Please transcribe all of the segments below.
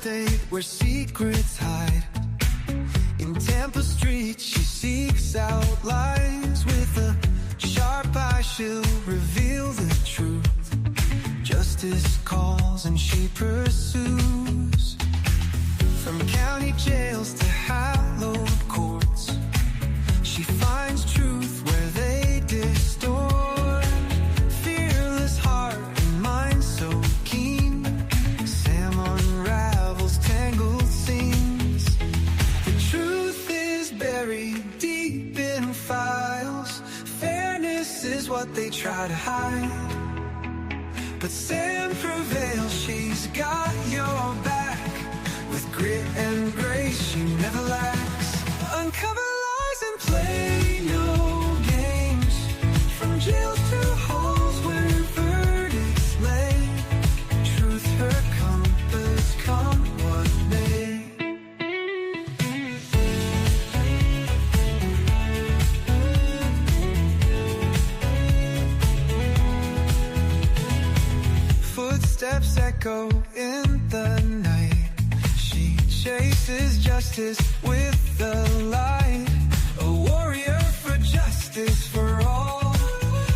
state where secrets hide. In Tampa Street, she seeks out lies. With a sharp eye, she'll reveal the truth. Justice calls and she pursues. From county jails to hallowed courts, she finds truth where they distort. Fearless heart and mind so keen, Sam unravels tangled seams. The truth is buried deep in files. Fairness is what they try to hide, but Sam prevails. She's got your back. With grit and grace, she never lacks. Uncover lies and play no games. From jails to halls where verdicts lay. Truth her compass, come what may. Footsteps echo in the night. She chases justice with the light. A warrior for justice for all.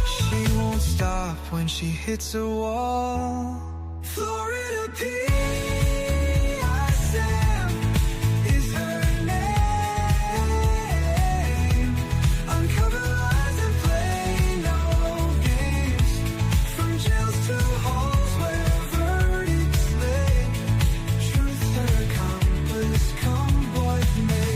She won't stop when she hits a wall. Florida P.I.Sam is her name. Uncover lies and play no games. From jails to halls where verdicts lay. Truth her compass, come what may.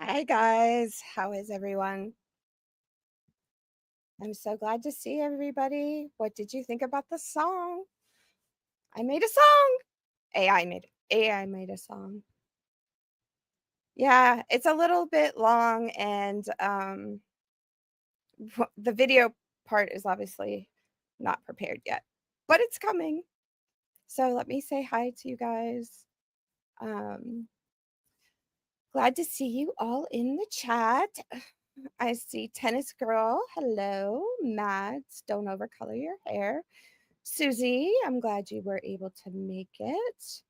Hi guys, how is everyone? I'm so glad to see everybody. What did you think about the song? I made a song. AI made a song. Yeah, it's a little bit long, and the video part is obviously not prepared yet, but it's coming. So let me say hi to you guys. Glad to see you all in the chat. I see Tennis Girl. Hello. Mads, don't overcolor your hair. Susie, I'm glad you were able to make it.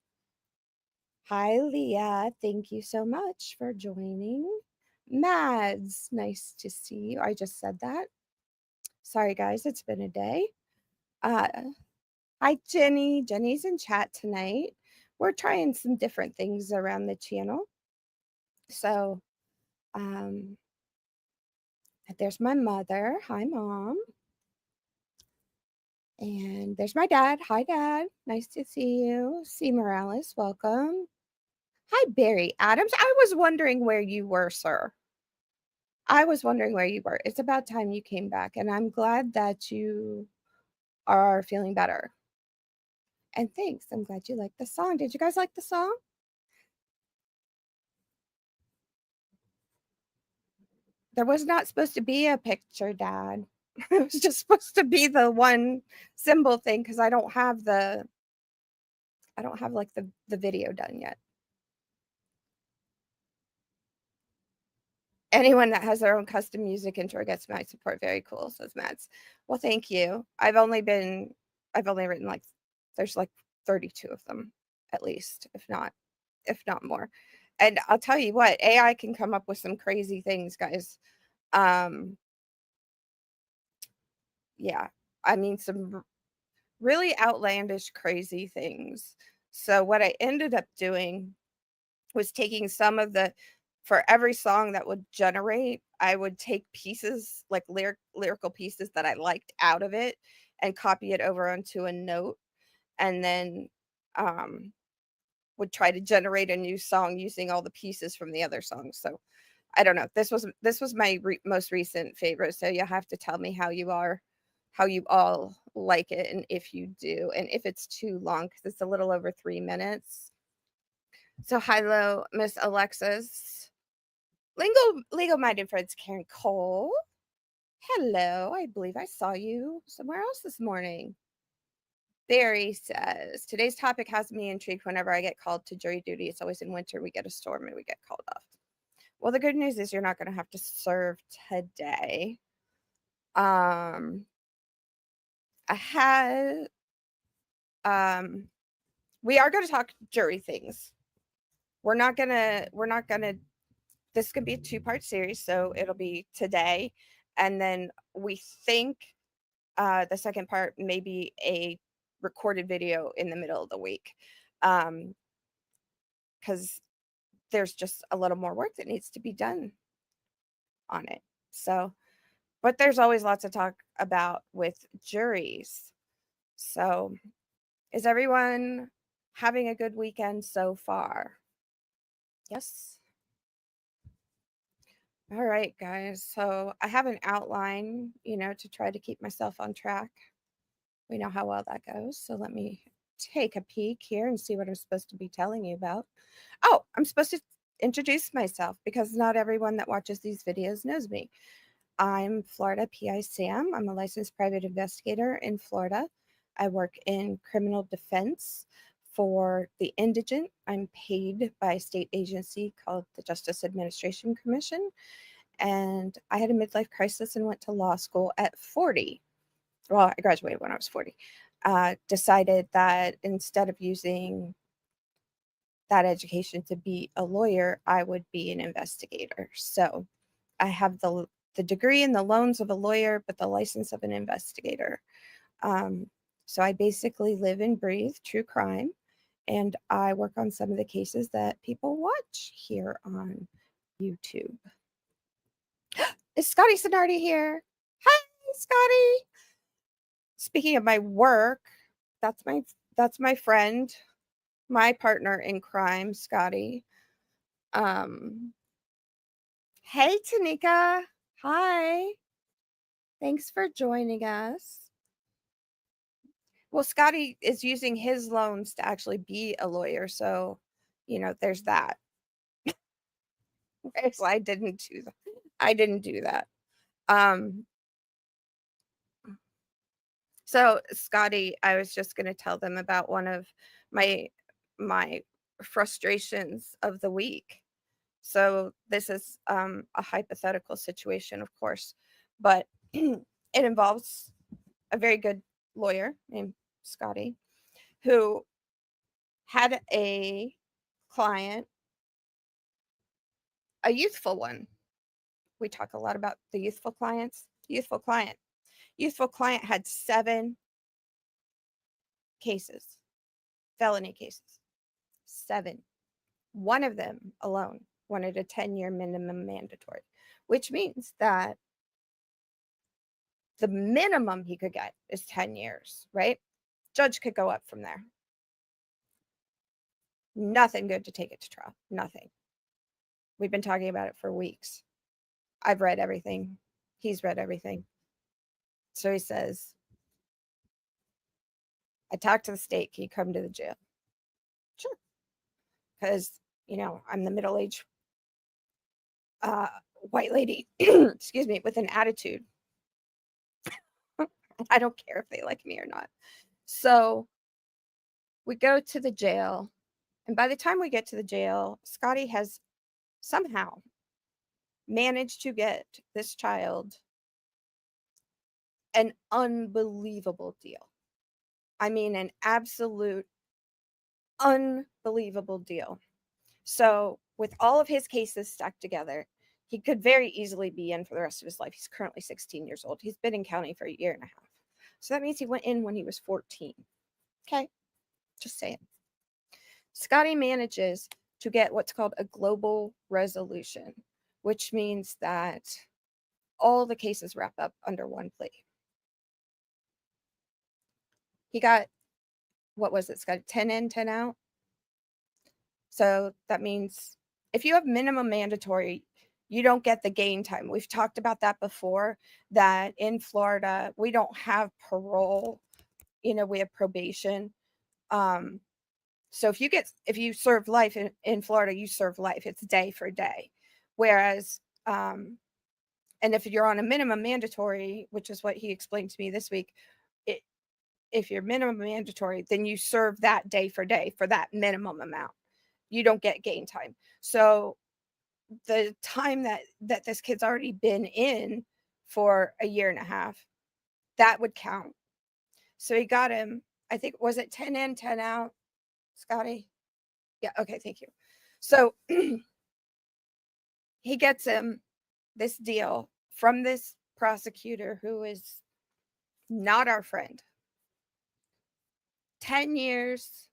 Hi, Leah. Thank you so much for joining. Mads, nice to see you. I just said that. Sorry, guys. It's been a day. Hi, Jenny. Jenny's in chat tonight. We're trying some different things around the channel. So, there's my mother. Hi, Mom. And there's my dad. Hi, Dad. Nice to see you. C. Morales, welcome. Hi, Barry Adams. I was wondering where you were, sir. I was wondering where you were. It's about time you came back, and I'm glad that you are feeling better. And thanks. I'm glad you liked the song. Did you guys like the song? There was not supposed to be a picture, Dad. It was just supposed to be the one symbol thing because I don't have like the video done yet. Anyone that has their own custom music intro gets my support. Very cool, says Mads. Well, thank you. I've only written like, there's like 32 of them at least, if not more. And I'll tell you what, AI can come up with some crazy things, guys. Yeah, I mean, some really outlandish, crazy things. So what I ended up doing was taking some of the for every song that would generate, I would take pieces, like lyrical pieces that I liked out of it and copy it over onto a note, and then would try to generate a new song using all the pieces from the other songs. So I don't know. This was my most recent favorite. So you'll have to tell me how you all like it, and if you do, and if it's too long, because it's a little over 3 minutes. So hello, Miss Alexis. Legal-minded friends, Karen Cole. Hello, I believe I saw you somewhere else this morning. Barry says, today's topic has me intrigued whenever I get called to jury duty. It's always in winter. We get a storm and we get called off. Well, the good news is you're not going to have to serve today. I had, we are going to talk jury things. This could be a 2-part series. So it'll be today. And then we think the second part may be a recorded video in the middle of the week. Because there's just a little more work that needs to be done on it. So, but there's always lots to talk about with juries. So, is everyone having a good weekend so far? Yes. All right, guys. So, I have an outline, to try to keep myself on track. We know how well that goes. So, let me take a peek here and see what I'm supposed to be telling you about. Oh, I'm supposed to introduce myself because not everyone that watches these videos knows me. I'm Florida PI Sam. I'm a licensed private investigator in Florida. I work in criminal defense for the indigent. I'm paid by a state agency called the Justice Administration Commission. And I had a midlife crisis and went to law school at 40. Well, I graduated when I was 40. Decided that instead of using that education to be a lawyer, I would be an investigator. So I have the degree and the loans of a lawyer, but the license of an investigator. So I basically live and breathe true crime, and I work on some of the cases that people watch here on YouTube. Is Scotty Sonardi here? Hi, Scotty. Speaking of my work, that's my friend, my partner in crime, Scotty. Hey, Tanika. Hi. Thanks for joining us. Well, Scotty is using his loans to actually be a lawyer. So, there's that. So I didn't do that. So Scotty, I was just going to tell them about one of my frustrations of the week. So this is a hypothetical situation, of course, but it involves a very good lawyer named Scotty who had a client, a youthful one. We talk a lot about the youthful clients. Youthful client had 7 cases, felony cases. 7. One of them alone wanted a 10-year minimum mandatory, which means that the minimum he could get is 10 years, right? Judge could go up from there. Nothing good to take it to trial. Nothing. We've been talking about it for weeks. I've read everything. He's read everything. So he says, I talked to the state. Can you come to the jail? Sure. Because, I'm the middle-aged white lady, excuse me, with an attitude. I don't care if they like me or not. So we go to the jail. And by the time we get to the jail, Scotty has somehow managed to get this child an unbelievable deal. I mean, an absolute unbelievable deal. So with all of his cases stacked together, he could very easily be in for the rest of his life. He's currently 16 years old. He's been in county for 1.5 years. So that means he went in when he was 14. Okay, just saying. Scotty manages to get what's called a global resolution, which means that all the cases wrap up under one plea. He got, what was it, Scott? 10 in, 10 out? So that means if you have minimum mandatory, you don't get the gain time. We've talked about that before, that in Florida, we don't have parole. We have probation. So if you serve life in Florida, you serve life. It's day for day. Whereas, and if you're on a minimum mandatory, which is what he explained to me this week, if you're minimum mandatory, then you serve that day for day for that minimum amount. You don't get gain time. So the time that this kid's already been in for a year and a half, that would count. So he got him, I think, was it 10 in, 10 out, Scotty? Yeah, okay, thank you. So he gets him this deal from this prosecutor who is not our friend. 10 years,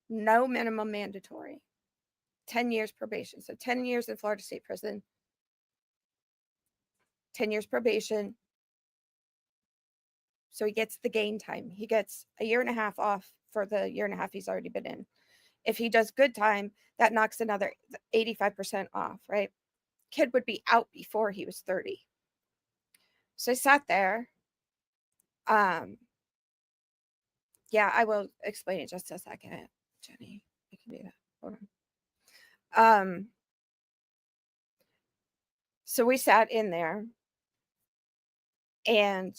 no minimum mandatory. 10 years probation. So 10 years in Florida State Prison, 10 years probation. So he gets the gain time. He gets a year and a half off for the year and a half he's already been in. If he does good time, that knocks another 85% off, right? Kid would be out before he was 30. So I sat there. Yeah, I will explain it just a second, Jenny. I can do that. Hold on. So we sat in there, and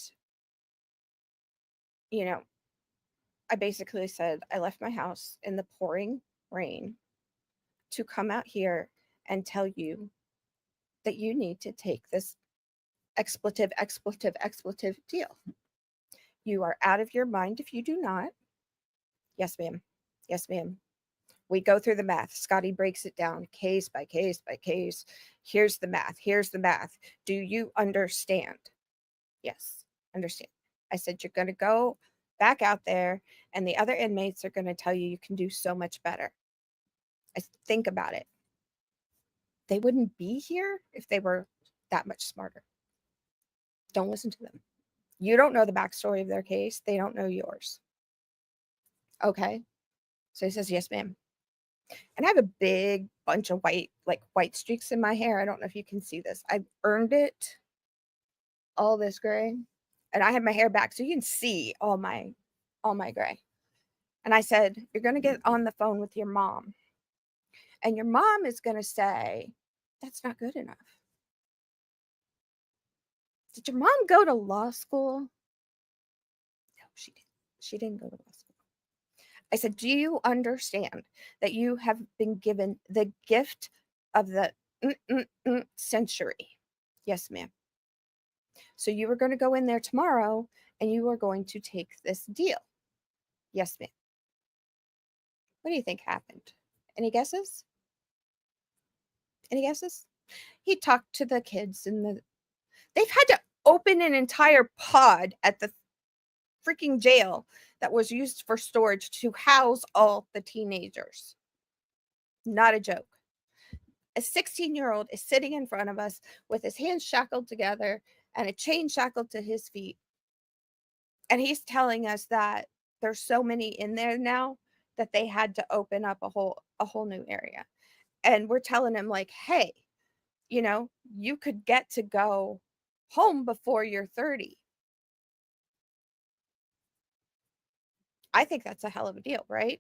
I basically said I left my house in the pouring rain to come out here and tell you that you need to take this expletive deal. You are out of your mind if you do not. Yes, ma'am. Yes, ma'am. We go through the math. Scotty breaks it down case by case by case. Here's the math. Here's the math. Do you understand? Yes, understand. I said, you're going to go back out there, and the other inmates are going to tell you can do so much better. I think about it. They wouldn't be here if they were that much smarter. Don't listen to them. You don't know the backstory of their case. They don't know yours. Okay. So he says, yes, ma'am. And I have a big bunch of white streaks in my hair. I don't know if you can see this. I've earned it. All this gray. And I had my hair back so you can see all my gray. And I said, you're going to get on the phone with your mom. And your mom is going to say, that's not good enough. Did your mom go to law school? No, she didn't. She didn't go to law school. I said, do you understand that you have been given the gift of the century? Yes, ma'am. So you were going to go in there tomorrow and you are going to take this deal. Yes, ma'am. What do you think happened? Any guesses? Any guesses? He talked to the kids and they've had to open an entire pod at the freaking jail that was used for storage to house all the teenagers. Not a joke. A 16-year-old is sitting in front of us with his hands shackled together and a chain shackled to his feet. And he's telling us that there's so many in there now that they had to open up a whole new area. And we're telling him, like, hey, you could get to go home before you're 30. I think that's a hell of a deal, right?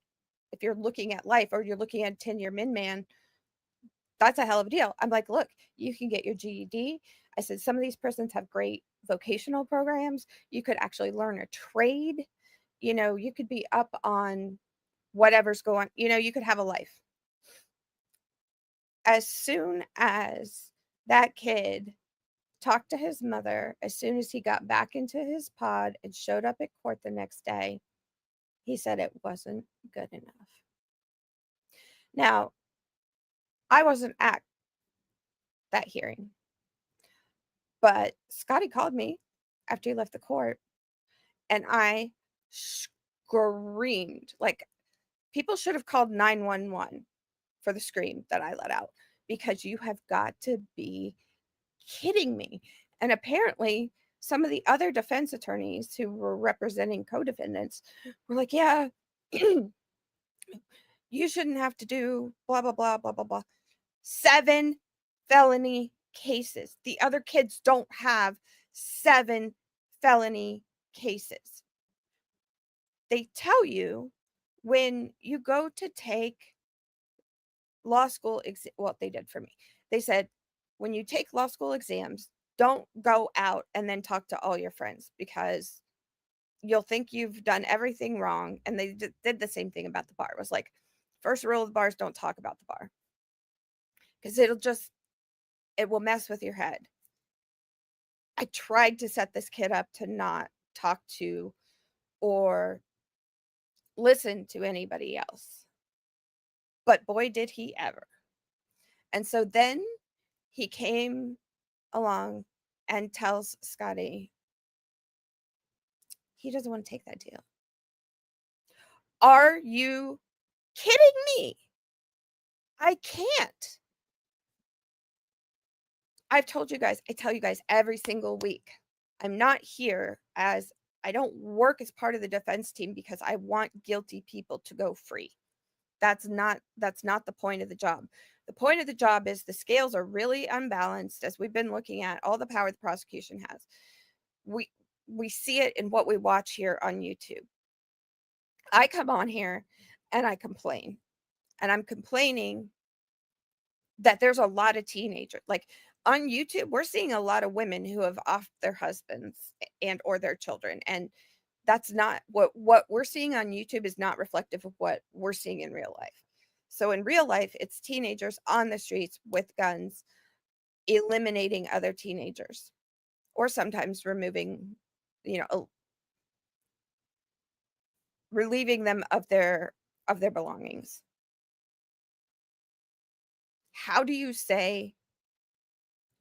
If you're looking at life or you're looking at a 10-year min-man, that's a hell of a deal. I'm like, look, you can get your GED. I said, some of these prisons have great vocational programs. You could actually learn a trade. You could be up on whatever's going, you could have a life. As soon as that kid talked to his mother, as soon as he got back into his pod and showed up at court the next day, he said it wasn't good enough. Now, I wasn't at that hearing, but Scotty called me after he left the court, and I screamed. Like, People should have called 911 for the scream that I let out, because you have got to be kidding me. And apparently, some of the other defense attorneys who were representing co-defendants were like, yeah, you shouldn't have to do blah, blah, blah, blah, blah, blah. 7 felony cases. The other kids don't have 7 felony cases. They tell you when you go to take law school, well, they did for me. They said, when you take law school exams, don't go out and then talk to all your friends, because you'll think you've done everything wrong. And they did the same thing about the bar. It was like, first rule of the bar is don't talk about the bar, because it will mess with your head. I tried to set this kid up to not talk to or listen to anybody else, but boy, did he ever. And so then he came along and tells Scotty he doesn't want to take that deal. Are you kidding me? I can't. I've told you guys, I tell you guys every single week, I'm not here as, I don't work as part of the defense team because I want guilty people to go free. That's not the point of the job. The point of the job is the scales are really unbalanced, as we've been looking at all the power the prosecution has. We see it in what we watch here on YouTube. I come on here and I complain. And I'm complaining that there's a lot of teenagers. Like on YouTube, we're seeing a lot of women who have offed their husbands and or their children. And that's not what we're seeing on YouTube is not reflective of what we're seeing in real life. So in real life, it's teenagers on the streets with guns, eliminating other teenagers, or sometimes removing, relieving them of their belongings. How do you say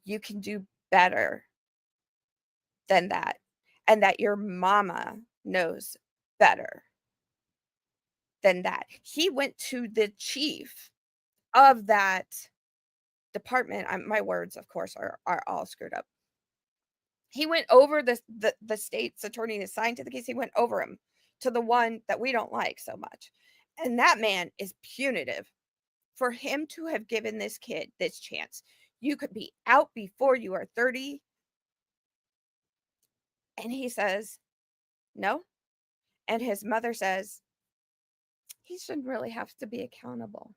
you can do better than that, and that your mama knows better than that? He went to the chief of that department. My words, of course, are all screwed up. He went over the state's attorney assigned to the case. He went over him to the one that we don't like so much. And that man is punitive. For him to have given this kid this chance, you could be out before you are 30. And he says, no. And his mother says, he shouldn't really have to be accountable.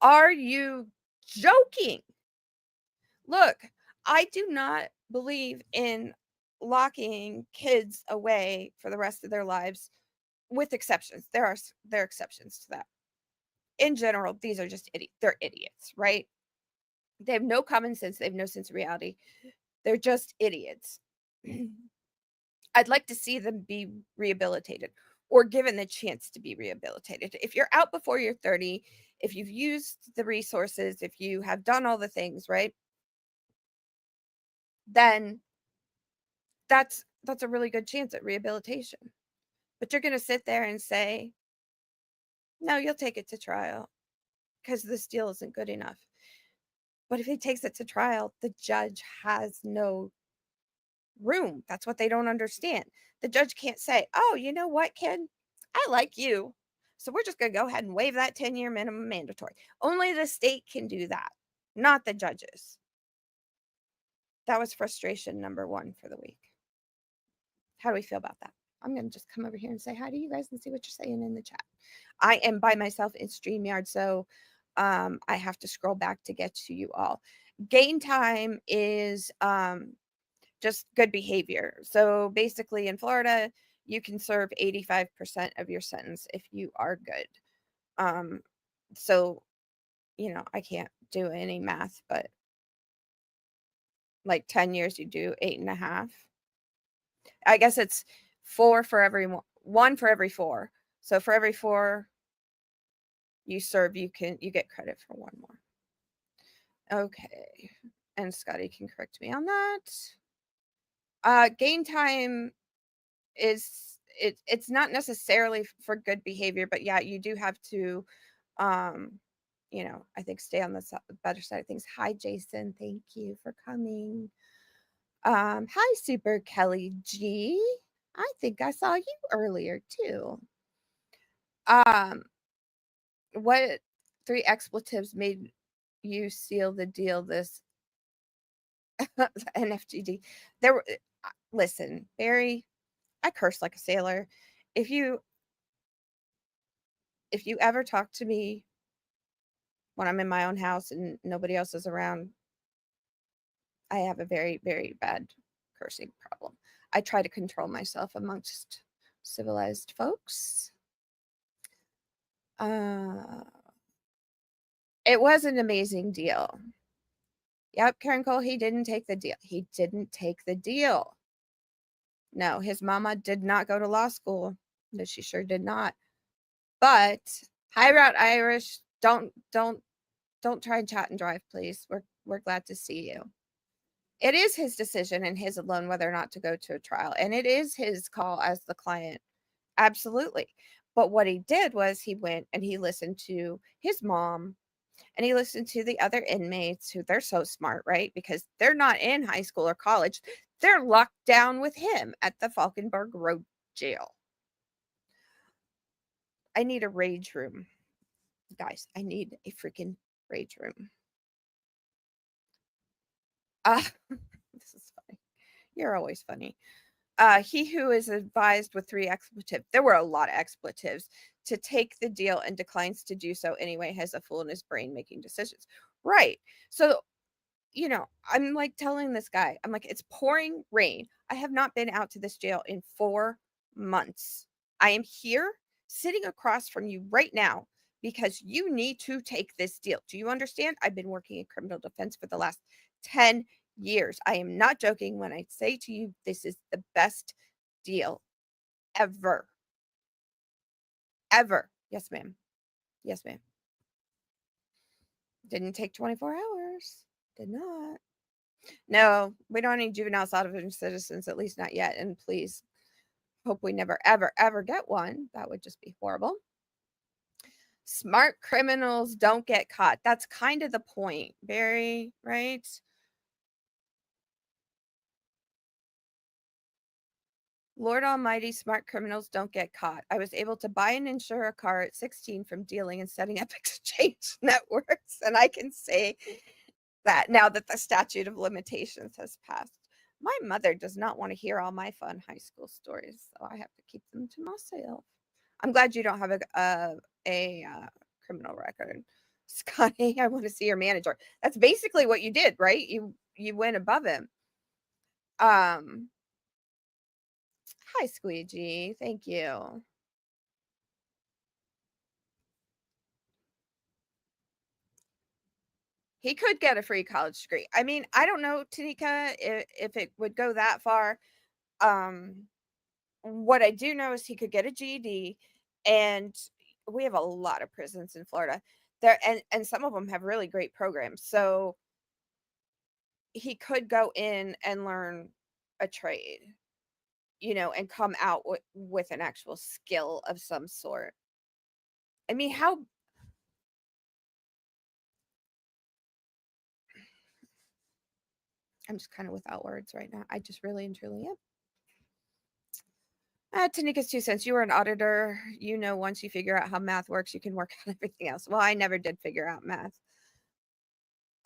Are you joking? Look, I do not believe in locking kids away for the rest of their lives, with exceptions. There are exceptions to that. In general, these are just they're idiots, right? They have no common sense. They have no sense of reality. They're just idiots. I'd like to see them be rehabilitated or given the chance to be rehabilitated. If you're out before you're 30, if you've used the resources, if you have done all the things, right? Then that's a really good chance at rehabilitation. But you're going to sit there and say, no, you'll take it to trial because this deal isn't good enough. But if he takes it to trial, the judge has no room. That's what they don't understand. The judge can't say, oh, you know what, kid? I like you, so we're just going to go ahead and waive that 10-year minimum mandatory. Only the state can do that, not the judges. That was frustration number 1 for the week. How do we feel about that? I'm going to just come over here and say hi to you guys and see what you're saying in the chat. I am by myself in StreamYard, so I have to scroll back to get to you all. Gain time is just good behavior. So basically in Florida, you can serve 85% of your sentence if you are good. So, I can't do any math, but like 10 years, you do 8.5. I guess it's 4 for every 1 for every 4. So for every 4 you serve, you get credit for 1 more. Okay. And Scotty can correct me on that. Gain time is it's not necessarily for good behavior, but yeah, you do have to, I think stay on the better side of things. Hi, Jason. Thank you for coming. Hi, Super Kelly G. I think I saw you earlier too. What 3 expletives made you seal the deal this NFGD? There were, listen, Barry, I curse like a sailor. If you ever talk to me when I'm in my own house and nobody else is around, I have a very, very bad cursing problem. I try to control myself amongst civilized folks. It was an amazing deal. Yep, Karen Cole, he didn't take the deal. He didn't take the deal. No, his mama did not go to law school. No, she sure did not. But hi, Route Irish. Don't try and chat and drive, please. We're glad to see you. It is his decision and his alone whether or not to go to a trial, and it is his call as the client. Absolutely. But what he did was he went and he listened to his mom, and he listened to the other inmates who they're so smart, right? Because they're not in high school or college. They're locked down with him at the Falkenberg Road jail. I need a rage room. Guys, I need a freaking rage room. This is funny. You're always funny. He who is advised with 3 expletives, there were a lot of expletives, to take the deal and declines to do so anyway has a fool in his brain making decisions. Right. So, I'm like telling this guy, I'm like, it's pouring rain. I have not been out to this jail in 4 months. I am here sitting across from you right now because you need to take this deal. Do you understand? I've been working in criminal defense for the last 10 years. I am not joking when I say to you, this is the best deal ever. Ever. Yes, ma'am. Yes, ma'am. Didn't take 24 hours. Did not. No, we don't need juveniles out of citizens, at least not yet. And please, hope we never, ever, ever get one. That would just be horrible. Smart criminals don't get caught. That's kind of the point, Barry, right? Lord almighty, smart criminals don't get caught. I was able to buy and insure a car at 16 from dealing and setting up exchange networks. And I can say that now that the statute of limitations has passed. My mother does not want to hear all my fun high school stories, so I have to keep them to myself. I'm glad you don't have a criminal record, Scotty. I want to see your manager. That's basically what you did, right? You went above him. Hi, Squeegee. Thank you. He could get a free college degree. I mean, I don't know, Tanika, if it would go that far. What I do know is he could get a GED, and we have a lot of prisons in Florida there, and some of them have really great programs. So he could go in and learn a trade, and come out with an actual skill of some sort. I mean, I'm just kind of without words right now. I just really and truly am. Tanika's 2 cents. You were an auditor. Once you figure out how math works, you can work on everything else. Well, I never did figure out math.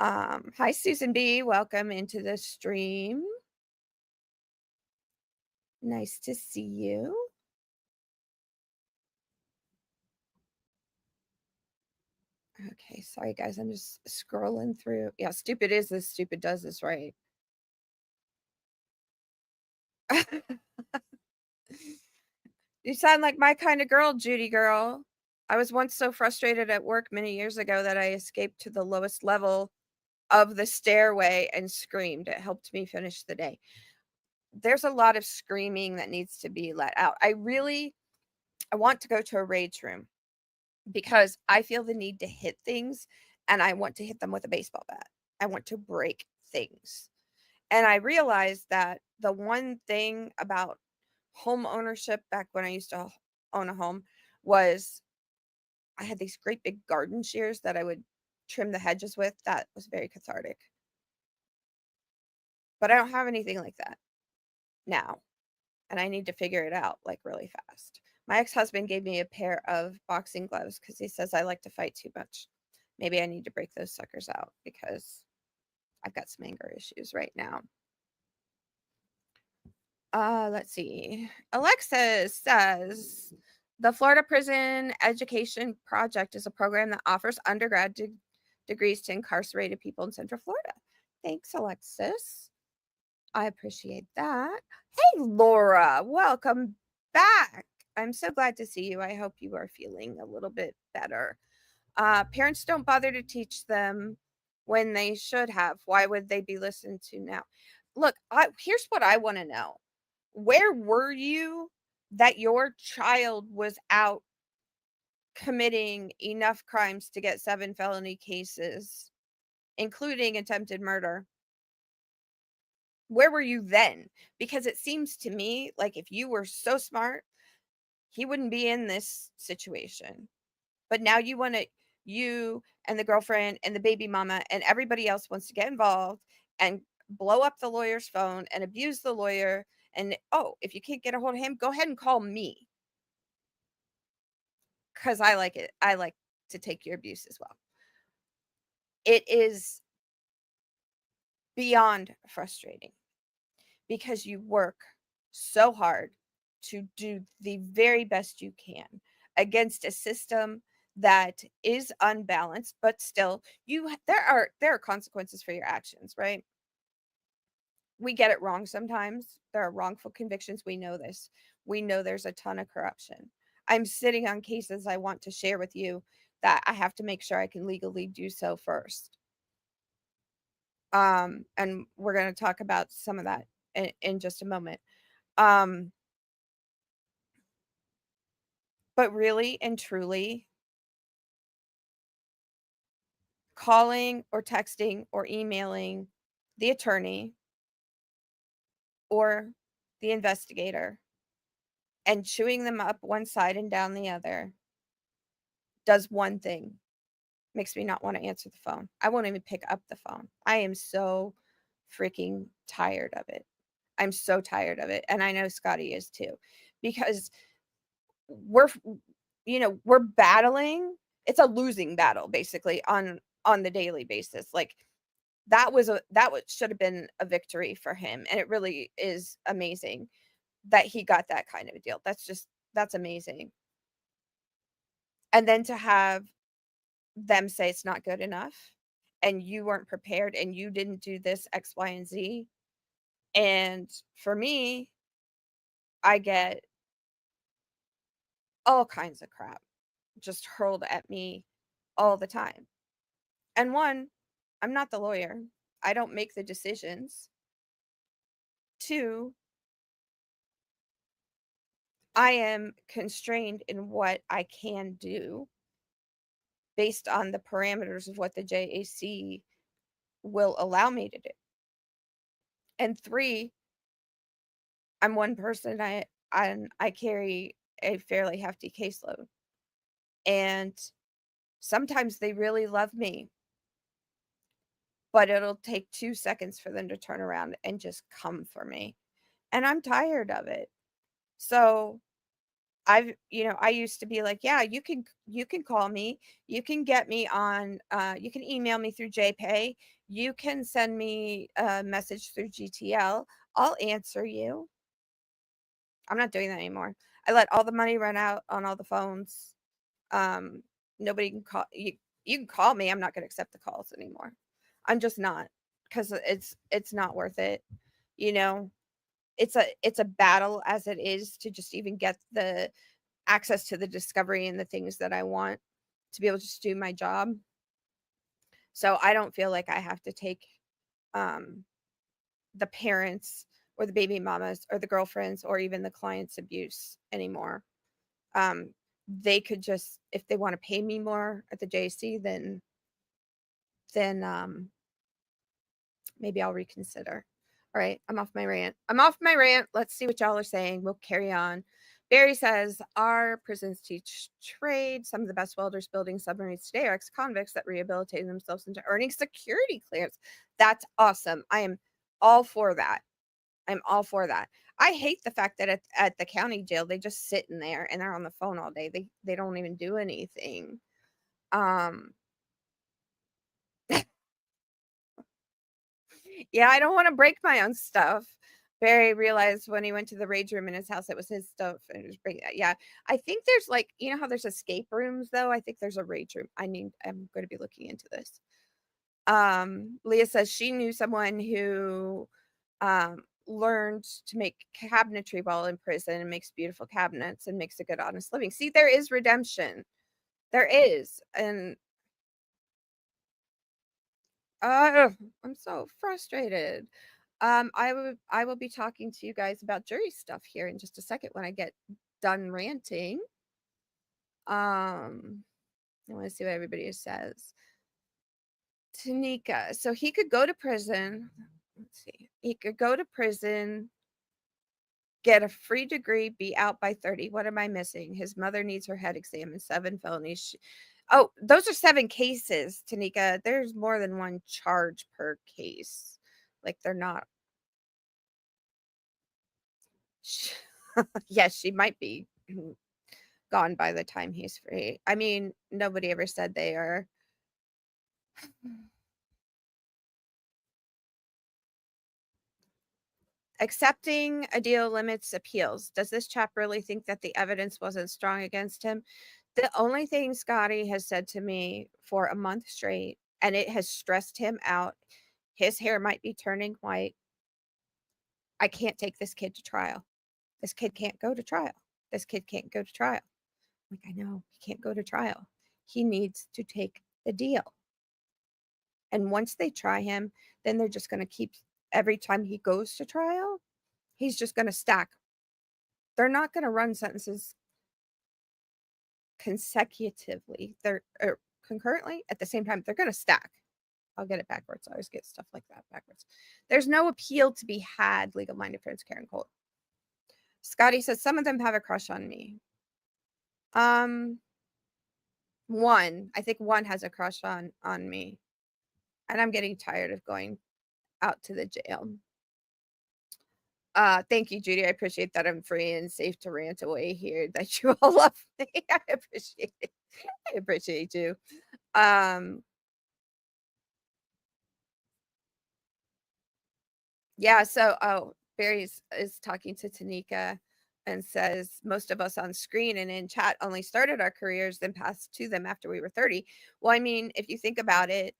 Hi, Susan B. Welcome into the stream. Nice to see you. Okay, sorry guys, I'm just scrolling through. Yeah, stupid is this, stupid does this, right? You sound like my kind of girl, Judy girl. I was once so frustrated at work many years ago that I escaped to the lowest level of the stairway and screamed. It helped me finish the day. There's a lot of screaming that needs to be let out. I want to go to a rage room because I feel the need to hit things, and I want to hit them with a baseball bat. I want to break things. And I realized that the one thing about home ownership back when I used to own a home was I had these great big garden shears that I would trim the hedges with. That was very cathartic. But I don't have anything like that now, and I need to figure it out like really fast. My ex-husband gave me a pair of boxing gloves because he says I like to fight too much. Maybe I need to break those suckers out because I've got some anger issues right now. Let's see. Alexis says the Florida Prison Education Project is a program that offers undergrad degrees to incarcerated people in Central Florida. Thanks, Alexis. I appreciate that. Hey, Laura, welcome back. I'm so glad to see you. I hope you are feeling a little bit better. Parents don't bother to teach them when they should have. Why would they be listened to now? Look, here's what I want to know. Where were you that your child was out committing enough crimes to get 7 felony cases, including attempted murder? Where were you then? Because it seems to me like if you were so smart, he wouldn't be in this situation. But now you and the girlfriend and the baby mama and everybody else wants to get involved and blow up the lawyer's phone and abuse the lawyer. And, oh, if you can't get a hold of him, go ahead and call me. Because I like it. I like to take your abuse as well. It is beyond frustrating because you work so hard to do the very best you can against a system that is unbalanced, but still there are consequences for your actions, right? We get it wrong sometimes. There are wrongful convictions. We know this. We know there's a ton of corruption. I'm sitting on cases I want to share with you that I have to make sure I can legally do so first. And we're going to talk about some of that in just a moment. But really and truly, calling or texting or emailing the attorney or the investigator and chewing them up one side and down the other does one thing. Makes me not want to answer the phone. I won't even pick up the phone. I am so freaking tired of it. I'm so tired of it. And I know Scotty is too, because we're battling. It's a losing battle basically on the daily basis. Like that should have been a victory for him. And it really is amazing that he got that kind of a deal. That's amazing. And then to have them say it's not good enough and you weren't prepared and you didn't do this X, Y, and Z. And for me, I get all kinds of crap just hurled at me all the time. And one, I'm not the lawyer. I don't make the decisions. Two, I am constrained in what I can do based on the parameters of what the JAC will allow me to do. And three, I'm one person. I carry a fairly hefty caseload. And sometimes they really love me, but it'll take 2 seconds for them to turn around and just come for me. And I'm tired of it. So I used to be like, yeah, you can call me, you can get me on, you can email me through JPay, you can send me a message through GTL, I'll answer you. I'm not doing that anymore. I let all the money run out on all the phones. Nobody can call you. You can call me. I'm not going to accept the calls anymore. I'm just not, because it's not worth it. It's a battle as it is to just even get the access to the discovery and the things that I want to be able to just do my job. So I don't feel like I have to take the parents or the baby mamas or the girlfriends or even the client's abuse anymore. They could just, if they want to pay me more at the JC, then maybe I'll reconsider. All right, I'm off my rant. Let's see what y'all are saying. We'll carry on. Barry says, our prisons teach trade. Some of the best welders building submarines today are ex-convicts that rehabilitated themselves into earning security clearance. That's awesome. I am all for that. I hate the fact that at the county jail, they just sit in there and they're on the phone all day. They don't even do anything. Yeah, I don't want to break my own stuff. Barry realized when he went to the rage room in his house, it was his stuff. And it was yeah, I think there's like, you know how there's escape rooms though? I think there's a rage room. I'm going to be looking into this. Leah says she knew someone who learned to make cabinetry while in prison and makes beautiful cabinets and makes a good, honest living. See, there is redemption. There is. And I'm so frustrated. I will be talking to you guys about jury stuff here in just a second when I get done ranting. I want to see what everybody says. Tanika, so he could go to prison. Let's see. He could go to prison, get a free degree, be out by 30. What am I missing? His mother needs her head examined. 7 felonies. Oh, those are 7 cases, Tanika. There's more than one charge per case. Like they're not. Yes, she might be gone by the time he's free. I mean, nobody ever said they are. Accepting a deal limits appeals. Does this chap really think that the evidence wasn't strong against him? The only thing Scotty has said to me for a month straight, and it has stressed him out, his hair might be turning white. I can't take this kid to trial. This kid can't go to trial. This kid can't go to trial. Like, I know he can't go to trial. He needs to take the deal. And once they try him, then they're just going to keep, every time he goes to trial, he's just going to stack. They're not going to run sentences consecutively. They're concurrently at the same time. They're going to stack. I'll get it backwards. I always get stuff like that backwards. There's no appeal to be had, legal minded friends, Karen Colt. Scotty says some of them have a crush on me. One, I think one has a crush on me. And I'm getting tired of going out to the jail. Thank you, Judy. I appreciate that I'm free and safe to rant away here. That you all love me. I appreciate it. I appreciate you. Yeah, so Barry is talking to Tanika and says most of us on screen and in chat only started our careers, then passed to them after we were 30. Well, I mean, if you think about it,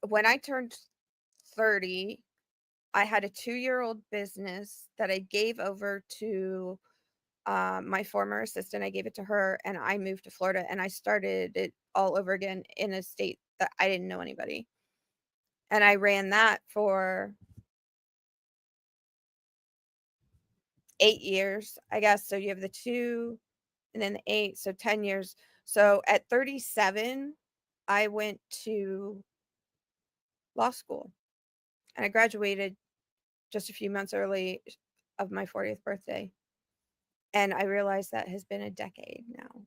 when I turned 30, I had a 2-year-old business that I gave over to my former assistant. I gave it to her and I moved to Florida and I started it all over again in a state that I didn't know anybody. And I ran that for 8 years, I guess. So you have the 2 and then the 8, so 10 years. So at 37, I went to law school and I graduated just a few months early of my 40th birthday. And I realized that has been a decade now.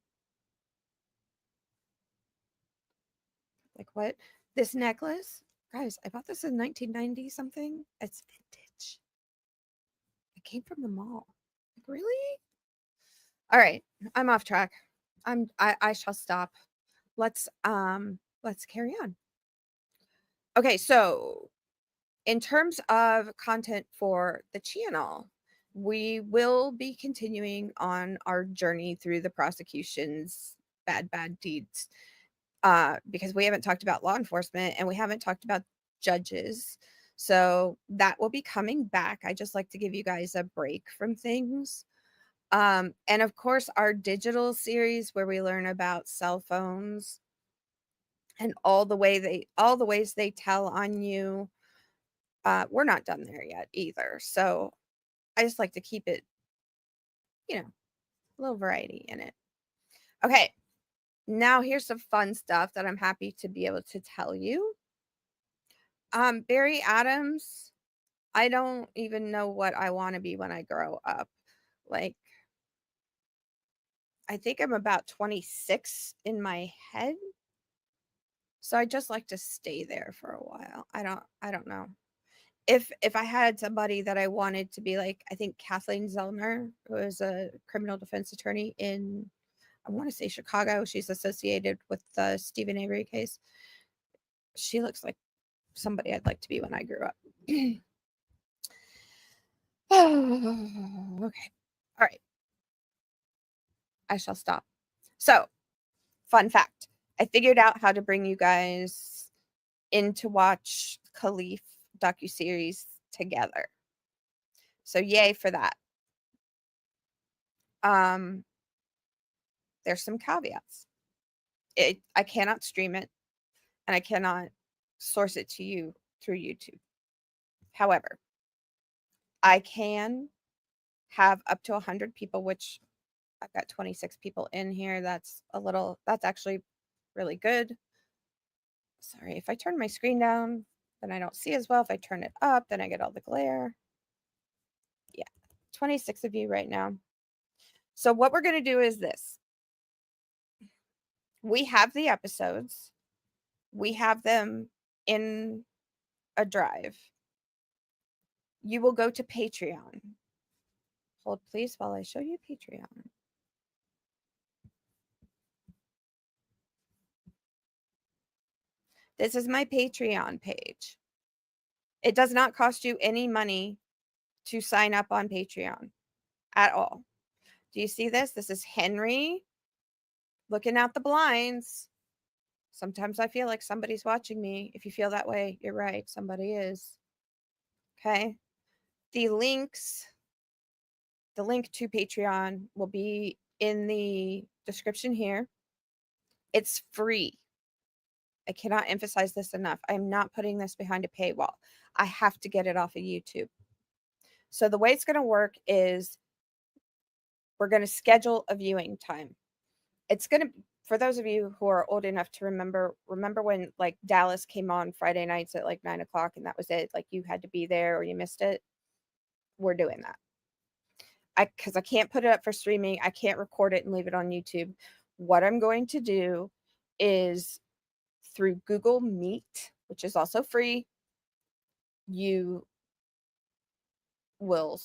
Like, what? This necklace? Guys, I bought this in 1990 something. It's vintage. It came from the mall. Like, really? All right, I'm off track. I shall stop. Let's carry on. Okay, so in terms of content for the channel, we will be continuing on our journey through the prosecution's bad deeds, because we haven't talked about law enforcement and we haven't talked about judges. So that will be coming back. I just like to give you guys a break from things. And of course, our digital series where we learn about cell phones and all the ways they tell on you. We're not done there yet either. So I just like to keep it, a little variety in it. Okay. Now here's some fun stuff that I'm happy to be able to tell you. Barry Adams, I don't even know what I want to be when I grow up. Like, I think I'm about 26 in my head. So I just like to stay there for a while. I don't know. If I had somebody that I wanted to be like, I think Kathleen Zellner, who is a criminal defense attorney in, I want to say Chicago. She's associated with the Stephen Avery case. She looks like somebody I'd like to be when I grew up. Okay. All right. I shall stop. So, fun fact. I figured out how to bring you guys in to watch Kalief docuseries together. So yay for that. There's some caveats. I cannot stream it, and I cannot source it to you through YouTube. However, I can have up to 100 people, which I've got 26 people in here. That's actually really good. Sorry, if I turn my screen down, then I don't see as well. If I turn it up, then I get all the glare. Yeah, 26 of you right now. So what we're going to do is this. We have the episodes. We have them in a drive. You will go to Patreon. Hold please while I show you Patreon. This is my Patreon page. It does not cost you any money to sign up on Patreon at all. Do you see this? This is Henry looking out the blinds. Sometimes I feel like somebody's watching me. If you feel that way, you're right. Somebody is. Okay. The link to Patreon will be in the description here. It's free. I cannot emphasize this enough. I'm not putting this behind a paywall. I have to get it off of YouTube. So the way it's going to work is we're going to schedule a viewing time. It's going to, for those of you who are old enough to remember when like Dallas came on Friday nights at like 9 o'clock and that was it. Like you had to be there or you missed it. We're doing that. Because I can't put it up for streaming. I can't record it and leave it on YouTube. What I'm going to do is through Google Meet, which is also free, you we'll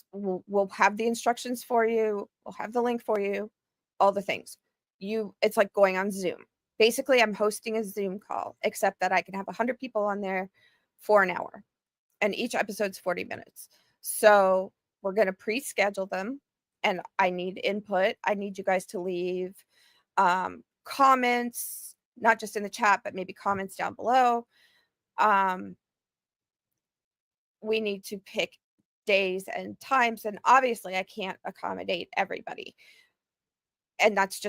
have the instructions for you. We'll have the link for you, all the things. It's like going on Zoom. Basically, I'm hosting a Zoom call, except that I can have 100 people on there for an hour, and each episode's 40 minutes. So we're going to pre-schedule them, and I need input. I need you guys to leave comments, not just in the chat, but maybe comments down below. We need to pick days and times, and obviously I can't accommodate everybody, and that's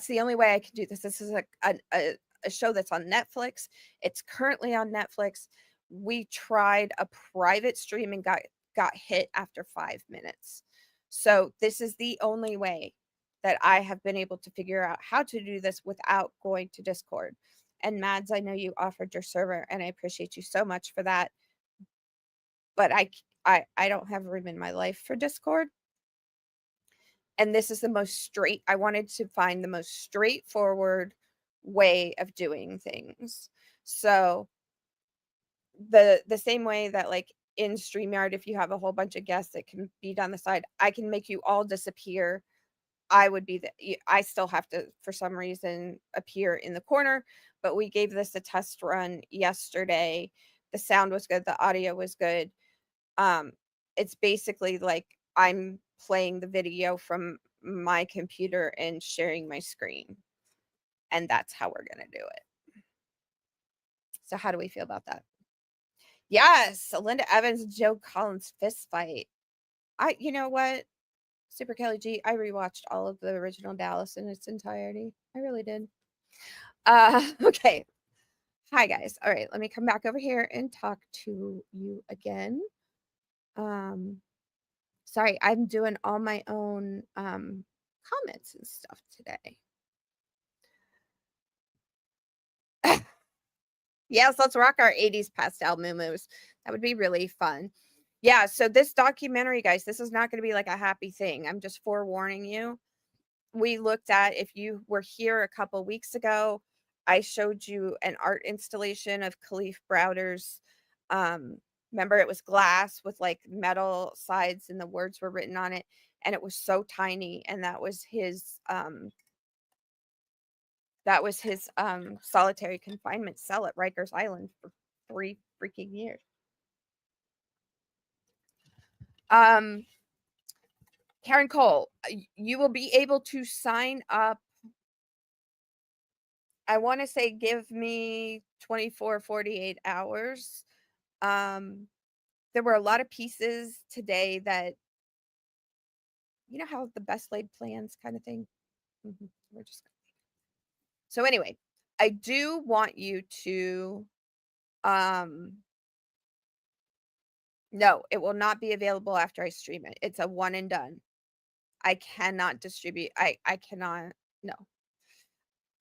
the only way I can do this. This is a show that's on Netflix. It's currently on Netflix. We tried a private stream and got hit after 5 minutes. So this is the only way that I have been able to figure out how to do this without going to Discord. And Mads, I know you offered your server, and I appreciate you so much for that. But I don't have room in my life for Discord. And this is I wanted to find the most straightforward way of doing things. So the same way that like in StreamYard, if you have a whole bunch of guests that can be down the side, I can make you all disappear. I still have to, for some reason, appear in the corner, but we gave this a test run yesterday. The sound was good. The audio was good. It's basically like I'm playing the video from my computer and sharing my screen. And that's how we're going to do it. So how do we feel about that? Yes, Linda Evans and Joe Collins fist fight. You know what? Super Kelly G, I rewatched all of the original Dallas in its entirety. I really did. Okay. Hi guys. All right, let me come back over here and talk to you again. Sorry, I'm doing all my own comments and stuff today. Yes, let's rock our 80s pastel moo-moos. That would be really fun. Yeah, so this documentary, guys, this is not going to be like a happy thing. I'm just forewarning you. We looked at, if you were here a couple weeks ago, I showed you an art installation of Kalief Browder's. Remember, it was glass with like metal sides and the words were written on it, and it was so tiny, and that was his solitary confinement cell at Rikers Island for 3 freaking years. Karen Cole, you will be able to sign up. I want to say give me 24, 48 hours. There were a lot of pieces today that, you know how the best laid plans kind of thing. We're just so anyway, I do want you to no, it will not be available after I stream it. It's a one and done. I cannot distribute. I cannot. No.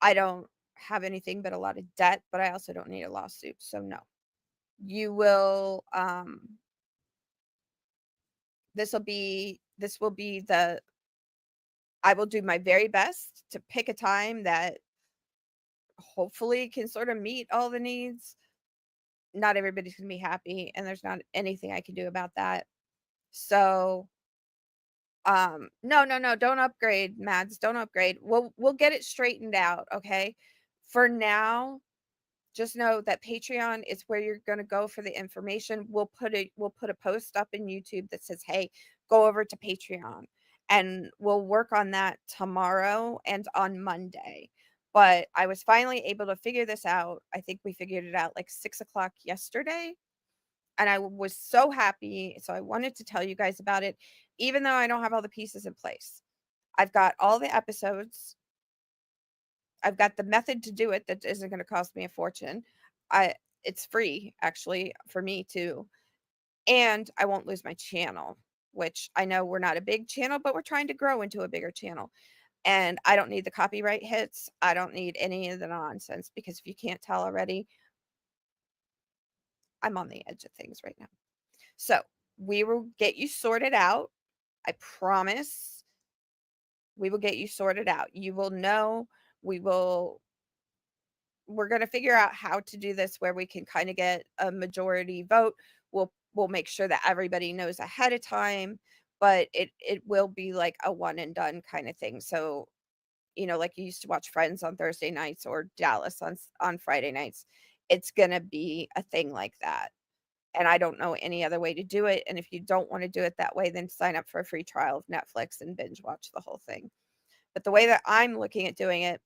I don't have anything but a lot of debt, but I also don't need a lawsuit. So no. You will this will be the I will do my very best to pick a time that hopefully can sort of meet all the needs. Not everybody's going to be happy, and there's not anything I can do about that. So no, don't upgrade, Mads, don't upgrade. We'll get it straightened out, okay? For now, just know that Patreon is where you're going to go for the information. We'll put a post up in YouTube that says, "Hey, go over to Patreon." And we'll work on that tomorrow and on Monday. But I was finally able to figure this out. I think we figured it out like 6 o'clock yesterday. And I was so happy. So I wanted to tell you guys about it, even though I don't have all the pieces in place. I've got all the episodes. I've got the method to do it that isn't going to cost me a fortune. It's free actually for me too. And I won't lose my channel, which I know we're not a big channel, but we're trying to grow into a bigger channel. And I don't need the copyright hits. I don't need any of the nonsense, because if you can't tell already, I'm on the edge of things right now. So we will get you sorted out. I promise we will get you sorted out. You will know. We're going to figure out how to do this where we can kind of get a majority vote. We'll make sure that everybody knows ahead of time, but it will be like a one and done kind of thing. So, like you used to watch Friends on Thursday nights or Dallas on Friday nights, it's going to be a thing like that. And I don't know any other way to do it. And if you don't want to do it that way, then sign up for a free trial of Netflix and binge watch the whole thing. But the way that I'm looking at doing it,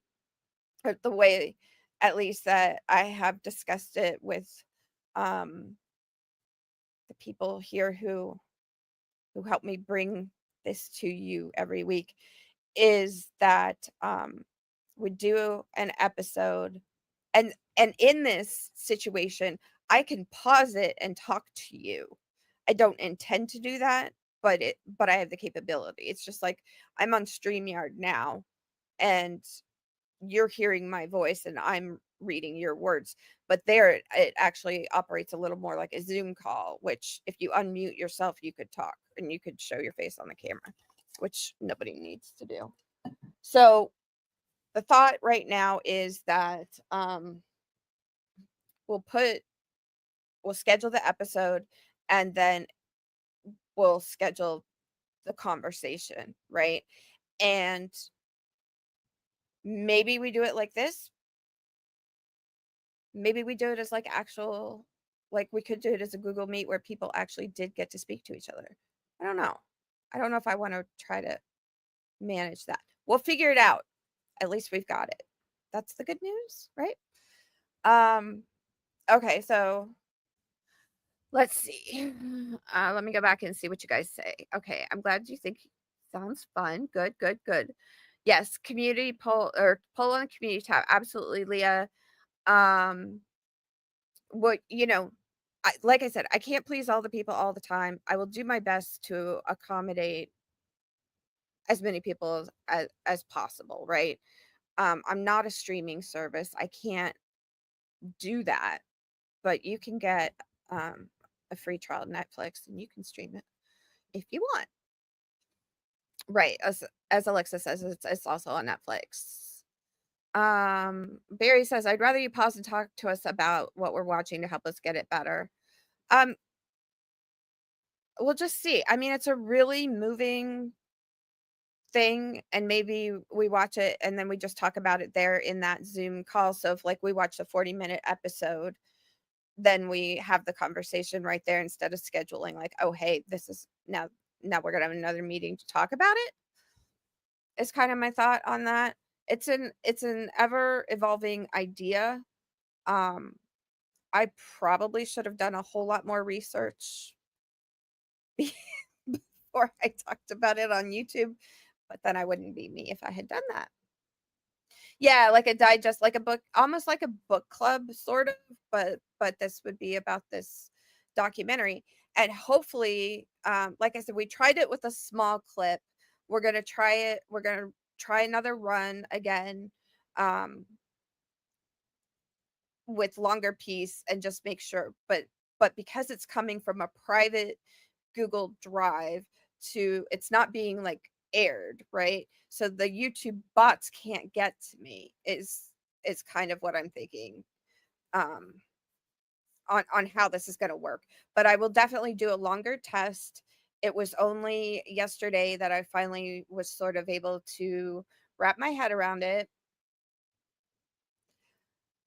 or the way at least that I have discussed it with the people here who help me bring this to you every week, is that we do an episode, and in this situation I can pause it and talk to you. I don't intend to do that, but I have the capability. It's just like I'm on StreamYard now, and you're hearing my voice and I'm reading your words. But there it actually operates a little more like a Zoom call, which if you unmute yourself, you could talk and you could show your face on the camera, which nobody needs to do. So the thought right now is that we'll schedule the episode, and then we'll schedule the conversation, right? And maybe we do it like this. Maybe we do it as like actual, like we could do it as a Google Meet where people actually did get to speak to each other. I don't know. I don't know if I want to try to manage that. We'll figure it out. At least we've got it. That's the good news, right? Okay, so let's see. Let me go back and see what you guys say. Okay, I'm glad you think sounds fun. Good. Yes, community poll, or poll on the community tab. Absolutely, Leah. What like I said, I can't please all the people all the time. I will do my best to accommodate as many people as possible, right? I'm not a streaming service. I can't do that. but you can get a free trial of Netflix and you can stream it if you want. Right, as Alexa says, it's also on Netflix. Barry says, I'd rather you pause and talk to us about what we're watching to help us get it better. We'll just see. I mean, it's a really moving thing, and maybe we watch it and then we just talk about it there in that Zoom call. So if like we watch a 40-minute episode, then we have the conversation right there instead of scheduling like, oh hey, this is now we're gonna have another meeting to talk about it. Is kind of my thought on that. It's an ever evolving idea. I probably should have done a whole lot more research before I talked about it on YouTube, but then I wouldn't be me if I had done that. Yeah, like a digest, like a book, almost like a book club sort of, but this would be about this documentary. And hopefully, like I said, we tried it with a small clip. We're going to try it. We're going to try another run again with longer piece and just make sure. But because it's coming from a private Google Drive to, it's not being like aired, right? So the YouTube bots can't get to me is kind of what I'm thinking on how this is going to work. But I will definitely do a longer test. It was only yesterday that I finally was sort of able to wrap my head around it.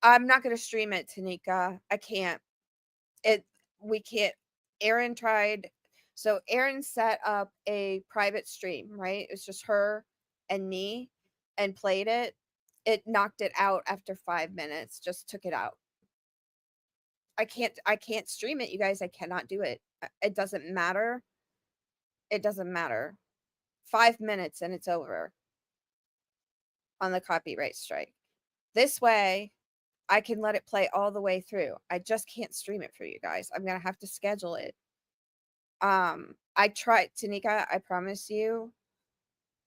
I'm not going to stream it, Tanika. I can't. We can't. Aaron tried. So Aaron set up a private stream, right? It's just her and me, and played it. It knocked it out after 5 minutes, just took it out. I can't stream it, you guys. I cannot do it. It doesn't matter. It doesn't matter. 5 minutes and it's over on the copyright strike. This way, I can let it play all the way through. I just can't stream it for you guys. I'm going to have to schedule it. I tried, Tanika, I promise you,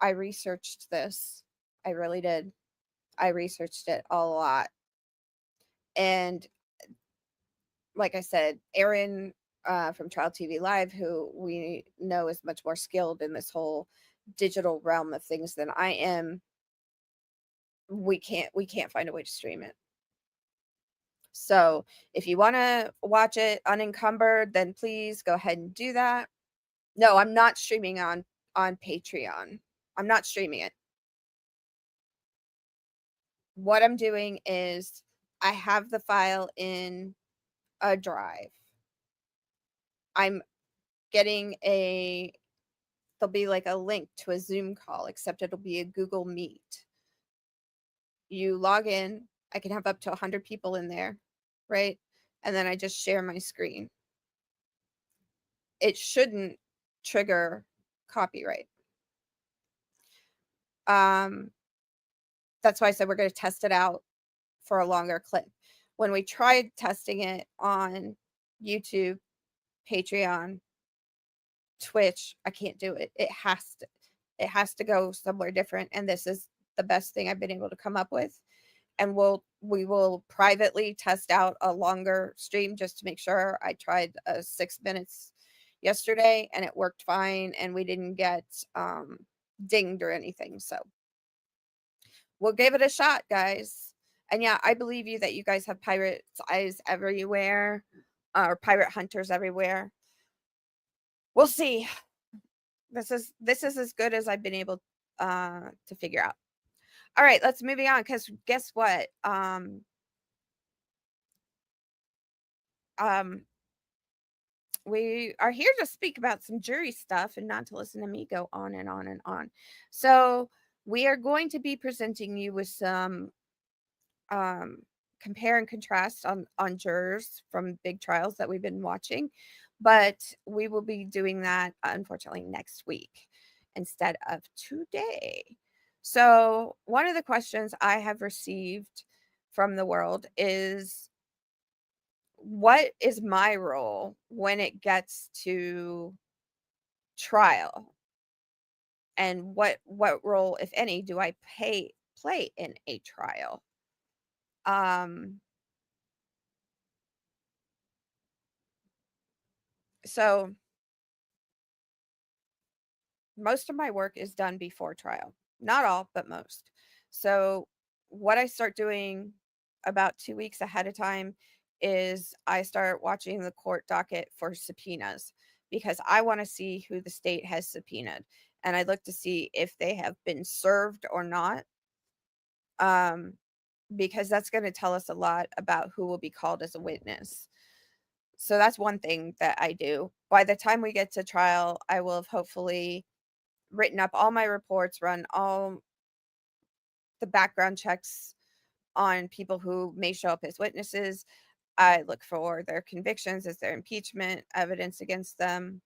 I researched this. I really did. I researched it a lot. And like I said, Aaron from Child TV Live, who we know is much more skilled in this whole digital realm of things than I am, we can't find a way to stream it. So if you want to watch it unencumbered, then please go ahead and do that. No, I'm not streaming on Patreon. I'm not streaming it. What I'm doing is I have the file in a drive. I'm getting there'll be like a link to a Zoom call, except it'll be a Google Meet. You log in, I can have up to 100 people in there, right? And then I just share my screen. It shouldn't trigger copyright. That's why I said we're going to test it out for a longer clip. When we tried testing it on YouTube, Patreon, Twitch, I can't do it. It has to go somewhere different, and this is the best thing I've been able to come up with. And we will privately test out a longer stream just to make sure. I tried 6 minutes yesterday and it worked fine, and we didn't get dinged or anything. So we'll give it a shot, guys. And yeah, I believe you that you guys have pirates' eyes everywhere, or pirate hunters everywhere. We'll see. This is as good as I've been able to figure out. All right, let's moving on, because guess what? We are here to speak about some jury stuff and not to listen to me go on and on and on. So we are going to be presenting you with some compare and contrast on jurors from big trials that we've been watching, but we will be doing that unfortunately next week instead of today. So one of the questions I have received from the world is, what is my role when it gets to trial? And what role, if any, do I play in a trial? So most of my work is done before trial. Not all, but most. So what I start doing about 2 weeks ahead of time is I start watching the court docket for subpoenas because I want to see who the state has subpoenaed, and I look to see if they have been served or not. Because that's going to tell us a lot about who will be called as a witness. So that's one thing that I do. By the time we get to trial, I will have hopefully written up all my reports, run all the background checks on people who may show up as witnesses. I look for their convictions. Is there impeachment evidence against them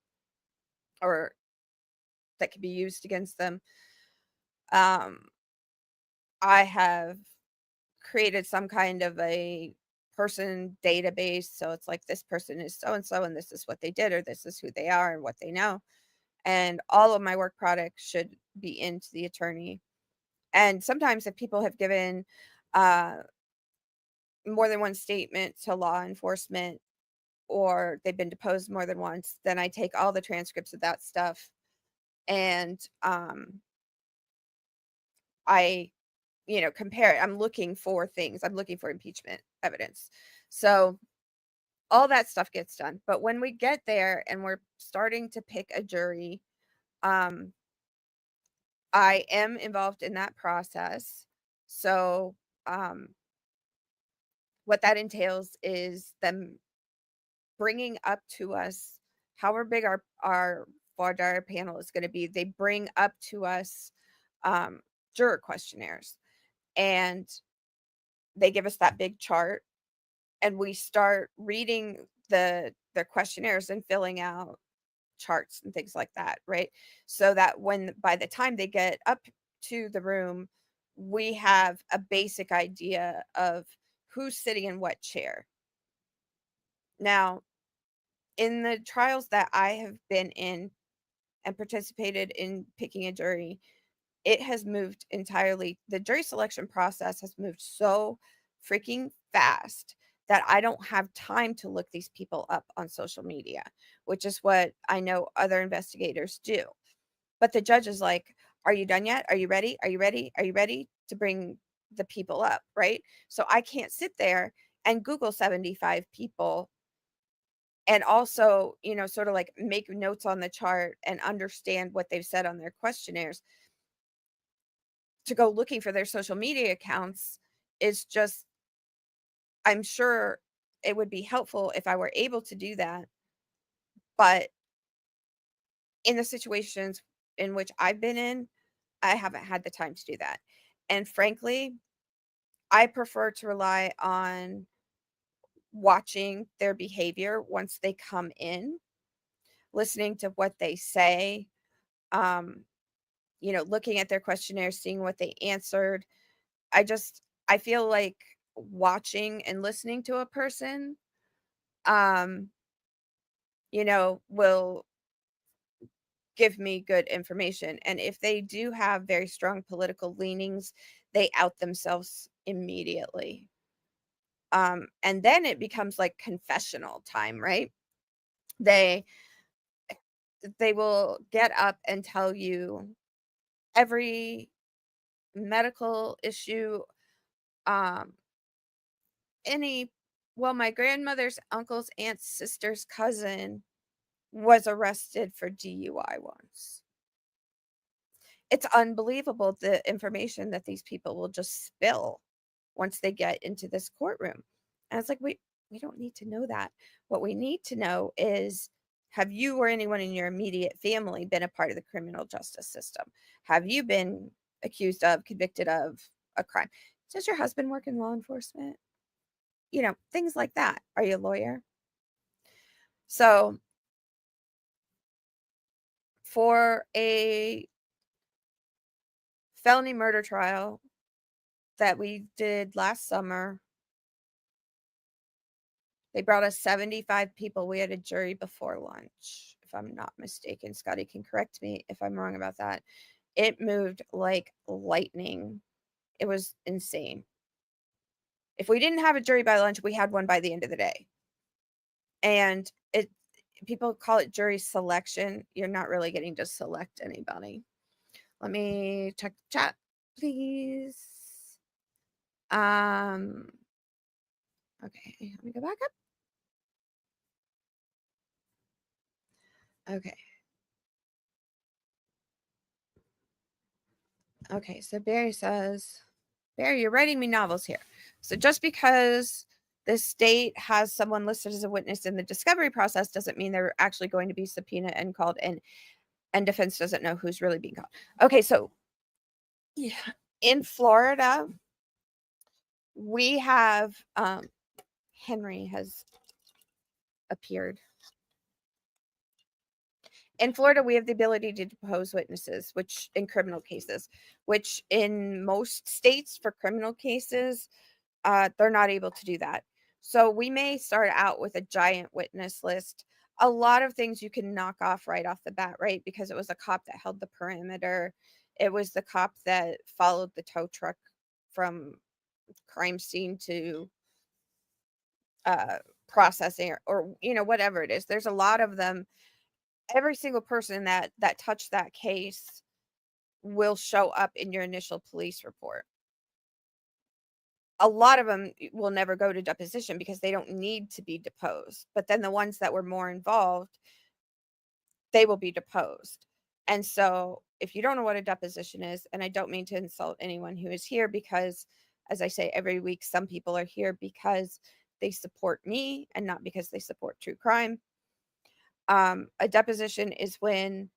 or that could be used against them? I have created some kind of a person database. So it's like this person is so and so, and this is what they did, or this is who they are and what they know. And all of my work product should be into the attorney. And sometimes if people have given uh, more than one statement to law enforcement or they've been deposed more than once, then I take all the transcripts of that stuff and I, compare it. I'm looking for things. I'm looking for impeachment evidence. So all that stuff gets done. But when we get there and we're starting to pick a jury, um, I am involved in that process. So what that entails is them bringing up to us however big our Voir Dire panel is going to be. They bring up to us juror questionnaires, and they give us that big chart, and we start reading their questionnaires and filling out charts and things like that, right? So that by the time they get up to the room, we have a basic idea of who's sitting in what chair. Now, in the trials that I have been in and participated in picking a jury, it has moved entirely. The jury selection process has moved so freaking fast that I don't have time to look these people up on social media, which is what I know other investigators do. But the judge is like, "Are you done yet? Are you ready? Are you ready? Are you ready to bring the people up?" Right? So I can't sit there and Google 75 people and also, sort of like make notes on the chart and understand what they've said on their questionnaires to go looking for their social media accounts is just, I'm sure it would be helpful if I were able to do that. But in the situations in which I've been in, I haven't had the time to do that. And frankly, I prefer to rely on watching their behavior once they come in, listening to what they say, um, looking at their questionnaire, seeing what they answered. I feel like watching and listening to a person, um, will give me good information. And if they do have very strong political leanings, they out themselves immediately. And then it becomes like confessional time, right? They they will get up and tell you every medical issue, um, any well, my grandmother's uncle's aunt's sister's cousin was arrested for DUI once. It's unbelievable the information that these people will just spill once they get into this courtroom. And it's like, we don't need to know that. What we need to know is, have you or anyone in your immediate family been a part of the criminal justice system? Have you been accused of, convicted of a crime? Does your husband work in law enforcement? Things like that. Are you a lawyer? So for a felony murder trial that we did last summer, they brought us 75 people. We had a jury before lunch, if I'm not mistaken. Scotty can correct me if I'm wrong about that. It moved like lightning. It was insane. If we didn't have a jury by lunch, we had one by the end of the day. And people call it jury selection. You're not really getting to select anybody. Let me check the chat, please. Okay, let me go back up. Okay. Okay, so Barry says, Barry, you're writing me novels here. So just because the state has someone listed as a witness in the discovery process doesn't mean they're actually going to be subpoenaed and called in, and defense doesn't know who's really being called. Okay, so yeah, in Florida, we have Henry has appeared. In Florida, we have the ability to depose witnesses, which in criminal cases, which in most states for criminal cases, they're not able to do that. So we may start out with a giant witness list. A lot of things you can knock off right off the bat, right? Because it was a cop that held the perimeter. It was the cop that followed the tow truck from crime scene to processing, or whatever it is. There's a lot of them. Every single person that touched that case will show up in your initial police report. A lot of them will never go to deposition because they don't need to be deposed. But then the ones that were more involved, they will be deposed. And so if you don't know what a deposition is, and I don't mean to insult anyone who is here, because as I say every week, some people are here because they support me and not because they support true crime. A deposition is when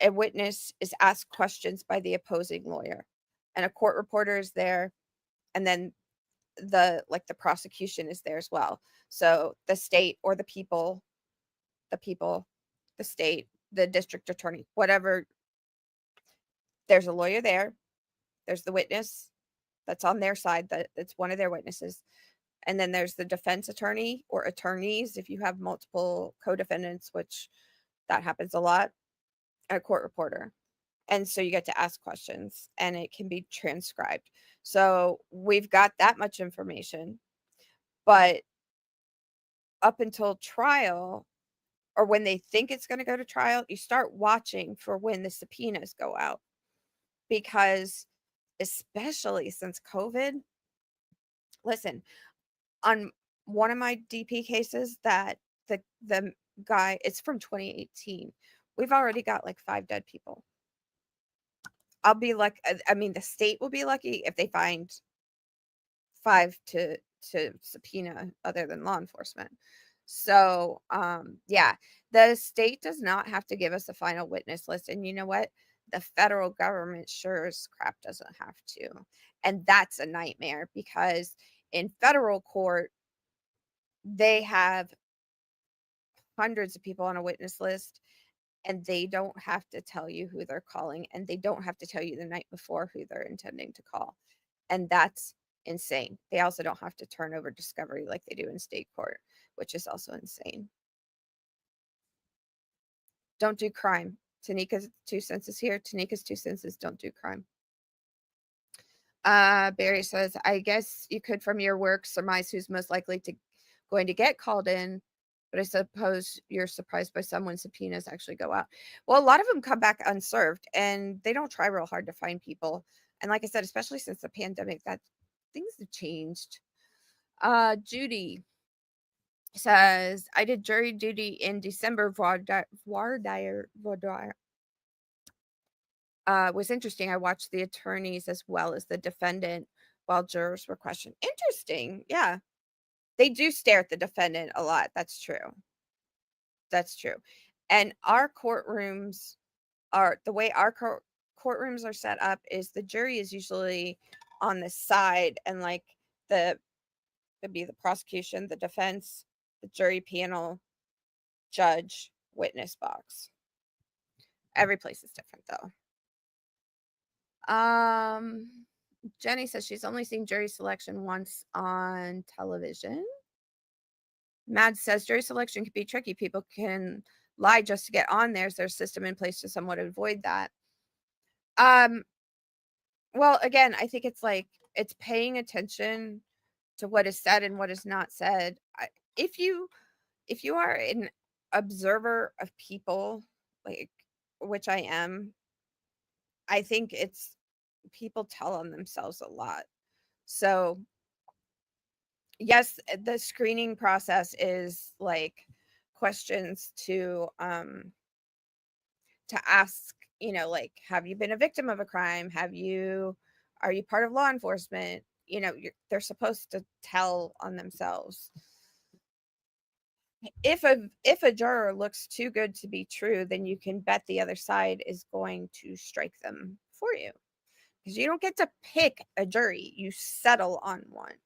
a witness is asked questions by the opposing lawyer, and a court reporter is there, and then the prosecution is there as well. So the state or the state, the district attorney, whatever, there's a lawyer there, there's the witness that's on their side, that's one of their witnesses, and then there's the defense attorney or attorneys if you have multiple co-defendants, which that happens a lot, and a court reporter. And so you get to ask questions and it can be transcribed. So we've got that much information. But up until trial, or when they think it's going to go to trial, you start watching for when the subpoenas go out. Because especially since COVID, listen, on one of my DP cases that the guy, it's from 2018, we've already got like 5 dead people. I'll be like, I mean, the state will be lucky if they find 5 to subpoena other than law enforcement. So, yeah, the state does not have to give us a final witness list. And you know what? The federal government sure as crap doesn't have to. And that's a nightmare because in federal court, they have hundreds of people on a witness list, and they don't have to tell you who they're calling, and they don't have to tell you the night before who they're intending to call. And that's insane. They also don't have to turn over discovery like they do in state court, which is also insane. Don't do crime. Tanika's 2 cents is here. Tanika's 2 cents is don't do crime. Barry says, I guess you could from your work surmise who's most likely going to get called in, but I suppose you're surprised by someone subpoenas actually go out. Well, a lot of them come back unserved, and they don't try real hard to find people. And like I said, especially since the pandemic, that things have changed. Judy says, I did jury duty in December. Voir Dire was interesting. I watched the attorneys as well as the defendant while jurors were questioned. Interesting. Yeah. They do stare at the defendant a lot. That's true. That's true. And our courtrooms the way our courtrooms are set up is the jury is usually on the side, and like it'd be the prosecution, the defense, the jury panel, judge, witness box. Every place is different though. Jenny says she's only seen jury selection once on television. Mad says jury selection can be tricky. People can lie just to get on there. Is there a system in place to somewhat avoid that? Well, again, I think it's paying attention to what is said and what is not said. If you are observer of people, like, which I am, I think it's people tell on themselves a lot. So, yes, the screening process is like questions to ask, like, have you been a victim of a crime? Are you part of law enforcement? They're supposed to tell on themselves. If a juror looks too good to be true, then you can bet the other side is going to strike them for you, because you don't get to pick a jury, you settle on one.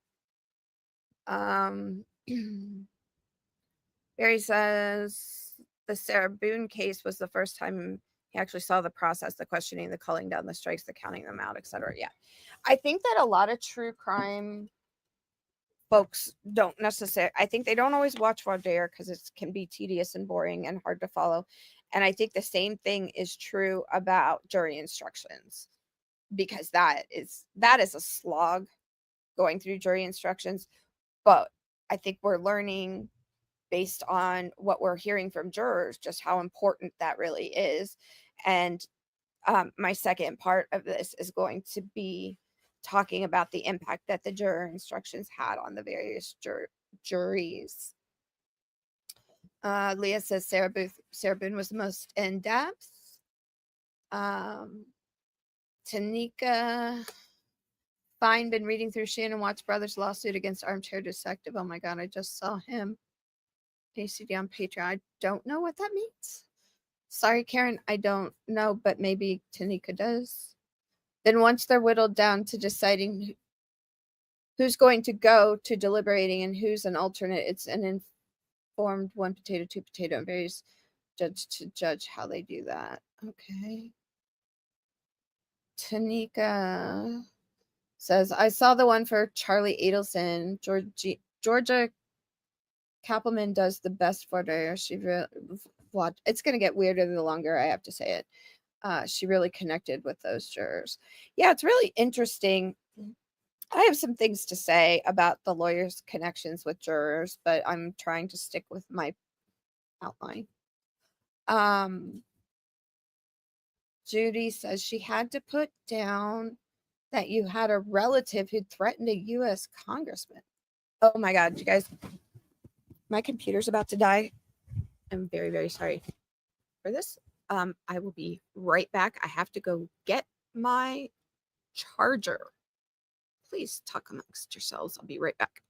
Barry says the Sarah Boone case was the first time he actually saw the process, the questioning, the culling down the strikes, the counting them out, etc. Yeah, I think that a lot of true crime folks don't necessarily, I think they don't always watch Voir Dire because it can be tedious and boring and hard to follow. And I think the same thing is true about jury instructions, because that is a slog, going through jury instructions. But I think we're learning, based on what we're hearing from jurors, just how important that really is. And my second part of this is going to be talking about the impact that the juror instructions had on the various juries. Leah says Sarah Boone was the most in depth. Tanika, fine, been reading through Shannon Watts' brother's lawsuit against Armchair Detective. Oh my God, I just saw him. PCD on Patreon. I don't know what that means. Sorry, Karen, I don't know, but maybe Tanika does. Then once they're whittled down to deciding who's going to go to deliberating and who's an alternate, it's an informed 1 potato, 2 potato, and varies judge to judge how they do that. Okay. Tanika says, I saw the one for Charlie Adelson. Georgia Kappelman does the best for her. It's going to get weirder the longer I have to say it. She really connected with those jurors. Yeah, it's really interesting. I have some things to say about the lawyer's connections with jurors, but I'm trying to stick with my outline. Judy says she had to put down that you had a relative who threatened a U.S. congressman. Oh my God, you guys, my computer's about to die. I'm very, very sorry for this. I will be right back. I have to go get my charger. Please talk amongst yourselves. I'll be right back.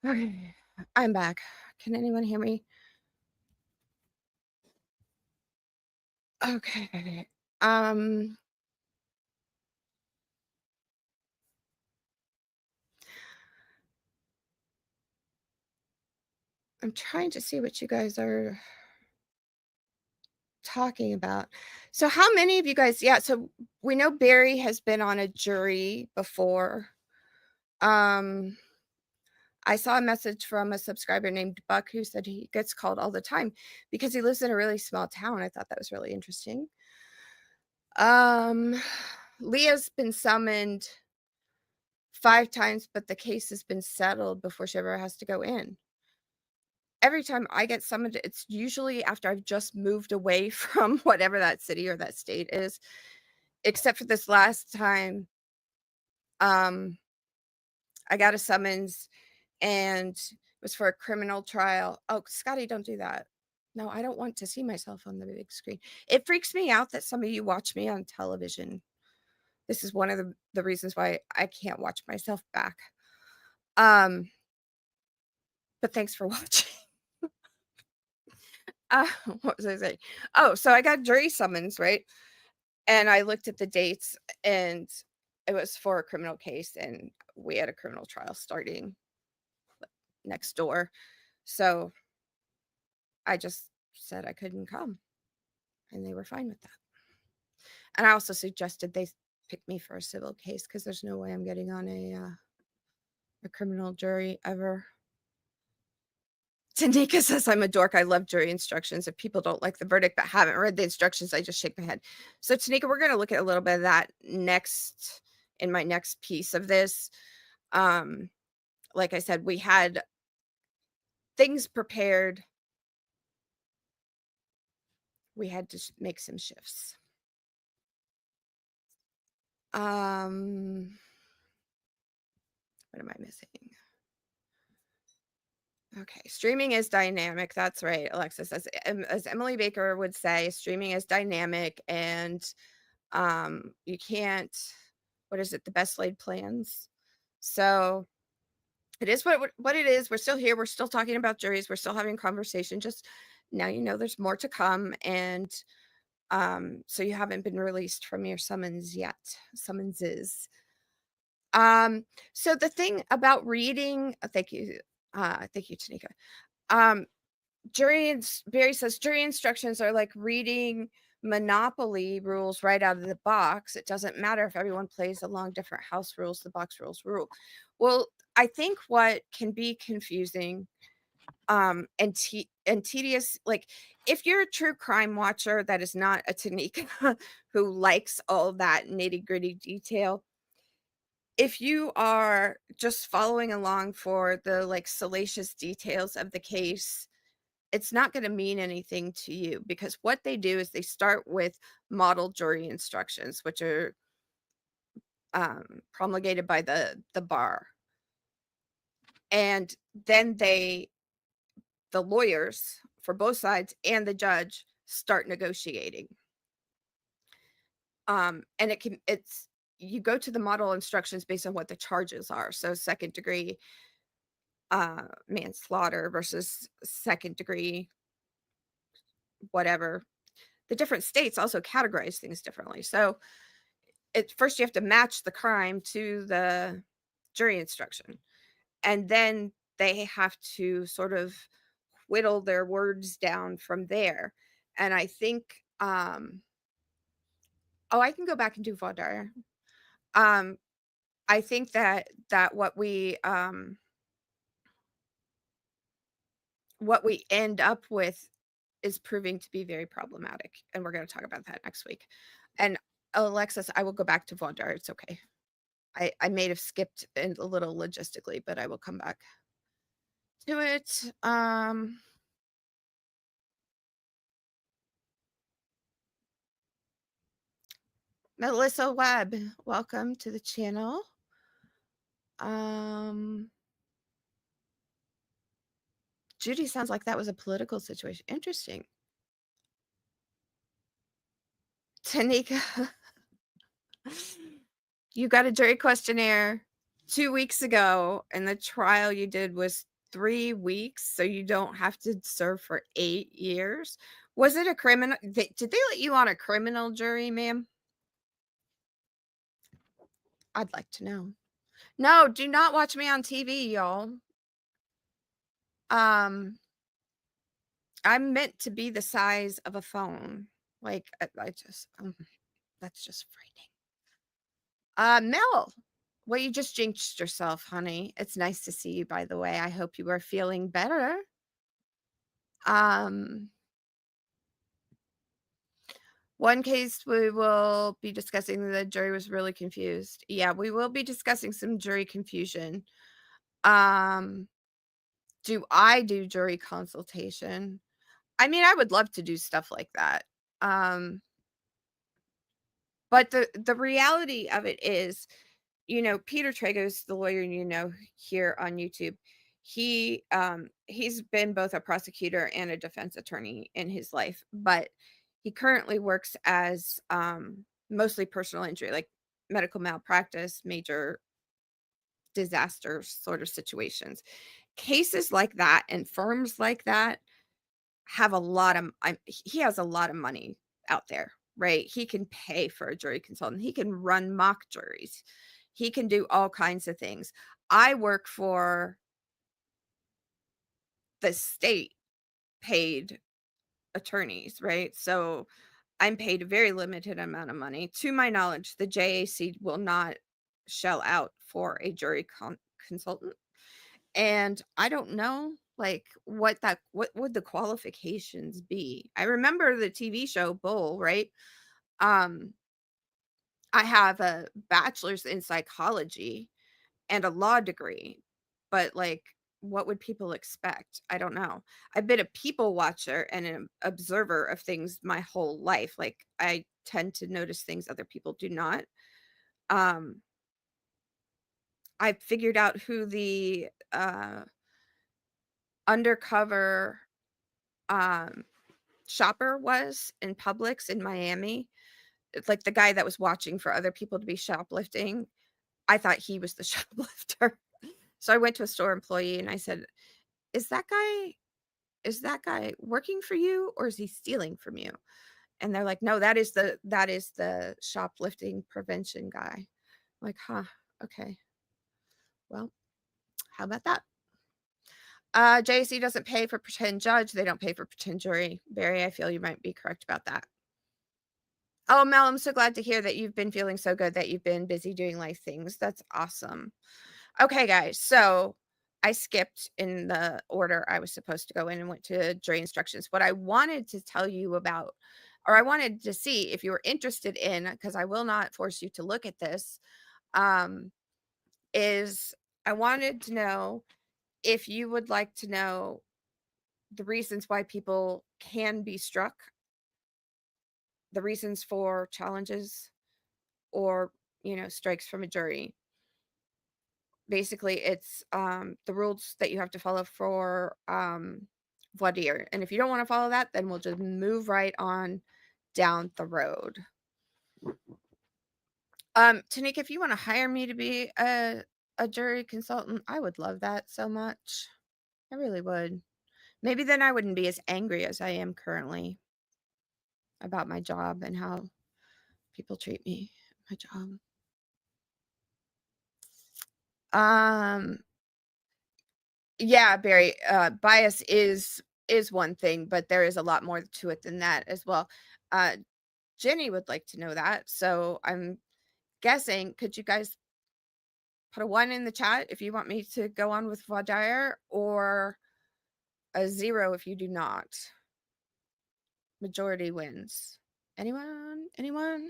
Okay, I'm back. Can anyone hear me? Okay. I'm trying to see what you guys are talking about. So how many of you guys, yeah, so we know Barry has been on a jury before. I saw a message from a subscriber named Buck who said he gets called all the time because he lives in a really small town. I thought that was really interesting. Leah's been summoned 5 times, but the case has been settled before she ever has to go in. Every time I get summoned, it's usually after I've just moved away from whatever that city or that state is, except for this last time. I got a summons and it was for a criminal trial. Oh, Scotty, don't do that. No, I don't want to see myself on the big screen. It freaks me out that some of you watch me on television. This is one of the reasons why I can't watch myself back. But thanks for watching. What was I saying? Oh, so I got jury summons, right? And I looked at the dates, and it was for a criminal case, and we had a criminal trial starting next door. So I just said I couldn't come, and they were fine with that. And I also suggested they pick me for a civil case because there's no way I'm getting on a criminal jury ever. Tanika says I'm a dork. I love jury instructions. If people don't like the verdict but haven't read the instructions, I just shake my head. So Tanika, we're going to look at a little bit of that next in my next piece of this. Like I said, we had things prepared. We had to make some shifts. What am I missing? Okay, streaming is dynamic. That's right, Alexis. As Emily Baker would say, streaming is dynamic, and you can't. What is it? The best laid plans. So it is what it is. We're still here. We're still talking about juries. We're still having conversation. Just now, you know, there's more to come, and so you haven't been released from your summons yet. Summonses. So the thing about reading. Thank you, Tanika. Barry says jury instructions are like reading Monopoly rules right out of the box. It doesn't matter if everyone plays along different house rules, the box rules rule. Well, I think what can be confusing and tedious, like if you're a true crime watcher that is not a Tanika who likes all that nitty-gritty detail, if you are just following along for the like salacious details of the case, it's not going to mean anything to you, because what they do is they start with model jury instructions, which are promulgated by the bar, and then the lawyers for both sides and the judge start negotiating. And it's you go to the model instructions based on what the charges are. So second degree manslaughter versus second degree whatever. The different states also categorize things differently. So at first you have to match the crime to the jury instruction, and then they have to sort of whittle their words down from there. And I think I can go back and do Voir Dire. I think that what we end up with is proving to be very problematic, and we're going to talk about that next week. And Alexis, I will go back to Voir Dire. It's okay. I may have skipped a little logistically, but I will come back to it. Melissa Webb, welcome to the channel. Judy sounds like that was a political situation. Interesting. Tanika, you got a jury questionnaire 2 weeks ago, and the trial you did was 3 weeks, so you don't have to serve for 8 years. Was it a criminal? Did they let you on a criminal jury, ma'am? I'd like to know. No, do not watch me on TV, y'all. I'm meant to be the size of a phone. Like, I just, that's just frightening. Mel, well, you just jinxed yourself, honey. It's nice to see you, by the way. I hope you are feeling better. One case we will be discussing, the jury was really confused. Yeah, we will be discussing some jury confusion. Do I do jury consultation? I mean, I would love to do stuff like that. But the reality of it is, you know, Peter Tragos, the lawyer, you know, here on YouTube, he's been both a prosecutor and a defense attorney in his life, but he currently works as mostly personal injury, like medical malpractice, major disaster sort of situations. Cases like that and firms like that have a lot of he has a lot of money out there, right? He can pay for a jury consultant. He can run mock juries. He can do all kinds of things. I work for the state paid attorneys, right? So I'm paid a very limited amount of money. To my knowledge, the JAC will not shell out for a jury consultant. And I don't know like what would the qualifications be. I remember the TV show Bull, right? I have a bachelor's in psychology and a law degree, but like what would people expect? I don't know. I've been a people watcher and an observer of things my whole life. Like I tend to notice things other people do not. Um I figured out who the undercover shopper was in Publix in Miami. It's like the guy that was watching for other people to be shoplifting. I thought he was the shoplifter. So I went to a store employee and I said, "Is that guy working for you or is he stealing from you?" And they're like, "No, that is the shoplifting prevention guy." I'm like, "Huh, okay. Well, how about that?" JC doesn't pay for pretend judge. They don't pay for pretend jury. Barry, I feel you might be correct about that. Oh, Mel, I'm so glad to hear that you've been feeling so good, that you've been busy doing life things. That's awesome. Okay, guys. So I skipped in the order I was supposed to go in and went to jury instructions. What I wanted to tell you about, or I wanted to see if you were interested in, because I will not force you to look at this, is I wanted to know if you would like to know the reasons why people can be struck, the reasons for challenges or, strikes from a jury. Basically, it's the rules that you have to follow for voir dire. And if you don't want to follow that, then we'll just move right on down the road. Tanika, if you want to hire me to be a jury consultant, I would love that so much. I really would. Maybe then I wouldn't be as angry as I am currently about my job and how people treat me, my job. Yeah, Barry, bias is one thing, but there is a lot more to it than that as well. Jenny would like to know that. So I'm guessing, could you guys put a 1 in the chat if you want me to go on with Voir Dire, or a 0 if you do not? Majority wins. Anyone? Anyone?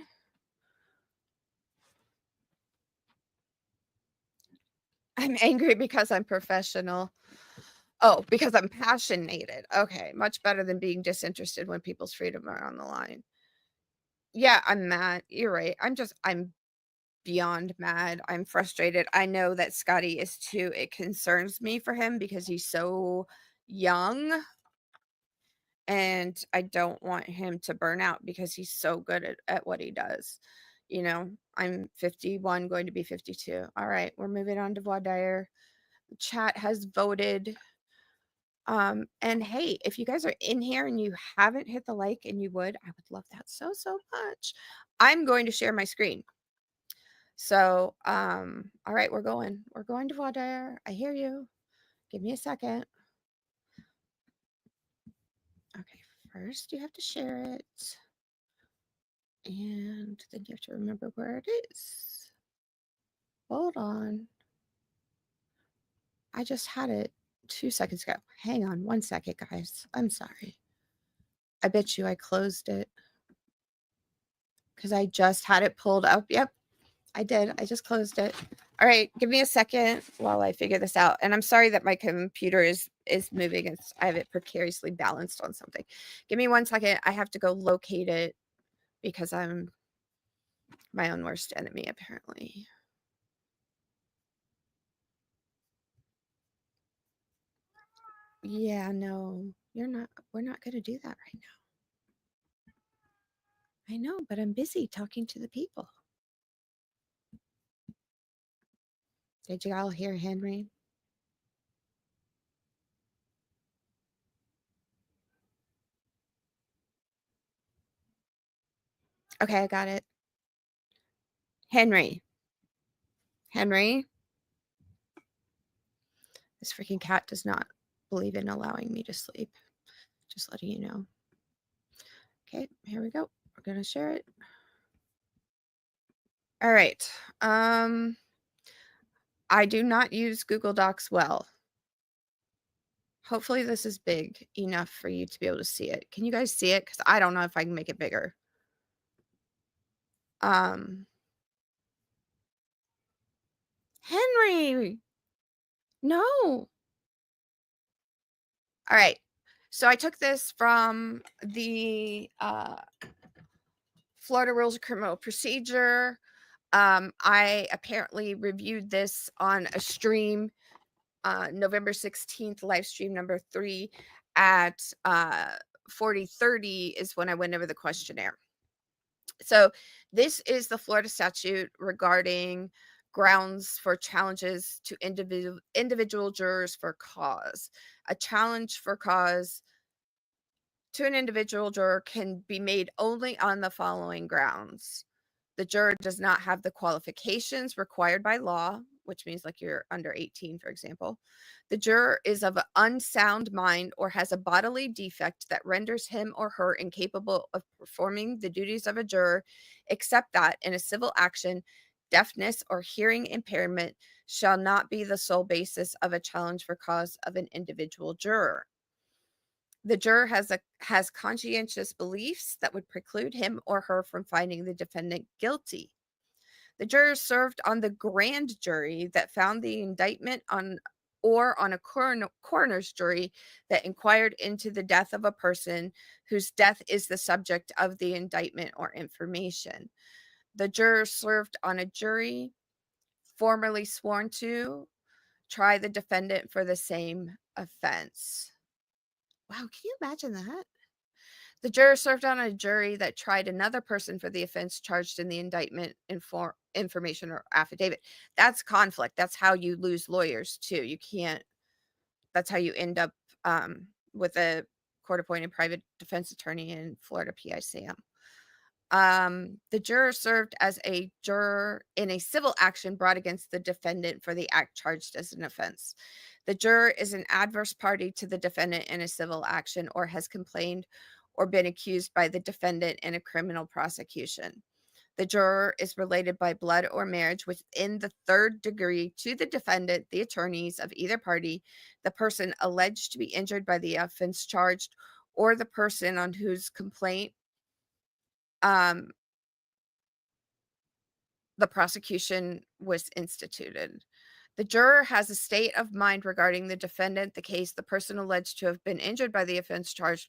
I'm angry because I'm professional. Oh, because I'm passionated. Okay, much better than being disinterested when people's freedom are on the line. Yeah, I'm mad. You're right. I'm beyond mad. I'm frustrated. I know that Scotty is too. It concerns me for him because he's so young. And I don't want him to burn out because he's so good at what he does. I'm 51, going to be 52. All right, we're moving on to Voir Dire. The chat has voted. And hey, if you guys are in here and you haven't hit the like and you would, I would love that so much. I'm going to share my screen. So, all right, we're going to Voir Dire. I hear you. Give me a second. Okay, first you have to share it. And then you have to remember where it is. Hold on. I just had it 2 seconds ago. Hang on 1 second, guys. I'm sorry. I bet you I closed it because I just had it pulled up. Yep, I did. I just closed it. All right, give me a second while I figure this out. And I'm sorry that my computer is moving. I have it precariously balanced on something. Give me 1 second. I have to go locate it because I'm my own worst enemy, apparently. Yeah, no, you're not. We're not going to do that right now. I know, but I'm busy talking to the people. Did you all hear Henry? Okay, I got it. Henry. Henry? This freaking cat does not believe in allowing me to sleep. Just letting you know. Okay, here we go. We're going to share it. All right. I do not use Google Docs well. Hopefully this is big enough for you to be able to see it. Can you guys see it? Because I don't know if I can make it bigger. Henry! No! All right. So I took this from the Florida Rules of Criminal Procedure. I apparently reviewed this on a stream, November 16th, live stream number 3 at 40:30 is when I went over the questionnaire. So this is the Florida statute regarding grounds for challenges to individual jurors for cause. A challenge for cause to an individual juror can be made only on the following grounds. The juror does not have the qualifications required by law, which means like you're under 18, for example. The juror is of an unsound mind or has a bodily defect that renders him or her incapable of performing the duties of a juror, except that in a civil action, deafness or hearing impairment shall not be the sole basis of a challenge for cause of an individual juror. The juror has conscientious beliefs that would preclude him or her from finding the defendant guilty. The juror served on the grand jury that found the indictment on a coroner's jury that inquired into the death of a person whose death is the subject of the indictment or information. The juror served on a jury formerly sworn to try the defendant for the same offense. Wow, can you imagine that? The juror served on a jury that tried another person for the offense charged in the indictment, information, or affidavit. That's conflict. That's how you lose lawyers, too. You can't, that's how you end up with a court-appointed private defense attorney in Florida PICM. The juror served as a juror in a civil action brought against the defendant for the act charged as an offense. The juror is an adverse party to the defendant in a civil action or has complained or been accused by the defendant in a criminal prosecution. The juror is related by blood or marriage within the third degree to the defendant, the attorneys of either party, the person alleged to be injured by the offense charged, or the person on whose complaint the prosecution was instituted. The juror has a state of mind regarding the defendant, the case, the person alleged to have been injured by the offense charged,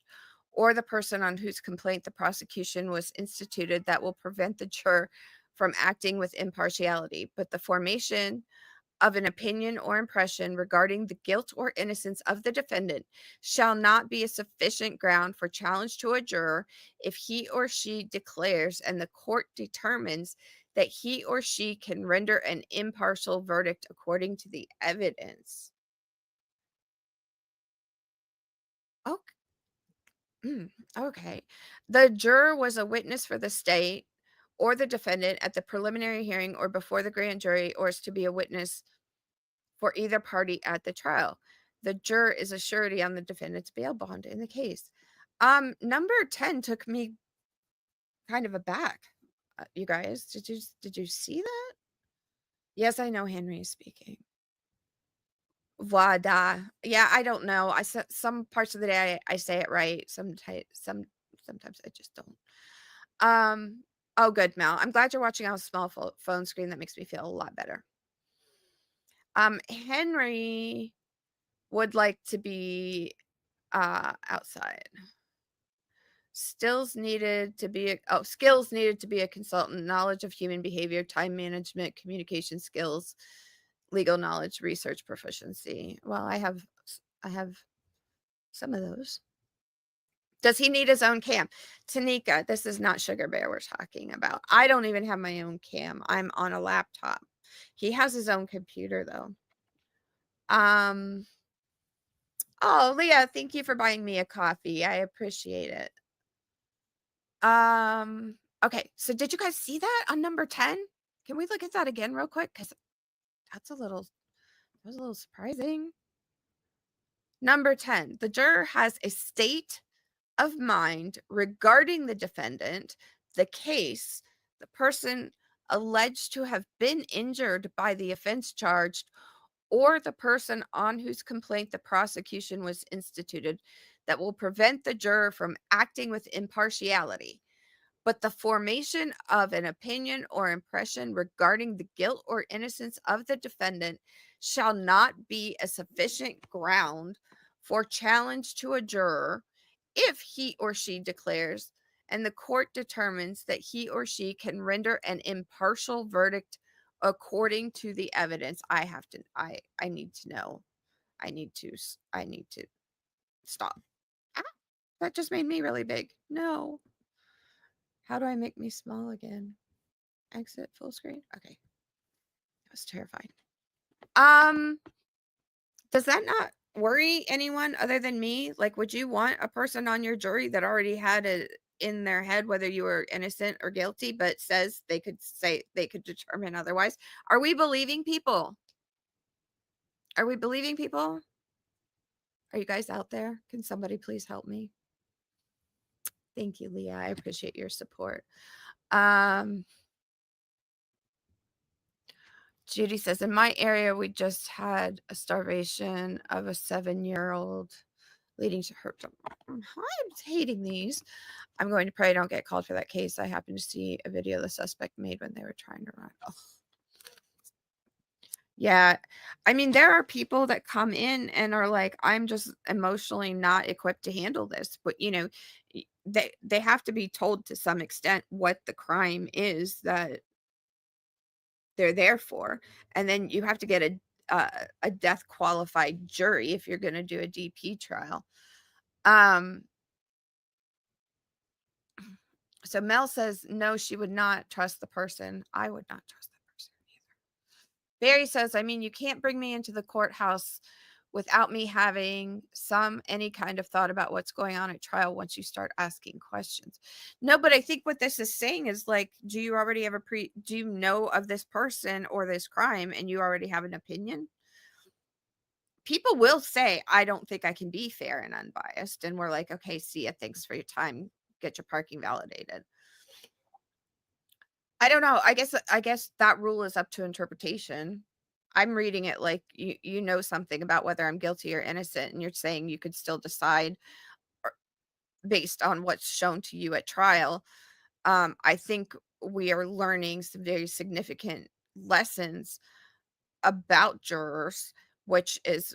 or the person on whose complaint the prosecution was instituted that will prevent the juror from acting with impartiality. But the formation of an opinion or impression regarding the guilt or innocence of the defendant shall not be a sufficient ground for challenge to a juror if he or she declares and the court determines that he or she can render an impartial verdict according to the evidence. Okay. The juror was a witness for the state or the defendant at the preliminary hearing or before the grand jury, or is to be a witness for either party at the trial. The juror is a surety on the defendant's bail bond in the case. Number 10 took me kind of aback. You guys, did you see that? Yes, I know Henry is speaking. Voir Dire. Yeah, I don't know. I said some parts of the day I say it right. Sometimes I just don't. Oh, good, Mel. I'm glad you're watching on a small phone screen. That makes me feel a lot better. Henry would like to be outside. Skills needed to be a consultant, knowledge of human behavior, time management, communication skills, legal knowledge, research proficiency. Well, I have some of those. Does he need his own cam? Tanika, this is not Sugar Bear we're talking about. I don't even have my own cam. I'm on a laptop. He has his own computer though. Oh, Leah, thank you for buying me a coffee. I appreciate it. Okay, so did you guys see that on number 10? Can we look at that again real quick? Because that was a little surprising. Number 10, the juror has a state of mind regarding the defendant, the case, the person alleged to have been injured by the offense charged, or the person on whose complaint the prosecution was instituted, that will prevent the juror from acting with impartiality. But the formation of an opinion or impression regarding the guilt or innocence of the defendant shall not be a sufficient ground for challenge to a juror if he or she declares and the court determines that he or she can render an impartial verdict according to the evidence. I need to know. I need to stop. Ah, that just made me really big. No. How do I make me small again? Exit full screen. Okay. That was terrifying. Does that not worry anyone other than me? Like, would you want a person on your jury that already had it in their head whether you were innocent or guilty, but says they could determine otherwise? Are we believing people? Are we believing people? Are you guys out there? Can somebody please help me? Thank you, Leah. I appreciate your support. Judy says, in my area, we just had a starvation of a 7-year-old leading to her. I'm hating these. I'm going to pray I don't get called for that case. I happened to see a video the suspect made when they were trying to run. Oh. Yeah. I mean, there are people that come in and are like, I'm just emotionally not equipped to handle this. But, you know, they have to be told to some extent what the crime is that they're there for. And then you have to get a death qualified jury if you're going to do a DP trial. So Mel says, no, she would not trust the person. I would not trust that person either. Barry says, I mean, you can't bring me into the courthouse without me having any kind of thought about what's going on at trial once you start asking questions. No, but I think what this is saying is like, do you already have do you know of this person or this crime and you already have an opinion? People will say, I don't think I can be fair and unbiased. And we're like, okay, see ya. Thanks for your time. Get your parking validated. I don't know. I guess that rule is up to interpretation. I'm reading it like you know something about whether I'm guilty or innocent, and you're saying you could still decide based on what's shown to you at trial. I think we are learning some very significant lessons about jurors, which is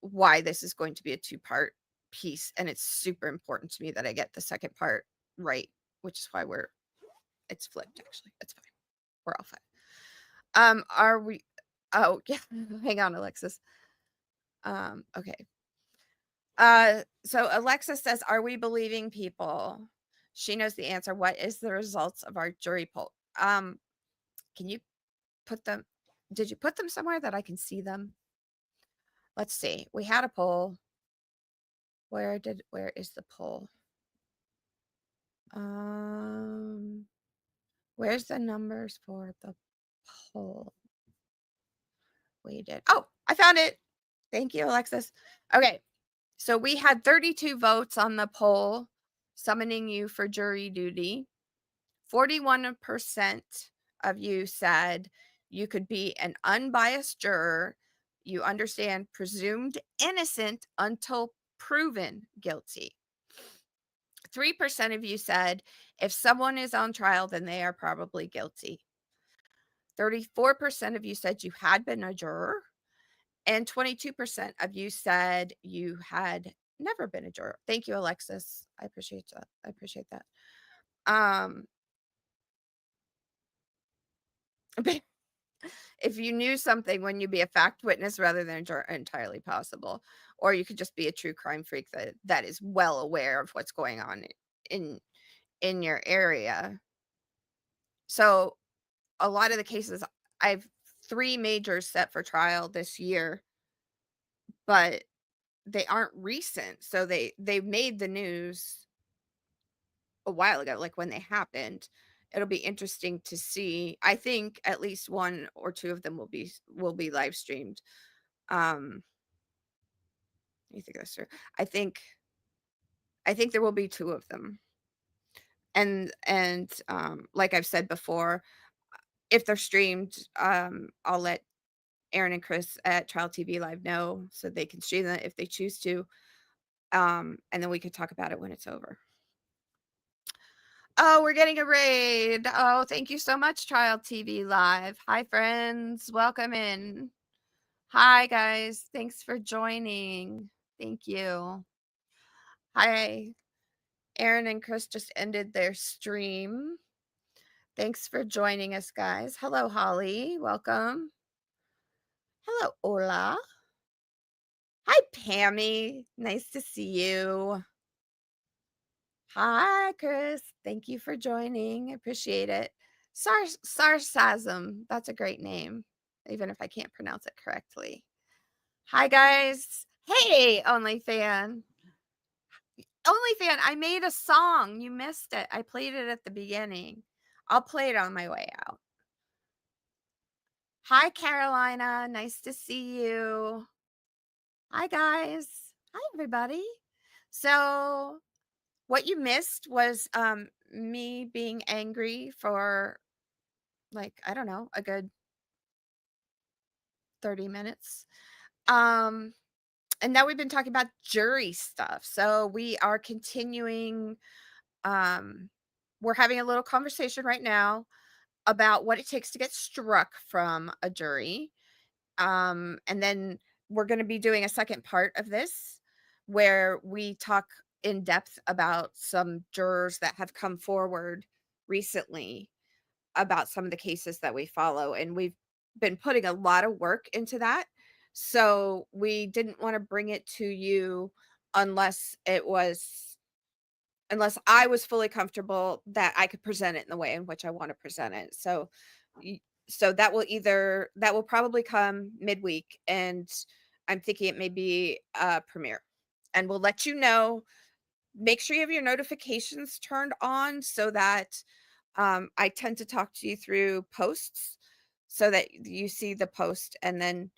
why this is going to be a 2-part piece, and it's super important to me that I get the second part right, which is why it's flipped. Actually, it's fine. We're all fine. Are we? Oh, yeah. Hang on, Alexis. Okay. So Alexa says, are we believing people? She knows the answer. What is the results of our jury poll? Can you put them? Did you put them somewhere that I can see them? Let's see. We had a poll. Where is the poll? Where's the numbers for the poll? Oh, I found it. Thank you, Alexis. Okay. So we had 32 votes on the poll summoning you for jury duty. 41% of you said you could be an unbiased juror. You understand presumed innocent until proven guilty. 3% of you said if someone is on trial, then they are probably guilty. 34% of you said you had been a juror. And 22% of you said you had never been a juror. Thank you, Alexis. I appreciate that. If you knew something, wouldn't you be a fact witness rather than a juror? Entirely possible. Or you could just be a true crime freak that is well aware of what's going on in your area. So a lot of the cases I've 3 majors set for trial this year, but they aren't recent. So they made the news a while ago, like when they happened. It'll be interesting to see. I think at least 1 or 2 of them will be live streamed. Let me think this through. I think there will be 2 of them. And like I've said before, if they're streamed, I'll let Aaron and Chris at Trial TV Live know so they can stream that if they choose to. And then we could talk about it when it's over. Oh, we're getting a raid. Oh, thank you so much, Trial TV Live. Hi, friends. Welcome in. Hi, guys. Thanks for joining. Thank you. Hi. Aaron and Chris just ended their stream. Thanks for joining us, guys. Hello, Holly. Welcome. Hello, Ola. Hi, Pammy. Nice to see you. Hi, Chris. Thank you for joining. I appreciate it. Sarsasm. That's a great name, even if I can't pronounce it correctly. Hi, guys. Hey, OnlyFan. OnlyFan, I made a song. You missed it. I played it at the beginning. I'll play it on my way out. Hi, Carolina. Nice to see you. Hi, guys. Hi, everybody. So what you missed was me being angry for, like, I don't know, a good 30 minutes. And now we've been talking about jury stuff. So we are continuing. We're having a little conversation right now about what it takes to get struck from a jury. And then we're going to be doing a second part of this where we talk in depth about some jurors that have come forward recently about some of the cases that we follow. And we've been putting a lot of work into that. So we didn't want to bring it to you unless I was fully comfortable that I could present it in the way in which I want to present it. So that will probably come midweek, and I'm thinking it may be a premiere, and we'll let you know. Make sure you have your notifications turned on so that I tend to talk to you through posts so that you see the post. And then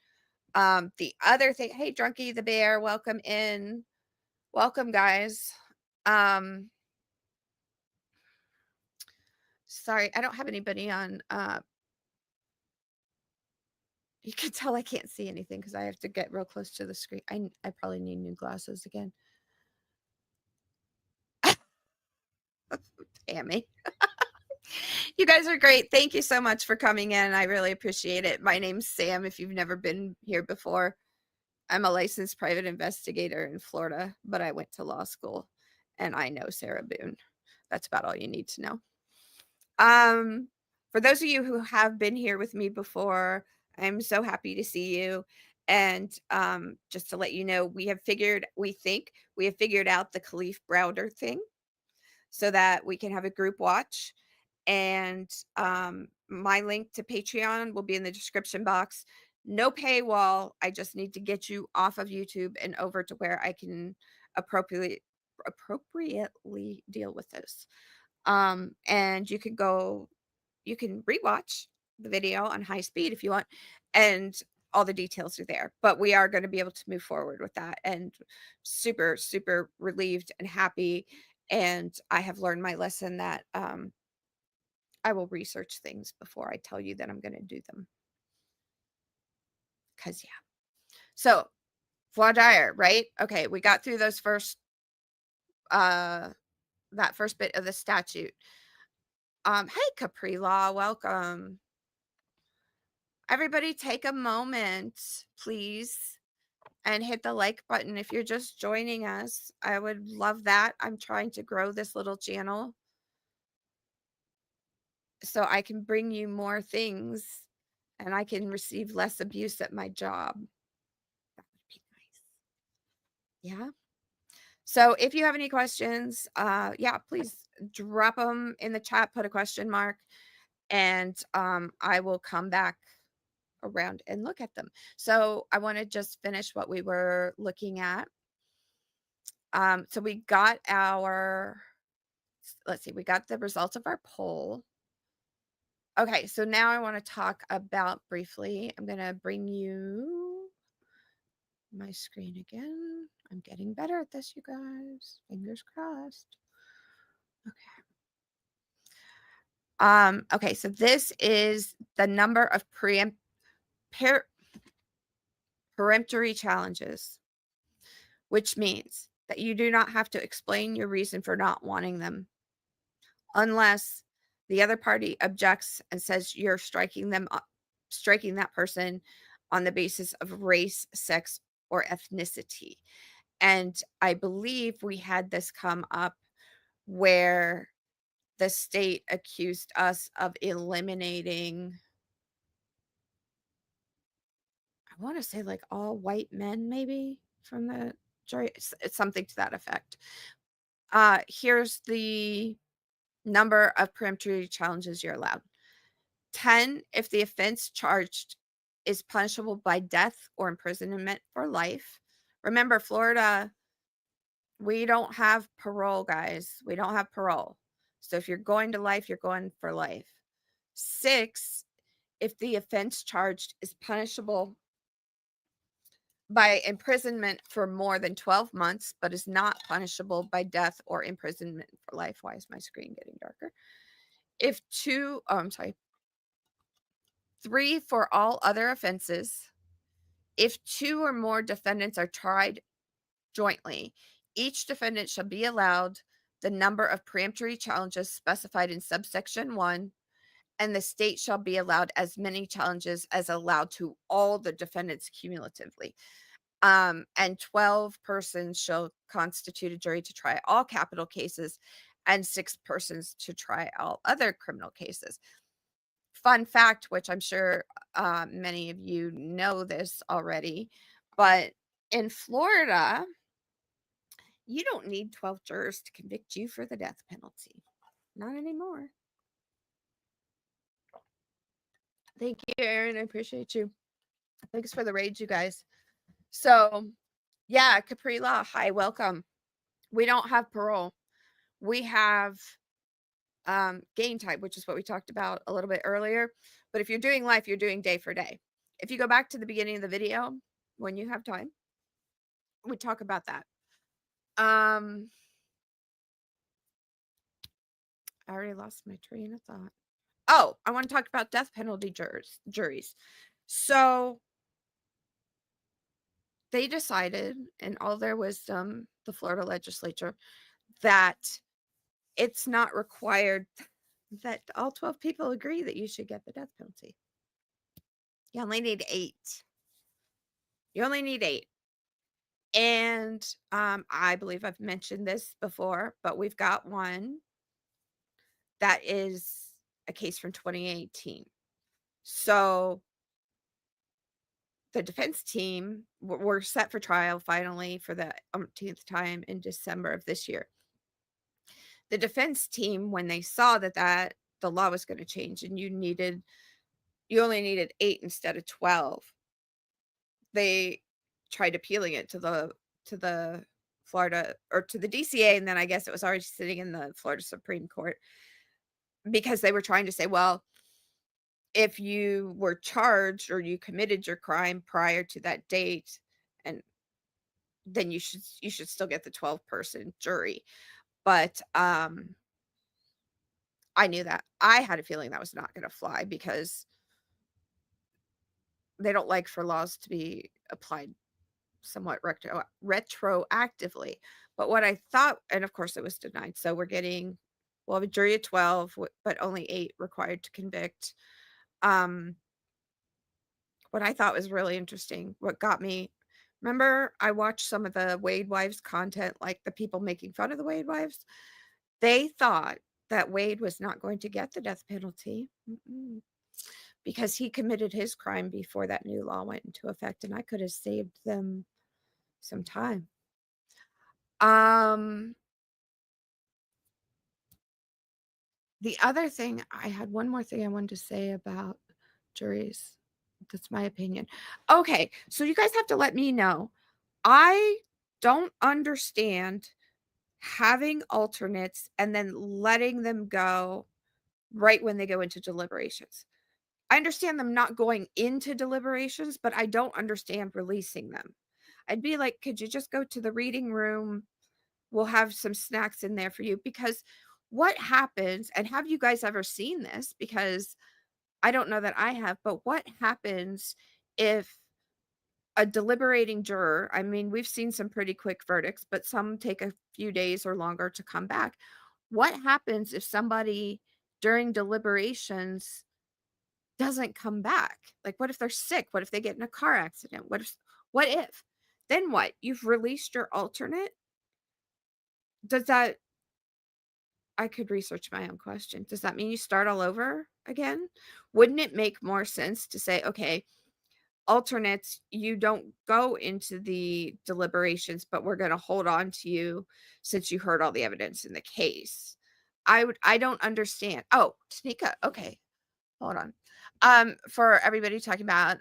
the other thing, hey, Drunky the Bear, welcome in. Welcome, guys. Sorry, I don't have anybody on. You can tell I can't see anything because I have to get real close to the screen. I probably need new glasses again. Tammy. You guys are great. Thank you so much for coming in. I really appreciate it. My name's Sam, if you've never been here before. I'm a licensed private investigator in Florida, but I went to law school, and I know Sarah Boone. That's about all you need to know. For those of you who have been here with me before, I'm so happy to see you. And just to let you know, we think we have figured out the Kalief Browder thing so that we can have a group watch. And my link to Patreon will be in the description box. No paywall. I just need to get you off of YouTube and over to where I can appropriately deal with this. And you can rewatch the video on high speed if you want, and all the details are there. But we are going to be able to move forward with that, and super, super relieved and happy. And I have learned my lesson that I will research things before I tell you that I'm going to do them. Because, yeah. So, Voir Dire, right? Okay, we got through those first, that first bit of the statute. Hey, Capri Law, welcome. Everybody take a moment, please, and hit the like button if you're just joining us. I would love that. I'm trying to grow this little channel so I can bring you more things and I can receive less abuse at my job. That would be nice. Yeah. So if you have any questions, yeah, please drop them in the chat, put a question mark, and I will come back around and look at them. So I want to just finish what we were looking at. So we got let's see, we got the results of our poll. Okay, so now I want to talk about briefly, I'm going to bring you my screen again. I'm getting better at this, you guys. Fingers crossed. Okay, so this is the number of peremptory challenges, which means that you do not have to explain your reason for not wanting them unless the other party objects and says you're striking that person on the basis of race, sex, or ethnicity. And I believe we had this come up where the state accused us of eliminating, I want to say like all white men, maybe from the jury. It's something to that effect. Here's the number of peremptory challenges you're allowed. 10 if the offense charged is punishable by death or imprisonment for life. Remember, Florida, we don't have parole, guys. We don't have parole. So if you're going to life, you're going for life. 6 if the offense charged is punishable by imprisonment for more than 12 months, but is not punishable by death or imprisonment for life. Why is my screen getting darker? If 3 for all other offenses. If 2 or more defendants are tried jointly, each defendant shall be allowed the number of peremptory challenges specified in subsection 1, and the state shall be allowed as many challenges as allowed to all the defendants cumulatively. And 12 persons shall constitute a jury to try all capital cases, and 6 persons to try all other criminal cases. Fun fact, which I'm sure many of you know this already, but in Florida, you don't need 12 jurors to convict you for the death penalty. Not anymore. Thank you, Aaron. I appreciate you. Thanks for the rage, you guys. So, yeah, Capri Law, hi, welcome. We don't have parole. We have gain type, which is what we talked about a little bit earlier. But if you're doing life, you're doing day for day. If you go back to the beginning of the video, when you have time, we talk about that. I already lost my train of thought. Oh, I want to talk about death penalty juries. So they decided, in all their wisdom, the Florida legislature, that it's not required that all 12 people agree that you should get the death penalty. You only need 8. You only need 8. And I believe I've mentioned this before, but we've got one that is a case from 2018. So the defense team were set for trial finally for the umpteenth time in December of this year. The defense team, when they saw that the law was going to change and you only needed 8 instead of 12, they tried appealing it to the Florida, or to the DCA, and then I guess it was already sitting in the Florida Supreme Court, because they were trying to say, well, if you were charged or you committed your crime prior to that date, and then you should still get the 12-person jury. But I knew that. I had a feeling that was not going to fly, because they don't like for laws to be applied somewhat retroactively. But what I thought, and of course it was denied. So we'll have a jury of 12, but only 8 required to convict. What I thought was really interesting, what got me, remember I watched some of the Wade wives content, like the people making fun of the Wade wives. They thought that Wade was not going to get the death penalty because he committed his crime before that new law went into effect, and I could have saved them some time. The other thing, I had one more thing I wanted to say about juries, That's my opinion. Okay, so you guys have to let me know. I don't understand having alternates and then letting them go right when they go into deliberations. I understand them not going into deliberations, but I don't understand releasing them. I'd be like, could you just go to the reading room? We'll have some snacks in there for you. Because what happens, and have you guys ever seen this? Because I don't know that I have, but what happens if a deliberating juror, I mean, we've seen some pretty quick verdicts, but some take a few days or longer to come back. What happens if somebody during deliberations doesn't come back? Like, what if they're sick? What if they get in a car accident? What if? Then what? You've released your alternate? Does that, I could research my own question. Does that mean you start all over again? Wouldn't it make more sense to say, okay, alternates, you don't go into the deliberations, but we're going to hold on to you since you heard all the evidence in the case? I don't understand. Oh, Tanika, okay. Hold on. For everybody talking about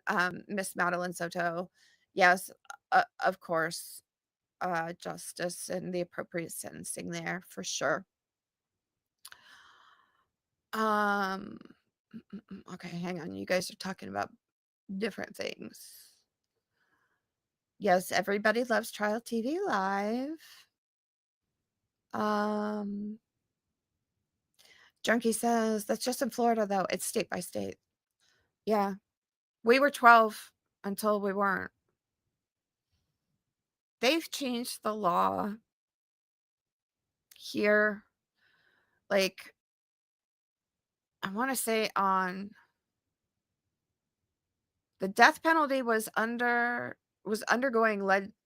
Miss Madeline Soto, yes, of course, justice and the appropriate sentencing there for sure. Um, okay, hang on. You guys are talking about different things. Yes, everybody loves Trial TV Live. Junkie says that's just in Florida though. It's state by state. Yeah. We were 12 until we weren't. They've changed the law here. Like, I want to say on the death penalty was undergoing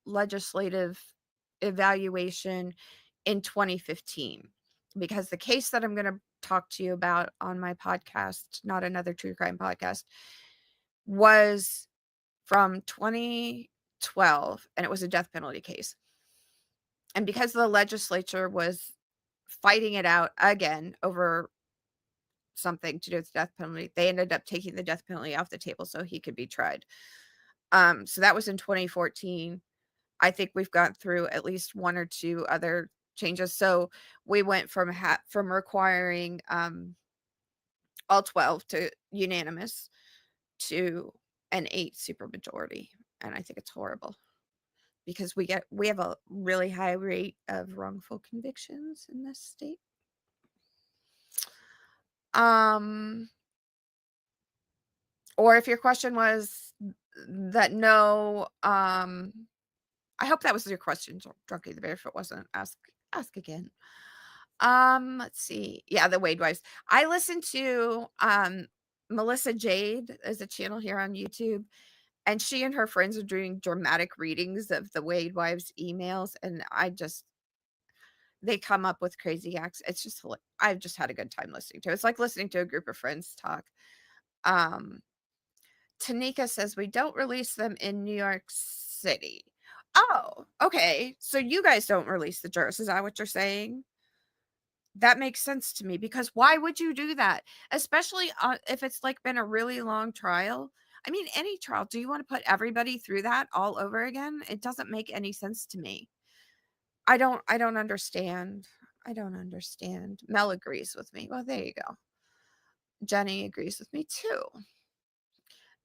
legislative evaluation in 2015, because the case that I'm going to talk to you about on my podcast, Not Another True Crime Podcast, was from 2012, and it was a death penalty case. And because the legislature was fighting it out again over something to do with the death penalty, they ended up taking the death penalty off the table so he could be tried. So that was in 2014. I think we've gone through at least one or two other changes. So we went from requiring all 12 to unanimous to an 8 supermajority, and I think it's horrible because we have a really high rate of wrongful convictions in this state. Or if your question was that, no, I hope that was your question, Drunky the Bear. If it wasn't, ask again. Let's see. Yeah, the Wade Wives. I listened to Melissa Jade as a channel here on YouTube, and she and her friends are doing dramatic readings of the Wade Wives emails, and they come up with crazy acts. It's just, I've just had a good time listening to it. It's like listening to a group of friends talk. Tanika says we don't release them in New York City. Oh, okay. So you guys don't release the jurors. Is that what you're saying? That makes sense to me, because why would you do that? Especially if it's like been a really long trial. I mean, any trial. Do you want to put everybody through that all over again? It doesn't make any sense to me. I don't understand. I don't understand. Mel agrees with me. Well, there you go. Jenny agrees with me too.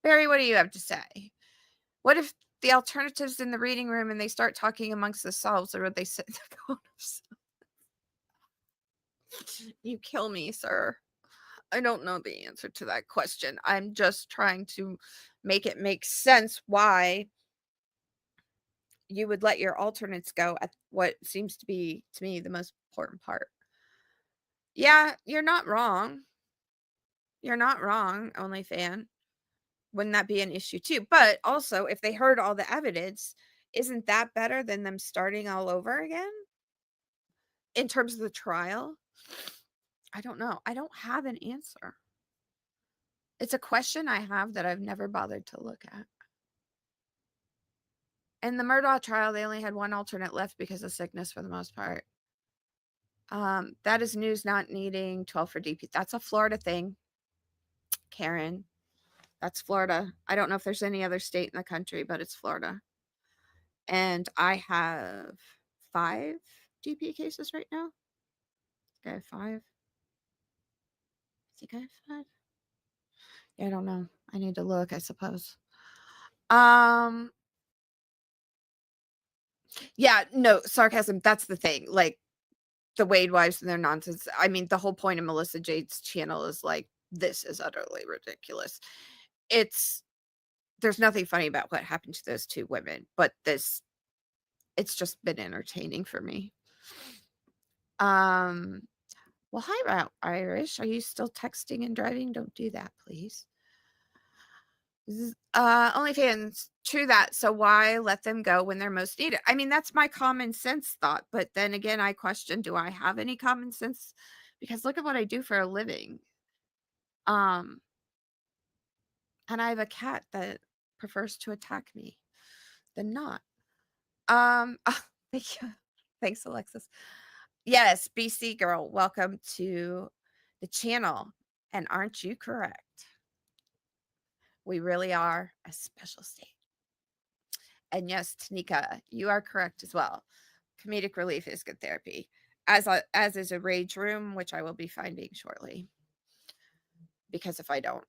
Barry, what do you have to say? What if the alternatives in the reading room and they start talking amongst themselves, or would they sit in the corners? You kill me, sir. I don't know the answer to that question. I'm just trying to make it make sense why you would let your alternates go at what seems to be, to me, the most important part. Yeah, you're not wrong. You're not wrong, OnlyFan. Wouldn't that be an issue too? But also, if they heard all the evidence, isn't that better than them starting all over again? In terms of the trial? I don't know. I don't have an answer. It's a question I have that I've never bothered to look at. In the Murdaugh trial, they only had one alternate left because of sickness for the most part. That is news not needing 12 for DP. That's a Florida thing, Karen. That's Florida. I don't know if there's any other state in the country, but it's Florida. And I have 5 DP cases right now. I have 5. I think I have 5. Yeah, I don't know. I need to look, I suppose. Yeah, no, sarcasm, that's the thing. Like, the Wade wives and their nonsense. I mean, the whole point of Melissa Jade's channel is like, this is utterly ridiculous. There's nothing funny about what happened to those 2 women, but it's just been entertaining for me. Well, hi, Route Irish. Are you still texting and driving? Don't do that, please. OnlyFans, true that. So why let them go when they're most needed? I mean, that's my common sense thought. But then again, I question, do I have any common sense? Because look at what I do for a living. And I have a cat that prefers to attack me than not. Oh, thank you. Thanks, Alexis. Yes, BC girl, welcome to the channel. And aren't you correct? We really are a special state. And yes, Tanika, you are correct as well. Comedic relief is good therapy, as is a rage room, which I will be finding shortly. Because if I don't,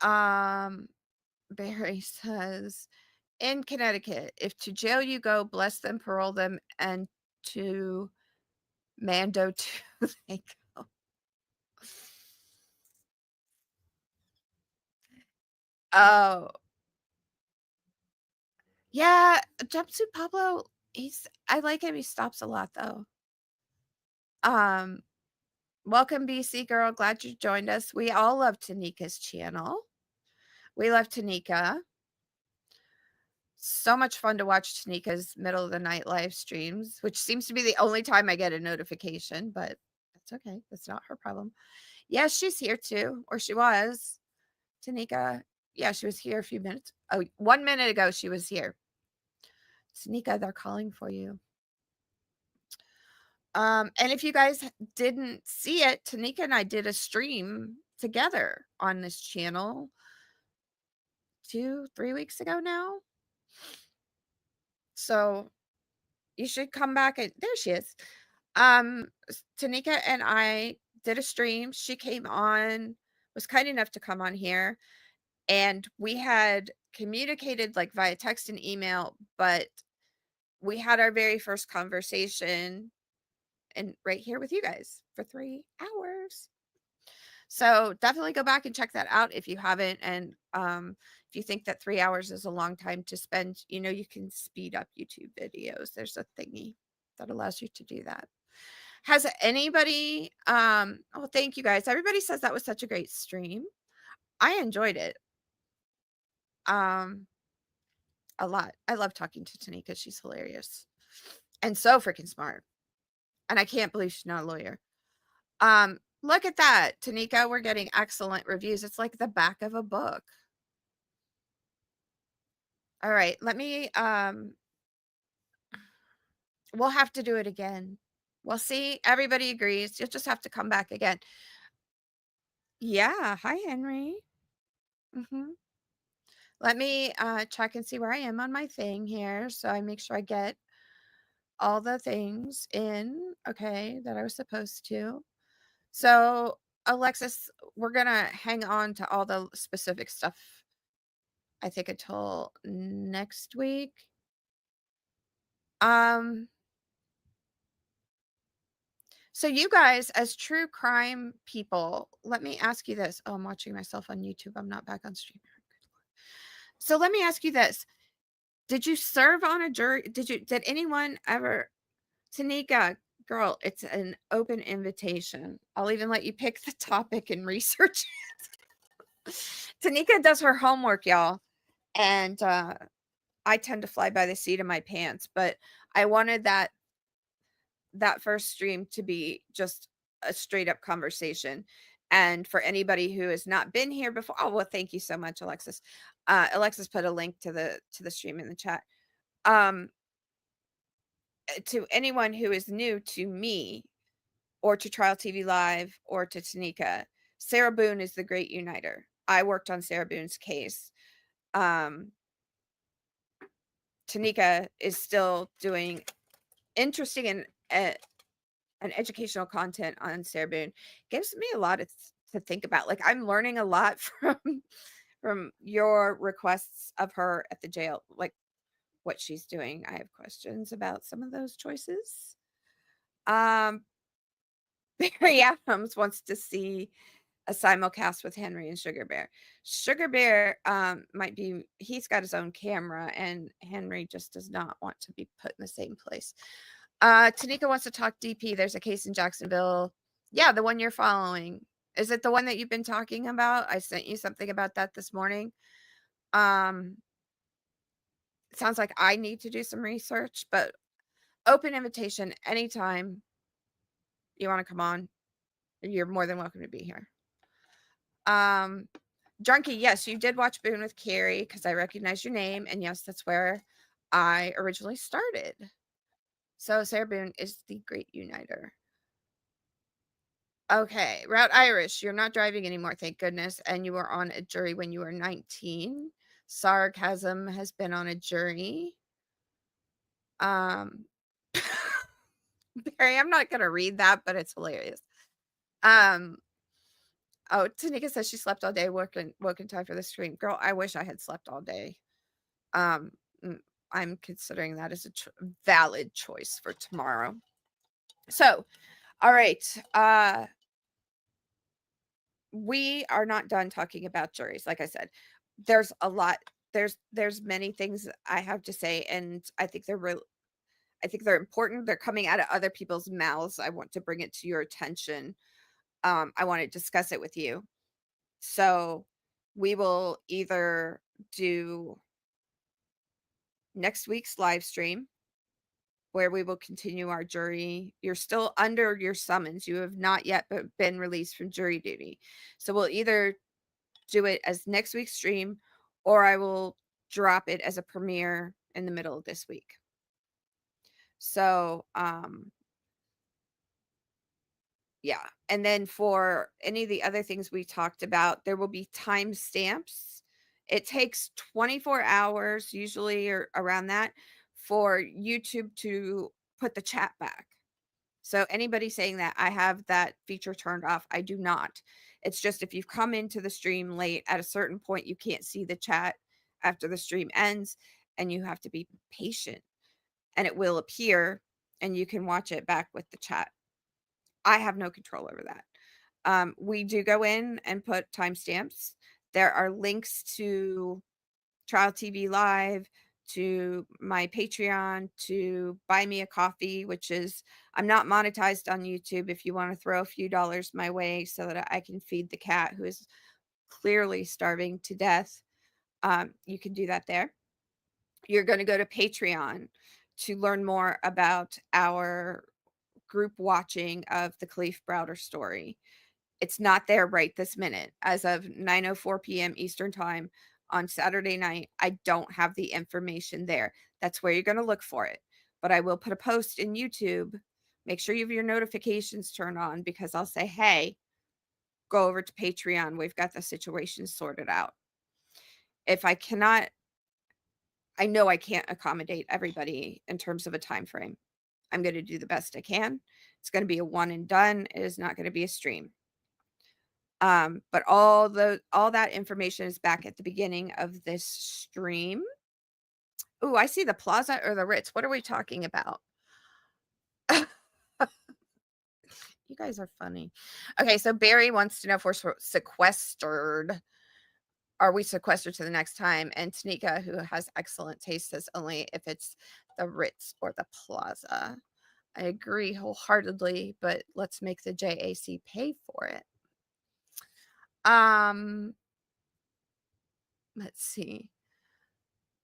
yeah. Barry says, in Connecticut, if to jail you go, bless them, parole them, and to Mando too, they go. Oh, yeah, Jumpsuit Pablo, I like him. He stops a lot though. Welcome, BC girl. Glad you joined us. We all love Tanika's channel. We love Tanika. So much fun to watch Tanika's middle of the night live streams, which seems to be the only time I get a notification, but that's okay. That's not her problem. Yes, she's here too, or she was. Tanika, yeah, she was here a few minutes. Oh, 1 minute ago she was here. Tanika, they're calling for you. And if you guys didn't see it, Tanika and I did a stream together on this channel 2-3 weeks ago now. So you should come back and there she is. Tanika and I did a stream. She came on, was kind enough to come on here, and we had communicated like via text and email, but we had our very first conversation and right here with you guys for 3 hours. So definitely go back and check that out if you haven't. And if you think that 3 hours is a long time to spend, you can speed up YouTube videos. There's a thingy that allows you to do that. Has anybody, oh, thank you guys. Everybody says that was such a great stream. I enjoyed it. A lot. I love talking to Tanika. She's hilarious and so freaking smart. And I can't believe she's not a lawyer. Look at that, Tanika. We're getting excellent reviews. It's like the back of a book. All right, let me, we'll have to do it again. We'll see. Everybody agrees. You'll just have to come back again. Yeah. Hi, Henry. Let me check and see where I am on my thing here. So I make sure I get all the things in, okay, that I was supposed to. So, Alexis, we're going to hang on to all the specific stuff, I think, until next week. So you guys, as true crime people, let me ask you this. Oh, I'm watching myself on YouTube. I'm not back on stream. So let me ask you this. Did you serve on a jury? Did anyone ever, Tanika, girl, it's an open invitation. I'll even let you pick the topic and research it. Tanika does her homework, y'all. And I tend to fly by the seat of my pants, but I wanted that first stream to be just a straight up conversation. And for anybody who has not been here before, oh, well, thank you so much, Alexis. Alexis put a link to the stream in the chat. To anyone who is new to me or to Trial TV Live or to Tanika, Sarah Boone is the great uniter. I worked on Sarah Boone's case. Tanika is still doing interesting and educational content on Sarah Boone. Gives me a lot to think about. Like, I'm learning a lot from your requests of her at the jail, like what she's doing. I have questions about some of those choices. Barry Adams wants to see a simulcast with Henry and Sugar Bear. Sugar Bear might be, he's got his own camera, and Henry just does not want to be put in the same place. Tanika wants to talk DP. There's a case in Jacksonville. Yeah, the one you're following. Is it the one that you've been talking about? I sent you something about that this morning. It sounds like I need to do some research, but open invitation anytime you want to come on. You're more than welcome to be here. Drunky, yes, you did watch Boone with Carrie because I recognize your name, and yes, that's where I originally started. So Sarah Boone is the great uniter. Okay, Route Irish, you're not driving anymore, thank goodness, and you were on a jury when you were 19. Sarcasm has been on a jury. Barry, I'm not gonna read that, but it's hilarious. Oh, Tanika says she slept all day, woke in time for the stream. Girl, I wish I had slept all day. I'm considering that as a valid choice for tomorrow. So, all right. We are not done talking about juries. Like I said, there's a lot. There's many things I have to say, and I think they're important. They're coming out of other people's mouths. I want to bring it to your attention. I want to discuss it with you. So we will either do next week's live stream where we will continue our jury. You're still under your summons. You have not yet been released from jury duty. So we'll either do it as next week's stream, or I will drop it as a premiere in the middle of this week. So, yeah. And then for any of the other things we talked about, there will be timestamps. It takes 24 hours, usually, or around that, for YouTube to put the chat back. So anybody saying that I have that feature turned off, I do not. It's just if you've come into the stream late, at a certain point, you can't see the chat after the stream ends, and you have to be patient, and it will appear, and you can watch it back with the chat. I have no control over that. We do go in and put timestamps. There are links to Trial TV Live, to my Patreon, to Buy Me a Coffee, which is, I'm not monetized on YouTube. If you want to throw a few dollars my way so that I can feed the cat who is clearly starving to death, you can do that there. You're going to go to Patreon to learn more about our group watching of the Kalief Browder story. It's not there right this minute. As of 9:04 p.m. Eastern time on Saturday night, I don't have the information there. That's where you're going to look for it. But I will put a post in YouTube. Make sure you have your notifications turned on, because I'll say, hey, go over to Patreon. We've got the situation sorted out. If I cannot, I know I can't accommodate everybody in terms of a time frame. I'm going to do the best I can. It's going to be a one and done. It is not going to be a stream. But all that information is back at the beginning of this stream. Oh, I see the Plaza or the Ritz. What are we talking about? You guys are funny. Okay, so Barry wants to know if we're sequestered. Are we sequestered to the next time? And Tanika, who has excellent taste, says only if it's the Ritz or the Plaza. I agree wholeheartedly, but let's make the JAC pay for it. Let's see.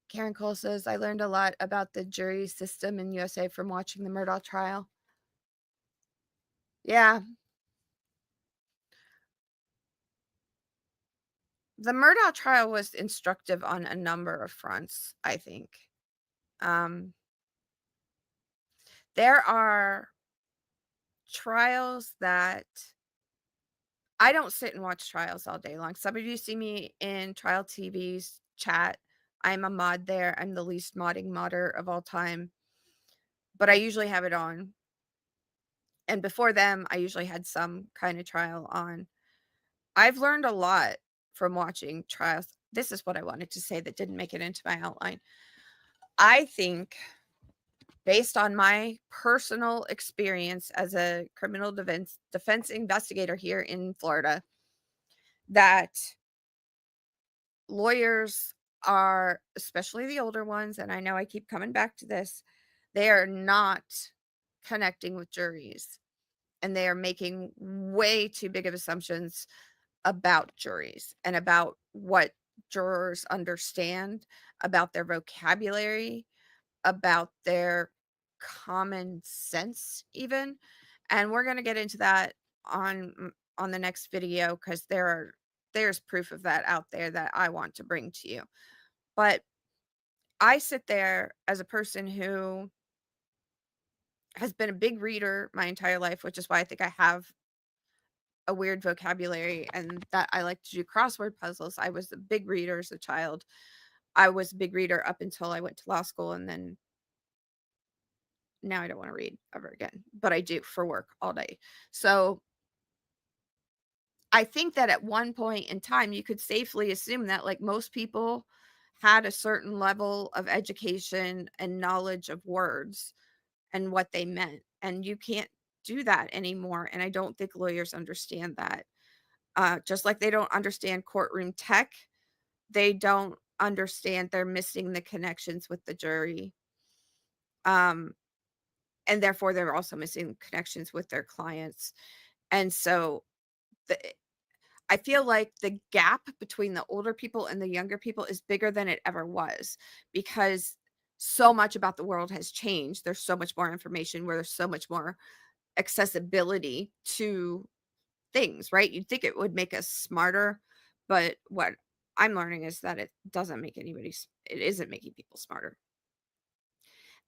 Karen Cole says, I learned a lot about the jury system in USA from watching the Murdaugh trial. Yeah. The Murdaugh trial was instructive on a number of fronts, I think. There are trials that I don't sit and watch trials all day long. Some of you see me in Trial TV's chat. I'm a mod there. I'm the least modding modder of all time, but I usually have it on. And before them, I usually had some kind of trial on. I've learned a lot from watching trials. This is what I wanted to say that didn't make it into my outline. I think, based on my personal experience as a criminal defense investigator here in Florida, that lawyers are, especially the older ones, and I know I keep coming back to this, they are not connecting with juries, and they are making way too big of assumptions about juries and about what jurors understand, about their vocabulary, about their common sense even. And we're going to get into that on the next video, because there's proof of that out there that I want to bring to you. But I sit there as a person who has been a big reader my entire life, which is why I think I have a weird vocabulary and that I like to do crossword puzzles. I was a big reader as a child. I was a big reader up until I went to law school, and then now I don't want to read ever again, but I do for work all day. So I think that at one point in time, you could safely assume that, like, most people had a certain level of education and knowledge of words and what they meant. And you can't do that anymore. And I don't think lawyers understand that. Just like they don't understand courtroom tech, they don't understand, they're missing the connections with the jury. And therefore, they're also missing connections with their clients. And so the, I feel like the gap between the older people and the younger people is bigger than it ever was, because so much about the world has changed. There's so much more information, where there's so much more accessibility to things, right? You'd think it would make us smarter, but what I'm learning is that it doesn't make it isn't making people smarter.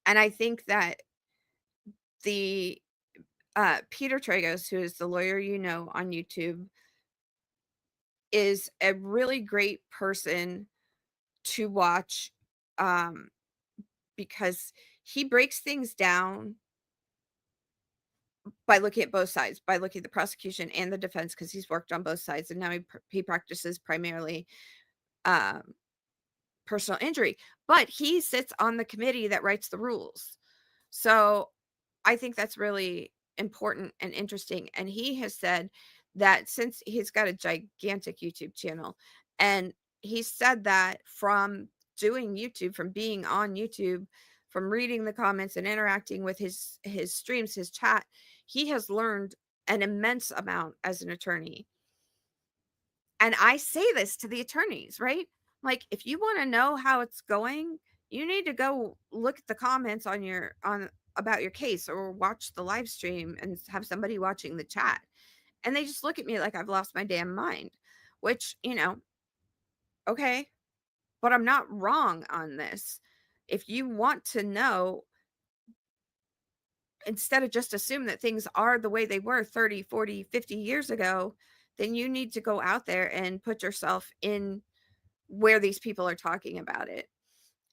And I think that the Peter Tragos, who is the lawyer on YouTube, is a really great person to watch, um, because he breaks things down by looking at both sides, by looking at the prosecution and the defense, because he's worked on both sides, and now he practices primarily um, personal injury. But he sits on the committee that writes the rules. So I think that's really important and interesting. And he has said that, since he's got a gigantic YouTube channel, and he said that from doing YouTube, from being on YouTube, from reading the comments and interacting with his streams, his chat, he has learned an immense amount as an attorney. And I say this to the attorneys, right? Like, if you want to know how it's going, you need to go look at the comments on about your case, or watch the live stream and have somebody watching the chat. And they just look at me like I've lost my damn mind, which, okay, but I'm not wrong on this. If you want to know, instead of just assume that things are the way they were 30, 40, 50 years ago, then you need to go out there and put yourself in where these people are talking about it.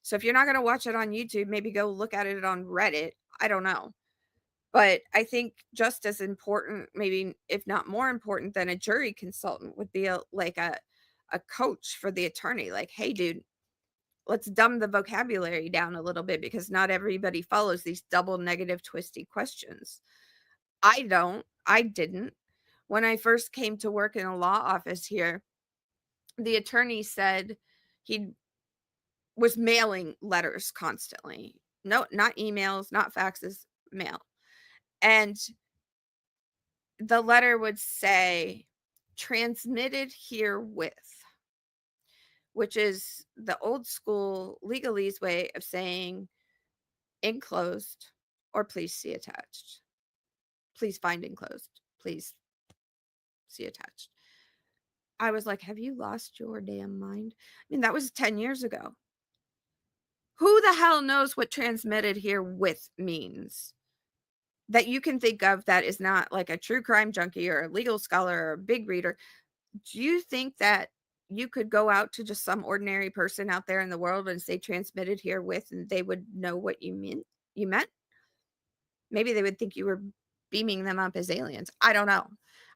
So if you're not going to watch it on YouTube, maybe go look at it on Reddit. I don't know. But I think just as important, maybe if not more important than a jury consultant, would be a coach for the attorney. Like, hey, dude, let's dumb the vocabulary down a little bit, because not everybody follows these double negative twisty questions. I didn't. When I first came to work in a law office here, the attorney said he was mailing letters constantly. No, not emails, not faxes, mail. And the letter would say, transmitted herewith, which is the old school legalese way of saying enclosed, or please see attached. Please find enclosed. Please see attached. I was like, have you lost your damn mind? I mean, that was 10 years ago. Who the hell knows what transmitted herewith means? that you can think of that is not like a true crime junkie or a legal scholar or a big reader, do you think that you could go out to just some ordinary person out there in the world and say transmitted herewith and they would know what you meant? Maybe they would think you were beaming them up as aliens. I don't know.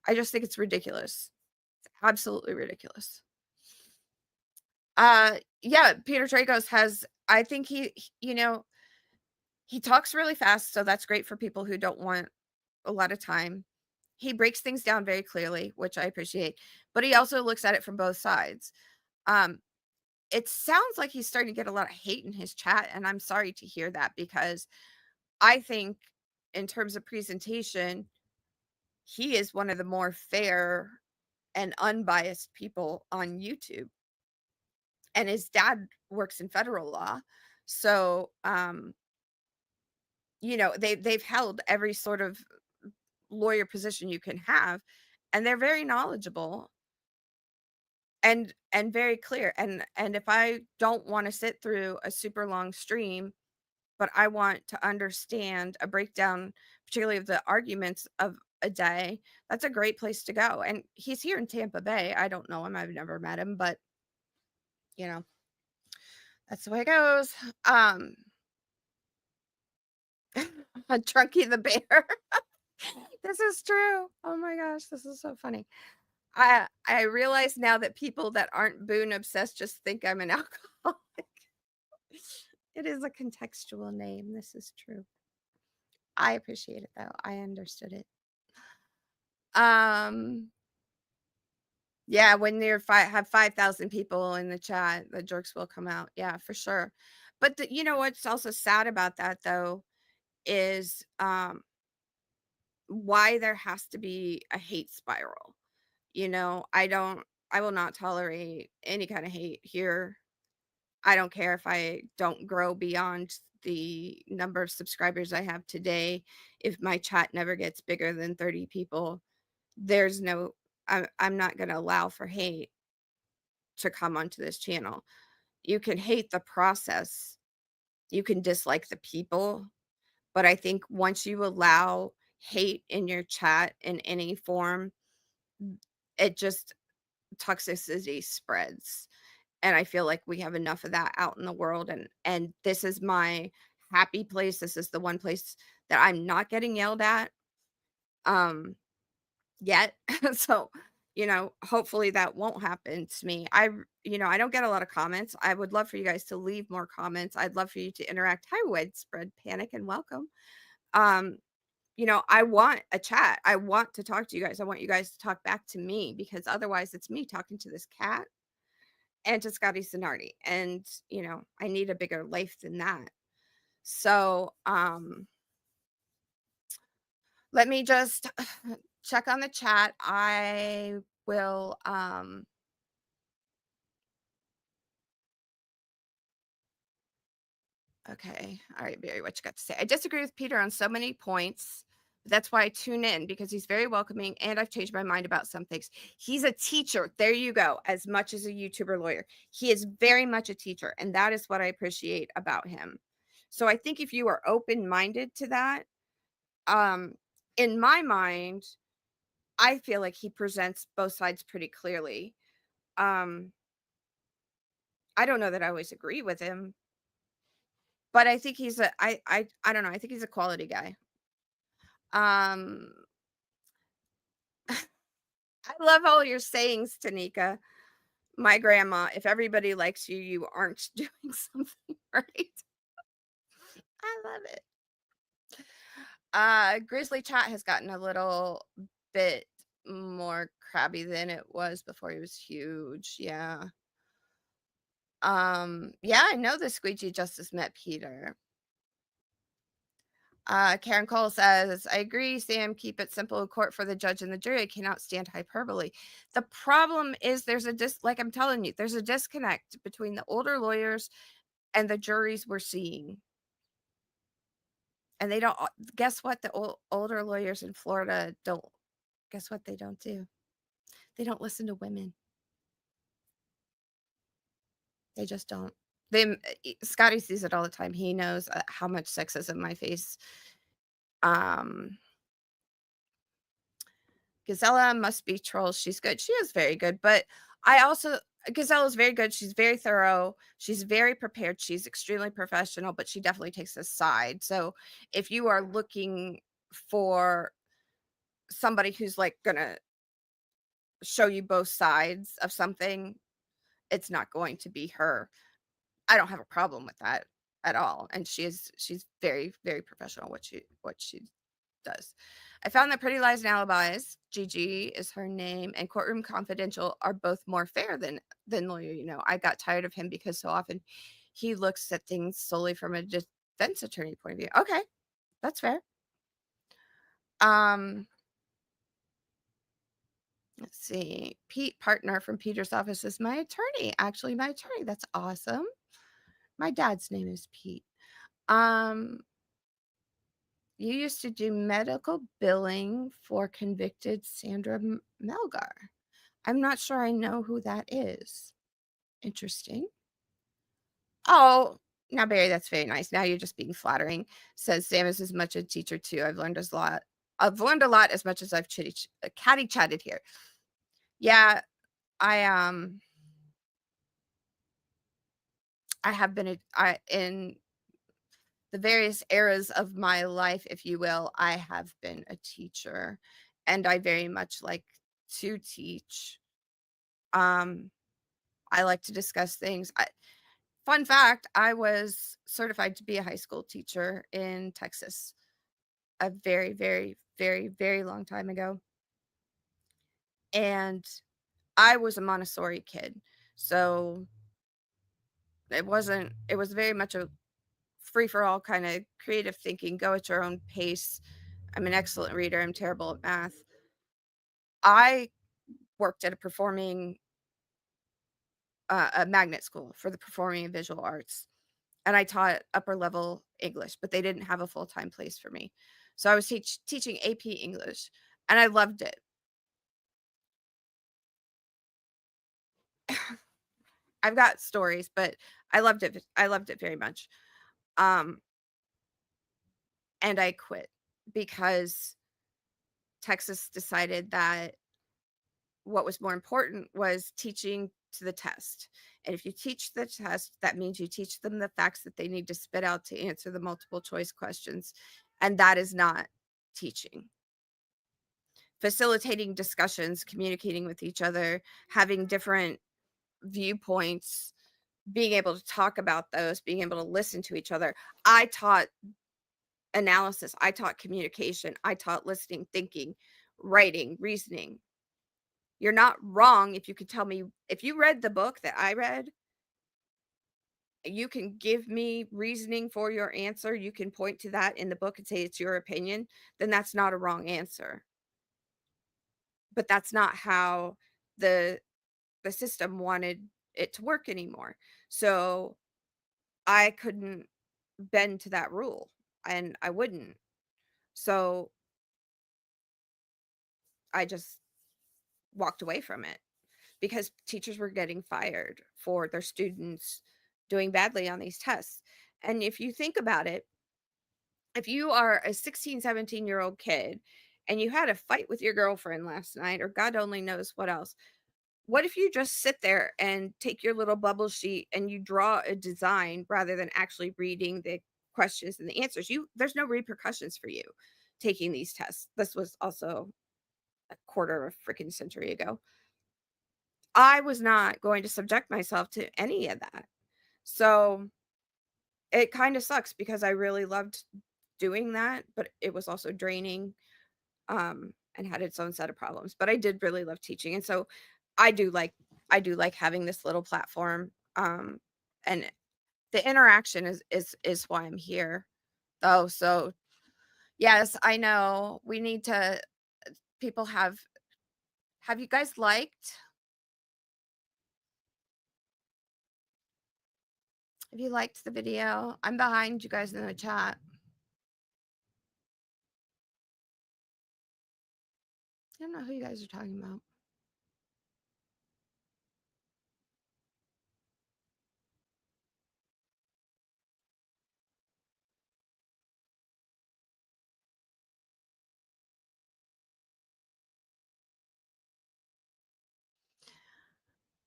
I just think it's ridiculous. It's absolutely ridiculous. Yeah, Peter Tragos has, I think he talks really fast, so that's great for people who don't want a lot of time. He breaks things down very clearly, which I appreciate, but he also looks at it from both sides. Um, it sounds like he's starting to get a lot of hate in his chat, and I'm sorry to hear that because I think in terms of presentation, he is one of the more fair and unbiased people on YouTube. And his dad works in federal law. So, they've held every sort of lawyer position you can have, and they're very knowledgeable and very clear. And if I don't want to sit through a super long stream, but I want to understand a breakdown, particularly of the arguments of a day, that's a great place to go. And he's here in Tampa Bay. I don't know him. I've never met him, but you know, that's the way it goes. Drunky the bear. This is true. Oh my gosh, this is so funny. I realize now that people that aren't boon obsessed just think I'm an alcoholic. It is a contextual name. This is true. I appreciate it though. I understood it. Yeah, when you have 5,000 people in the chat, the jerks will come out. Yeah, for sure. But you know what's also sad about that though is why there has to be a hate spiral. I will not tolerate any kind of hate here. I don't care if I don't grow beyond the number of subscribers I have today. If my chat never gets bigger than 30 people, I'm not going to allow for hate to come onto this channel. You can hate the process, you can dislike the people, but I think once you allow hate in your chat in any form, it just toxicity spreads. And I feel like we have enough of that out in the world, and this is my happy place. This is the one place that I'm not getting yelled at yet. So, hopefully that won't happen to me. I don't get a lot of comments. I would love for you guys to leave more comments. I'd love for you to interact. Hi, widespread panic, and welcome. I want a chat. I want to talk to you guys. I want you guys to talk back to me because otherwise it's me talking to this cat and to Scotty Sonardi. And, I need a bigger life than that. So, let me just check on the chat. I will, okay. All right, Barry, what you got to say? I disagree with Peter on so many points. That's why I tune in because he's very welcoming and I've changed my mind about some things. He's a teacher. There you go. As much as a YouTuber lawyer, he is very much a teacher. And that is what I appreciate about him. So I think if you are open-minded to that, in my mind, I feel like he presents both sides pretty clearly. I don't know that I always agree with him, but I think I don't know. I think he's a quality guy. I love all your sayings, Tanika. My grandma, if everybody likes you, you aren't doing something right. I love it. Grizzly Chat has gotten a little bit more crabby than it was before. He was huge. Yeah. Yeah, I know the squeegee justice met Peter. Karen Cole says, I agree, Sam, keep it simple in court for the judge and the jury. I cannot stand hyperbole. The problem is like I'm telling you, there's a disconnect between the older lawyers and the juries we're seeing. And they don't, guess what? The older lawyers in Florida guess what they don't do? They don't listen to women. They just don't. Scotty sees it all the time. He knows how much sexism I face Gazella must be trolls. She's good. She is very good, but Gazelle is very good. She's very thorough. She's very prepared. She's extremely professional, but she definitely takes a side. So if you are looking for somebody who's like gonna show you both sides of something, it's not going to be her. I don't have a problem with that at all. And she's very, very professional what she does. I found that Pretty Lies and Alibis, Gigi is her name, and Courtroom Confidential are both more fair than Lawyer. I got tired of him because so often he looks at things solely from a defense attorney point of view. Okay, that's fair. Let's see. Pete Partner from Peter's office is my attorney. Actually, my attorney. That's awesome. My dad's name is Pete. You used to do medical billing for convicted Sandra Melgar. I'm not sure I know who that is. Interesting. Oh, now Barry, that's very nice. Now you're just being flattering. Says Sam is as much a teacher too. I've learned a lot. I've learned a lot as much as I've catty chatted here. Yeah, I have been in the various eras of my life, if you will, I have been a teacher, and I very much like to teach. I like to discuss things. Fun fact, I was certified to be a high school teacher in Texas a very, very, very, very long time ago. And I was a Montessori kid. So it was very much a free for all kind of creative thinking, go at your own pace. I'm an excellent reader. I'm terrible at math. I worked at a magnet school for the performing and visual arts. And I taught upper level English, but they didn't have a full-time place for me. So I was teaching AP English, and I loved it. I've got stories, but I loved it. I loved it very much. And I quit because Texas decided that what was more important was teaching to the test. And if you teach the test, that means you teach them the facts that they need to spit out to answer the multiple choice questions. And that is not teaching. Facilitating discussions, communicating with each other, having different viewpoints, being able to talk about those, being able to listen to each other. I taught analysis, I taught communication, I taught listening, thinking, writing, reasoning. You're not wrong if you could tell me, if you read the book that I read, you can give me reasoning for your answer, you can point to that in the book and say it's your opinion, then that's not a wrong answer. But that's not how the system wanted it to work anymore. So I couldn't bend to that rule, and I wouldn't. So I just walked away from it because teachers were getting fired for their students doing badly on these tests. And if you think about it, if you are a 16, 17-year-old kid and you had a fight with your girlfriend last night, or God only knows what else, what if you just sit there and take your little bubble sheet and you draw a design rather than actually reading the questions and the answers? There's no repercussions for you taking these tests. This was also a quarter of a freaking century ago. I was not going to subject myself to any of that. So it kind of sucks because I really loved doing that, but it was also draining, and had its own set of problems. But I did really love teaching. And so I do like having this little platform. And the interaction is why I'm here. Oh, so yes, I know we need to people have you guys liked? Have you liked the video? I'm behind you guys in the chat. I don't know who you guys are talking about.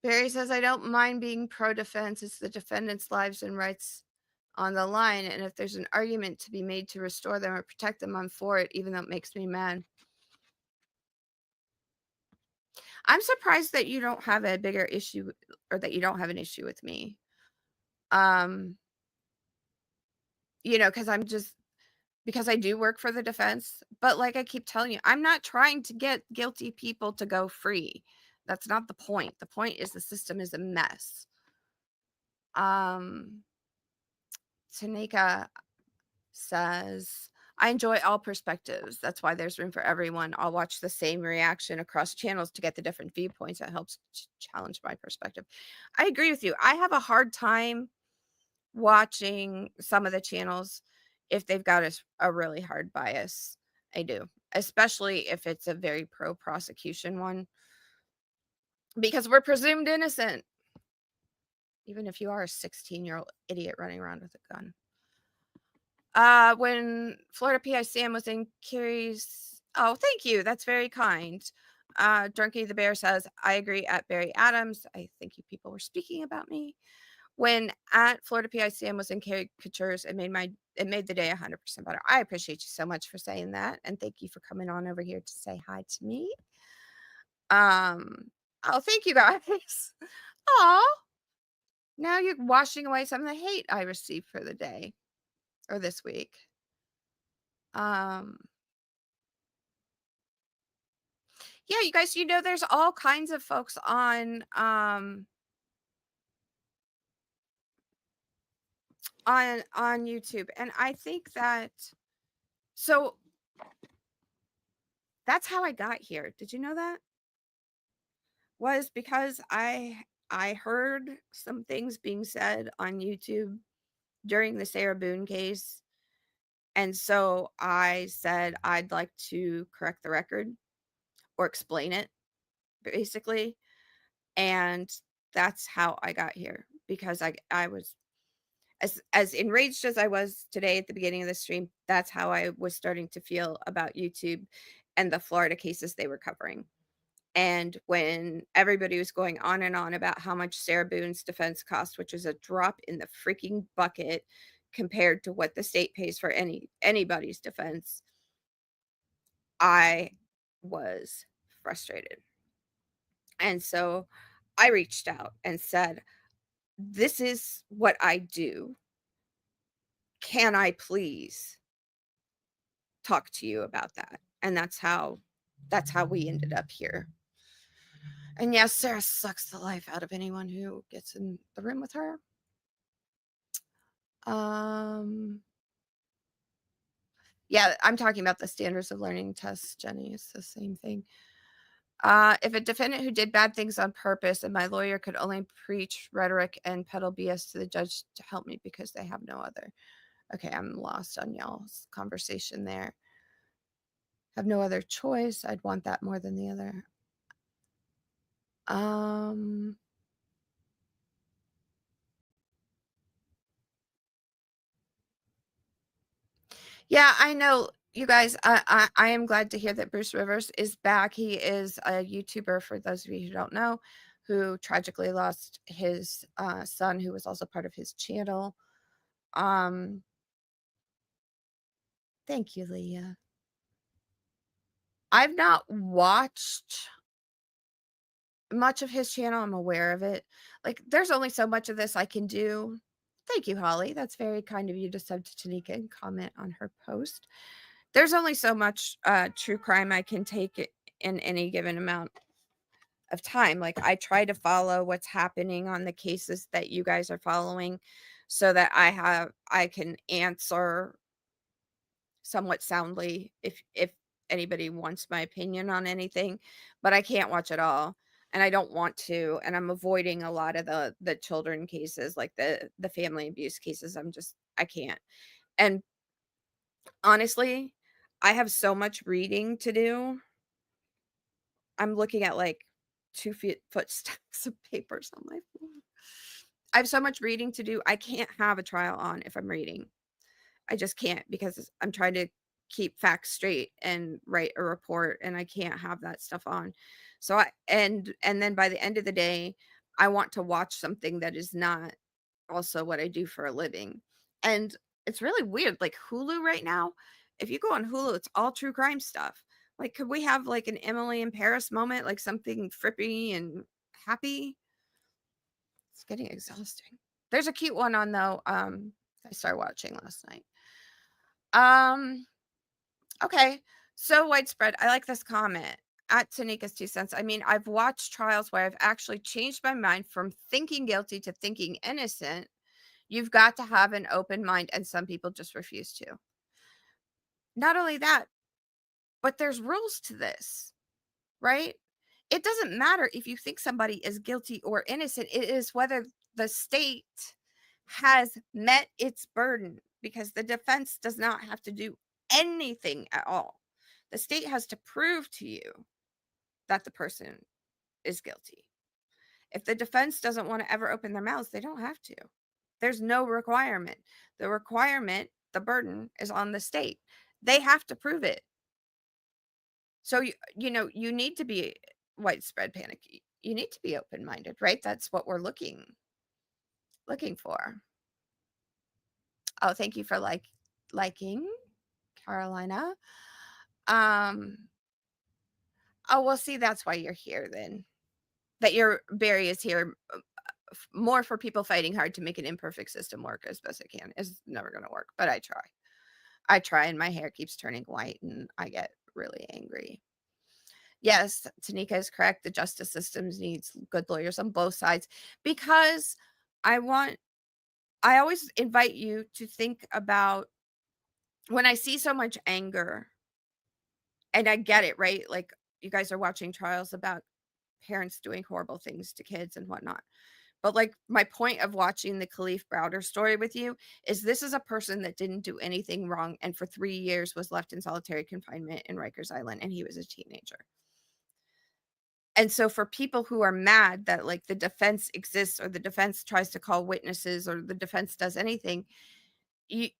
Barry says, I don't mind being pro-defense. It's the defendant's lives and rights on the line. And if there's an argument to be made to restore them or protect them, I'm for it, even though it makes me mad. I'm surprised that you don't have a bigger issue, or that you don't have an issue with me. You know, because I do work for the defense, but like I keep telling you, I'm not trying to get guilty people to go free. That's not the point. The point is the system is a mess. Tanika says, I enjoy all perspectives. That's why there's room for everyone. I'll watch the same reaction across channels to get the different viewpoints. That helps challenge my perspective. I agree with you. I have a hard time watching some of the channels if they've got a really hard bias. I do, especially if it's a very pro prosecution one, because we're presumed innocent, even if you are a 16-year-old idiot running around with a gun. When Florida PI Sam was in Carrie's, oh, thank you, that's very kind. Drunky the Bear says, I agree at Barry Adams. I think you people were speaking about me. When at Florida PI Sam was in caricatures, it made the day 100% better. I appreciate you so much for saying that, and thank you for coming on over here to say hi to me. Oh, thank you guys. Oh, now you're washing away some of the hate I received for the day or this week. Yeah, you guys, you know, there's all kinds of folks on YouTube, and I think that, so that's how I got here. Did you know that? Was because I heard some things being said on YouTube during the Sarah Boone case, and so I said I'd like to correct the record or explain it, basically, and that's how I got here, because I was as enraged as I was today at the beginning of the stream. That's how I was starting to feel about YouTube and the Florida cases they were covering. And when everybody was going on and on about how much Sarah Boone's defense cost, which is a drop in the freaking bucket compared to what the state pays for anybody's defense, I was frustrated. And so I reached out and said, this is what I do. Can I please talk to you about that? And that's how we ended up here. And yes, Sarah sucks the life out of anyone who gets in the room with her. Yeah, I'm talking about the standards of learning tests, Jenny. It's the same thing. If a defendant who did bad things on purpose and my lawyer could only preach rhetoric and peddle BS to the judge to help me because they have no other. Okay, I'm lost on y'all's conversation there. Have no other choice. I'd want that more than the other. Yeah, I know, you guys. I am glad to hear that Bruce Rivers is back. He is a YouTuber, for those of you who don't know, who tragically lost his son, who was also part of his channel. Thank you, Leah. I've not watched much of his channel. I'm aware of it. Like, there's only so much of this I can do. Thank you, Holly. That's very kind of you to sub to Tanika and comment on her post. There's only so much true crime I can take in any given amount of time. Like, I try to follow what's happening on the cases that you guys are following, so that I can answer somewhat soundly if anybody wants my opinion on anything. But I can't watch it all, and I don't want to, and I'm avoiding a lot of the children cases, like the family abuse cases. I can't. And honestly, I have so much reading to do. I'm looking at like 2-foot stacks of papers on my floor. I have so much reading to do. I can't have a trial on if I'm reading. I just can't, because I'm trying to keep facts straight and write a report, and I can't have that stuff on. So and then by the end of the day, I want to watch something that is not also what I do for a living. And it's really weird. Like Hulu right now, if you go on Hulu, it's all true crime stuff. Like, could we have like an Emily in Paris moment, like something frippy and happy? It's getting exhausting. There's a cute one on though. I started watching last night. Okay. So widespread. I like this comment at Tanika's 2 cents. I mean, I've watched trials where I've actually changed my mind from thinking guilty to thinking innocent. You've got to have an open mind, and some people just refuse to. Not only that, but there's rules to this, right? It doesn't matter if you think somebody is guilty or innocent. It is whether the state has met its burden, because the defense does not have to do anything at all. The state has to prove to you that the person is guilty. If the defense doesn't want to ever open their mouths, they don't have to. There's no requirement. The requirement, the burden, is on the state. They have to prove it. So you need to be widespread panicky. You need to be open-minded, right? That's what we're looking for. Oh, thank you for liking, Carolina. Oh, well, see, that's why you're here then. That your Barry is here more for people fighting hard to make an imperfect system work as best it can. Is never going to work, but I try, and my hair keeps turning white, and I get really angry. Yes, Tanika is correct. The justice system needs good lawyers on both sides, because I always invite you to think about when I see so much anger, and I get it, right? Like, you guys are watching trials about parents doing horrible things to kids and whatnot. But like, my point of watching the Kalief Browder story with you is this is a person that didn't do anything wrong, and for 3 years was left in solitary confinement in Rikers Island, and he was a teenager. And so for people who are mad that like the defense exists, or the defense tries to call witnesses, or the defense does anything, you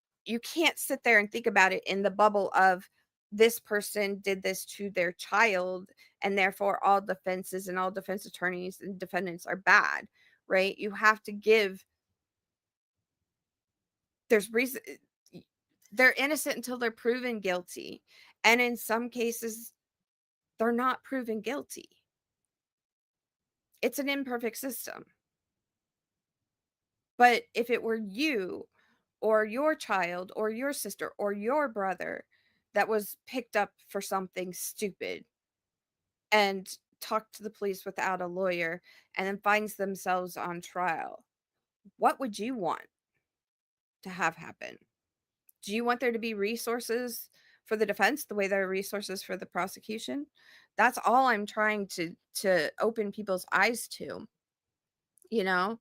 can't sit there and think about it in the bubble of this person did this to their child, and therefore all defenses and all defense attorneys and defendants are bad, right? You have to give, there's reason, they're innocent until they're proven guilty. And in some cases, they're not proven guilty. It's an imperfect system. But if it were you or your child or your sister or your brother that was picked up for something stupid and talked to the police without a lawyer and then finds themselves on trial, what would you want to have happen? Do you want there to be resources for the defense the way there are resources for the prosecution? That's all I'm trying to open people's eyes to, you know?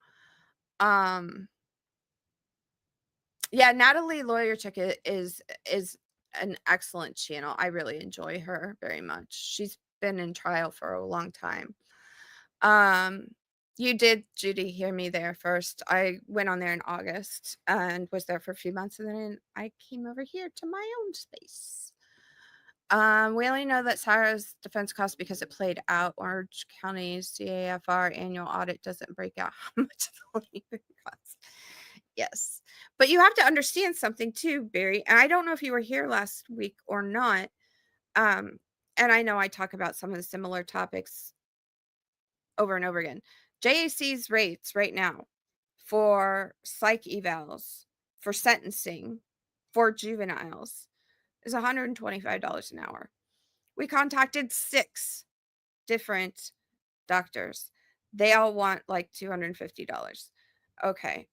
Yeah, Natalie Lawyer Chick is an excellent channel. I really enjoy her very much. She's been in trial for a long time. You did, Judy, hear me there first. I went on there in August and was there for a few months, and then I came over here to my own space. We only know that Sarah's defense cost because it played out. Orange County's CAFR annual audit doesn't break out how much the legal costs. Yes. But you have to understand something too, Barry. And I don't know if you were here last week or not. And I know I talk about some of the similar topics over and over again. JAC's rates right now for psych evals, for sentencing, for juveniles is $125 an hour. We contacted 6 different doctors. They all want like $250. Okay,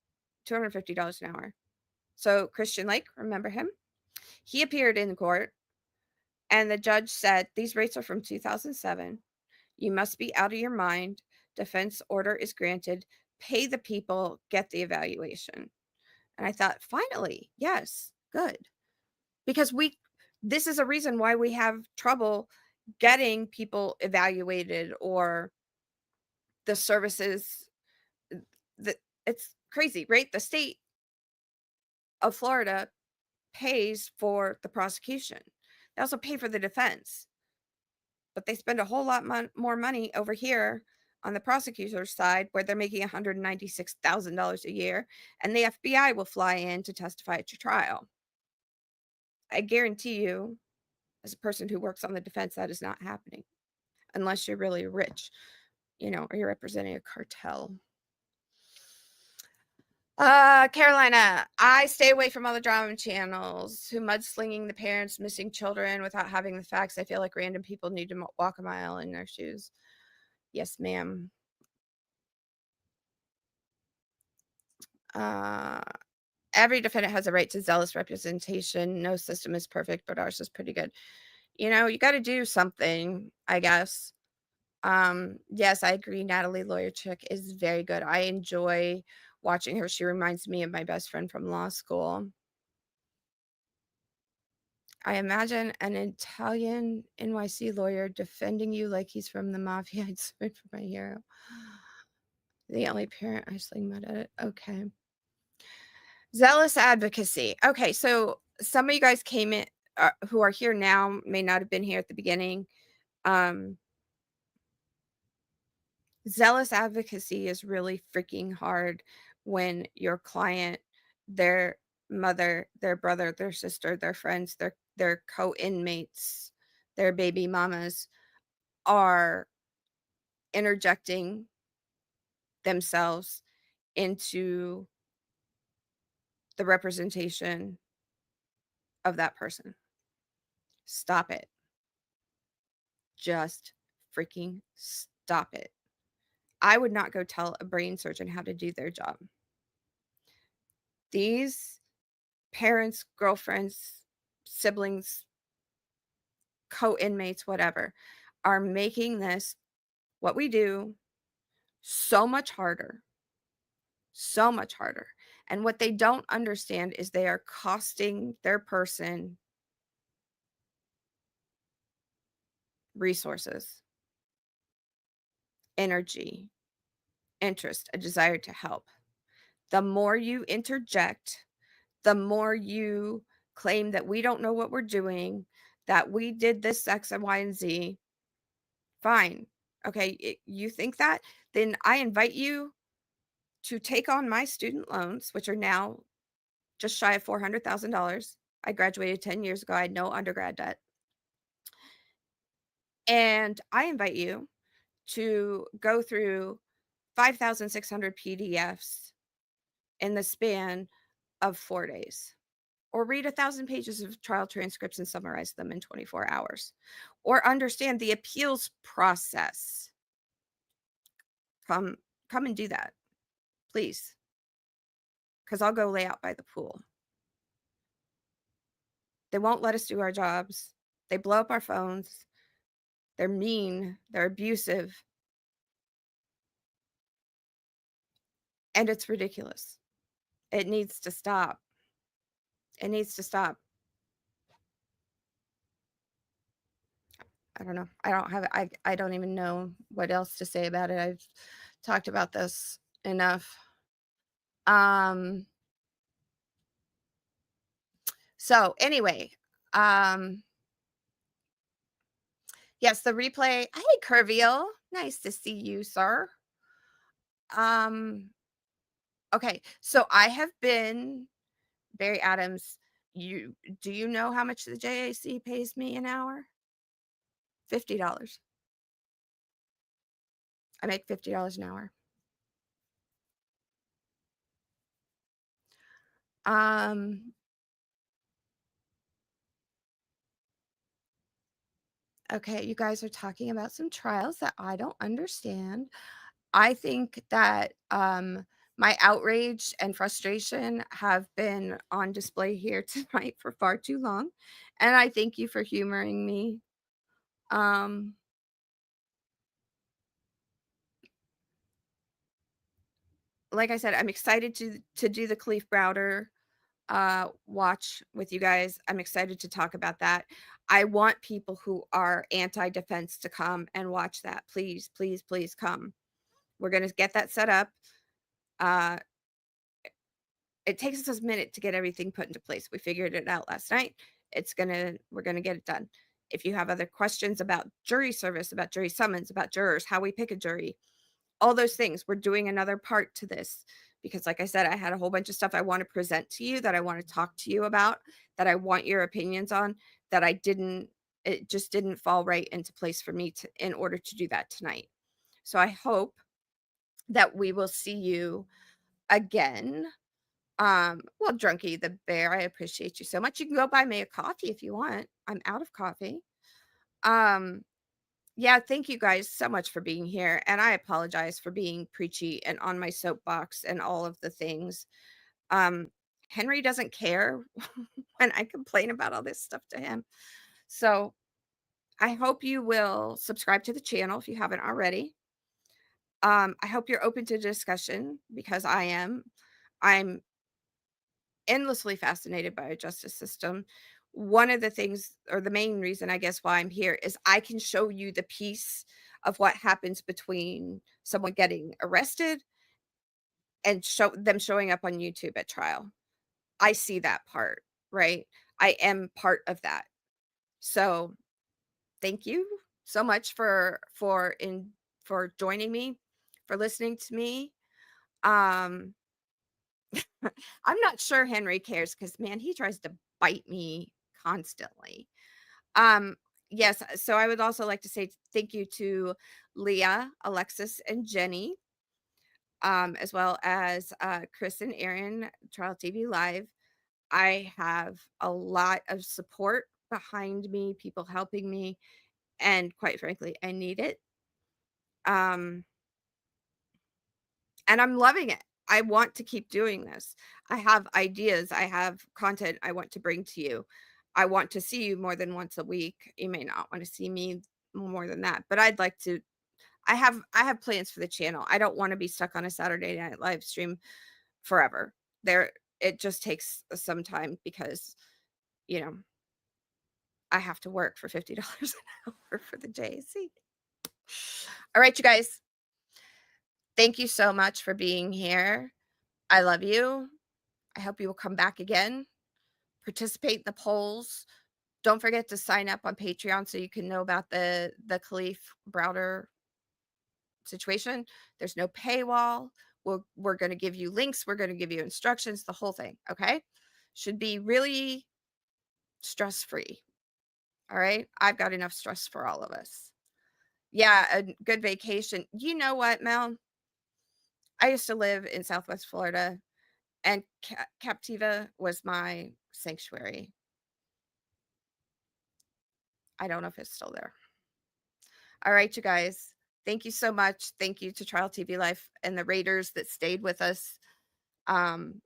$250 an hour. So Christian Lake, remember him? He appeared in court, and the judge said, these rates are from 2007. You must be out of your mind. Defense order is granted. Pay the people, get the evaluation. And I thought, finally, yes, good. Because this is a reason why we have trouble getting people evaluated, or the services. It's crazy, right? The state of Florida pays for the prosecution. They also pay for the defense, but they spend a whole lot more money over here on the prosecutor's side where they're making $196,000 a year, and the FBI will fly in to testify at your trial. I guarantee you, as a person who works on the defense, that is not happening unless you're really rich, or you're representing a cartel. Carolina, I stay away from all the drama channels who mudslinging the parents missing children without having the facts. I feel like random people need to walk a mile in their shoes. Yes, ma'am. Every defendant has a right to zealous representation. No system is perfect, but ours is pretty good. You got to do something, I guess. Yes, I agree. Natalie Lawyer Chick is very good. I enjoy watching her. She reminds me of my best friend from law school. I imagine an Italian NYC lawyer defending you like he's from the mafia. I'd swim for my hero. The only parent I sling mud at it. Okay. Zealous advocacy. Okay, so some of you guys came in who are here now, may not have been here at the beginning. Zealous advocacy is really freaking hard when your client, their mother, their brother, their sister, their friends, their co-inmates, their baby mamas are interjecting themselves into the representation of that person. Stop it. Just freaking stop it. I would not go tell a brain surgeon how to do their job. These parents, girlfriends, siblings, co-inmates, whatever, are making this, what we do, so much harder. So much harder. And what they don't understand is they are costing their person resources, energy, interest, a desire to help. The more you interject, the more you claim that we don't know what we're doing, that we did this X and Y and Z. Fine. Okay, you think that? Then I invite you to take on my student loans, which are now just shy of $400,000. I graduated 10 years ago. I had no undergrad debt. And I invite you to go through 5,600 PDFs in the span of 4 days, or read 1,000 pages of trial transcripts and summarize them in 24 hours, or understand the appeals process. Come and do that, please, because I'll go lay out by the pool. They won't let us do our jobs. They blow up our phones. They're mean. They're abusive. And it's ridiculous. It needs to stop. It needs to stop. I don't know. I don't even know what else to say about it. I've talked about this enough. So anyway, yes, the replay. Hey, Curviel. Nice to see you, sir. Okay, so I have been Barry Adams. Do you know how much the JAC pays me an hour? $50. I make $50 an hour. Okay, you guys are talking about some trials that I don't understand. I think that my outrage and frustration have been on display here tonight for far too long, and I thank you for humoring me. Like I said, I'm excited to do the Kalief Browder watch with you guys. I'm excited to talk about that. I want people who are anti-defense to come and watch that. Please, please, please come. We're going to get that set up. It takes us a minute to get everything put into place. We figured it out last night. We're going to get it done. If you have other questions about jury service, about jury summons, about jurors, how we pick a jury, all those things. We're doing another part to this because, like I said, I had a whole bunch of stuff I want to present to you, that I want to talk to you about, that I want your opinions on, that it just didn't fall right into place for me in order to do that tonight. So I hope that we will see you again. Well, Drunky the Bear, I appreciate you so much. You can go buy me a coffee if you want. I'm out of coffee. Yeah, thank you guys so much for being here. And I apologize for being preachy and on my soapbox and all of the things. Henry doesn't care when I complain about all this stuff to him. So I hope you will subscribe to the channel if you haven't already. I hope you're open to discussion, because I am. I'm endlessly fascinated by our justice system. One of the things, or the main reason, I guess, why I'm here is I can show you the piece of what happens between someone getting arrested and them showing up on YouTube at trial. I see that part, right? I am part of that. So thank you so much for joining me, for listening to me. I'm not sure Henry cares, because, man, he tries to bite me constantly. Yes, so I would also like to say thank you to Leah, Alexis, and Jenny, as well as Chris and Aaron, Trial TV Live. I have a lot of support behind me, people helping me, and quite frankly, I need it. And I'm loving it. I want to keep doing this. I have ideas. I have content I want to bring to you. I want to see you more than once a week. You may not want to see me more than that, but I'd like to. I have plans for the channel. I don't want to be stuck on a Saturday night live stream forever. It just takes some time, because, I have to work for $50 an hour for the JAC. All right, you guys. Thank you so much for being here. I love you. I hope you will come back again. Participate in the polls. Don't forget to sign up on Patreon so you can know about the Kalief Browder situation. There's no paywall. We're going to give you links. We're going to give you instructions, the whole thing. Okay. Should be really stress-free. All right. I've got enough stress for all of us. Yeah. A good vacation. You know what, Mel? I used to live in Southwest Florida, and Captiva was my sanctuary. I don't know if it's still there. All right, you guys. Thank you so much. Thank you to Trial TV Life and the Raiders that stayed with us. And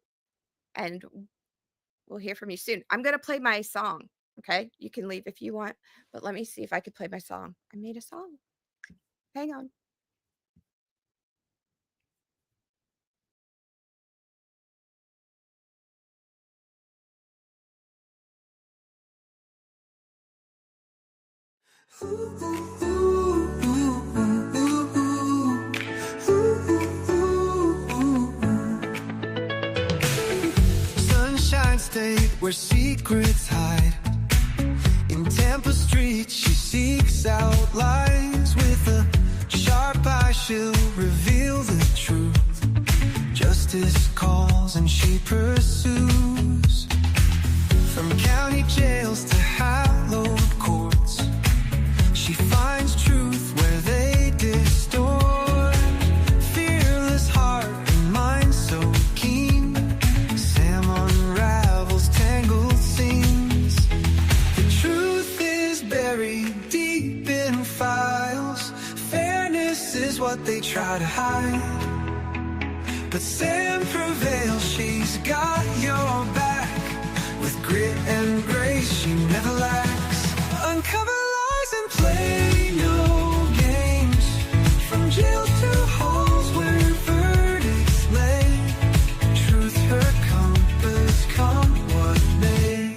we'll hear from you soon. I'm going to play my song. Okay. You can leave if you want, but let me see if I could play my song. I made a song. Hang on. Sunshine State, where secrets hide. In Tampa Street, she seeks out lies. With a sharp eye, she'll reveal the truth. Justice calls and she pursues. From county jails to hallowed courts, she finds truth where they distort. Fearless heart and mind so keen, Sam unravels tangled seams. The truth is buried deep in files. Fairness is what they try to hide, but Sam prevails. She's got your back. With grit and grace, she never lacks. Uncover lies and play no games. From jail to halls where verdicts lay. Truth her compass, come what may.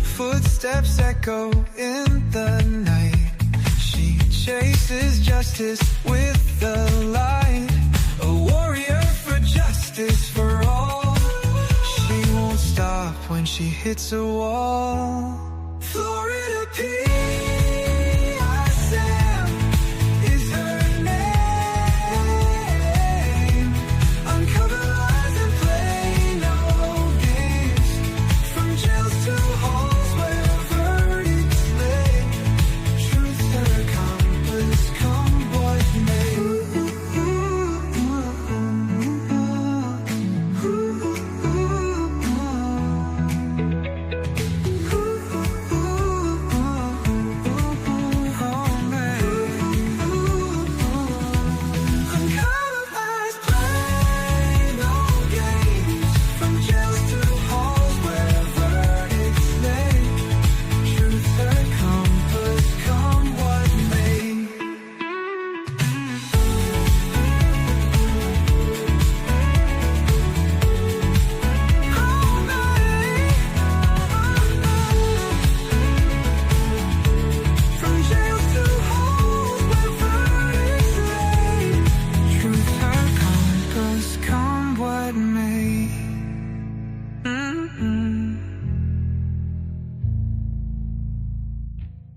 Footsteps echo in the night. Chases justice with the light. A warrior for justice for all. She won't stop. she hits a wall. Florida people.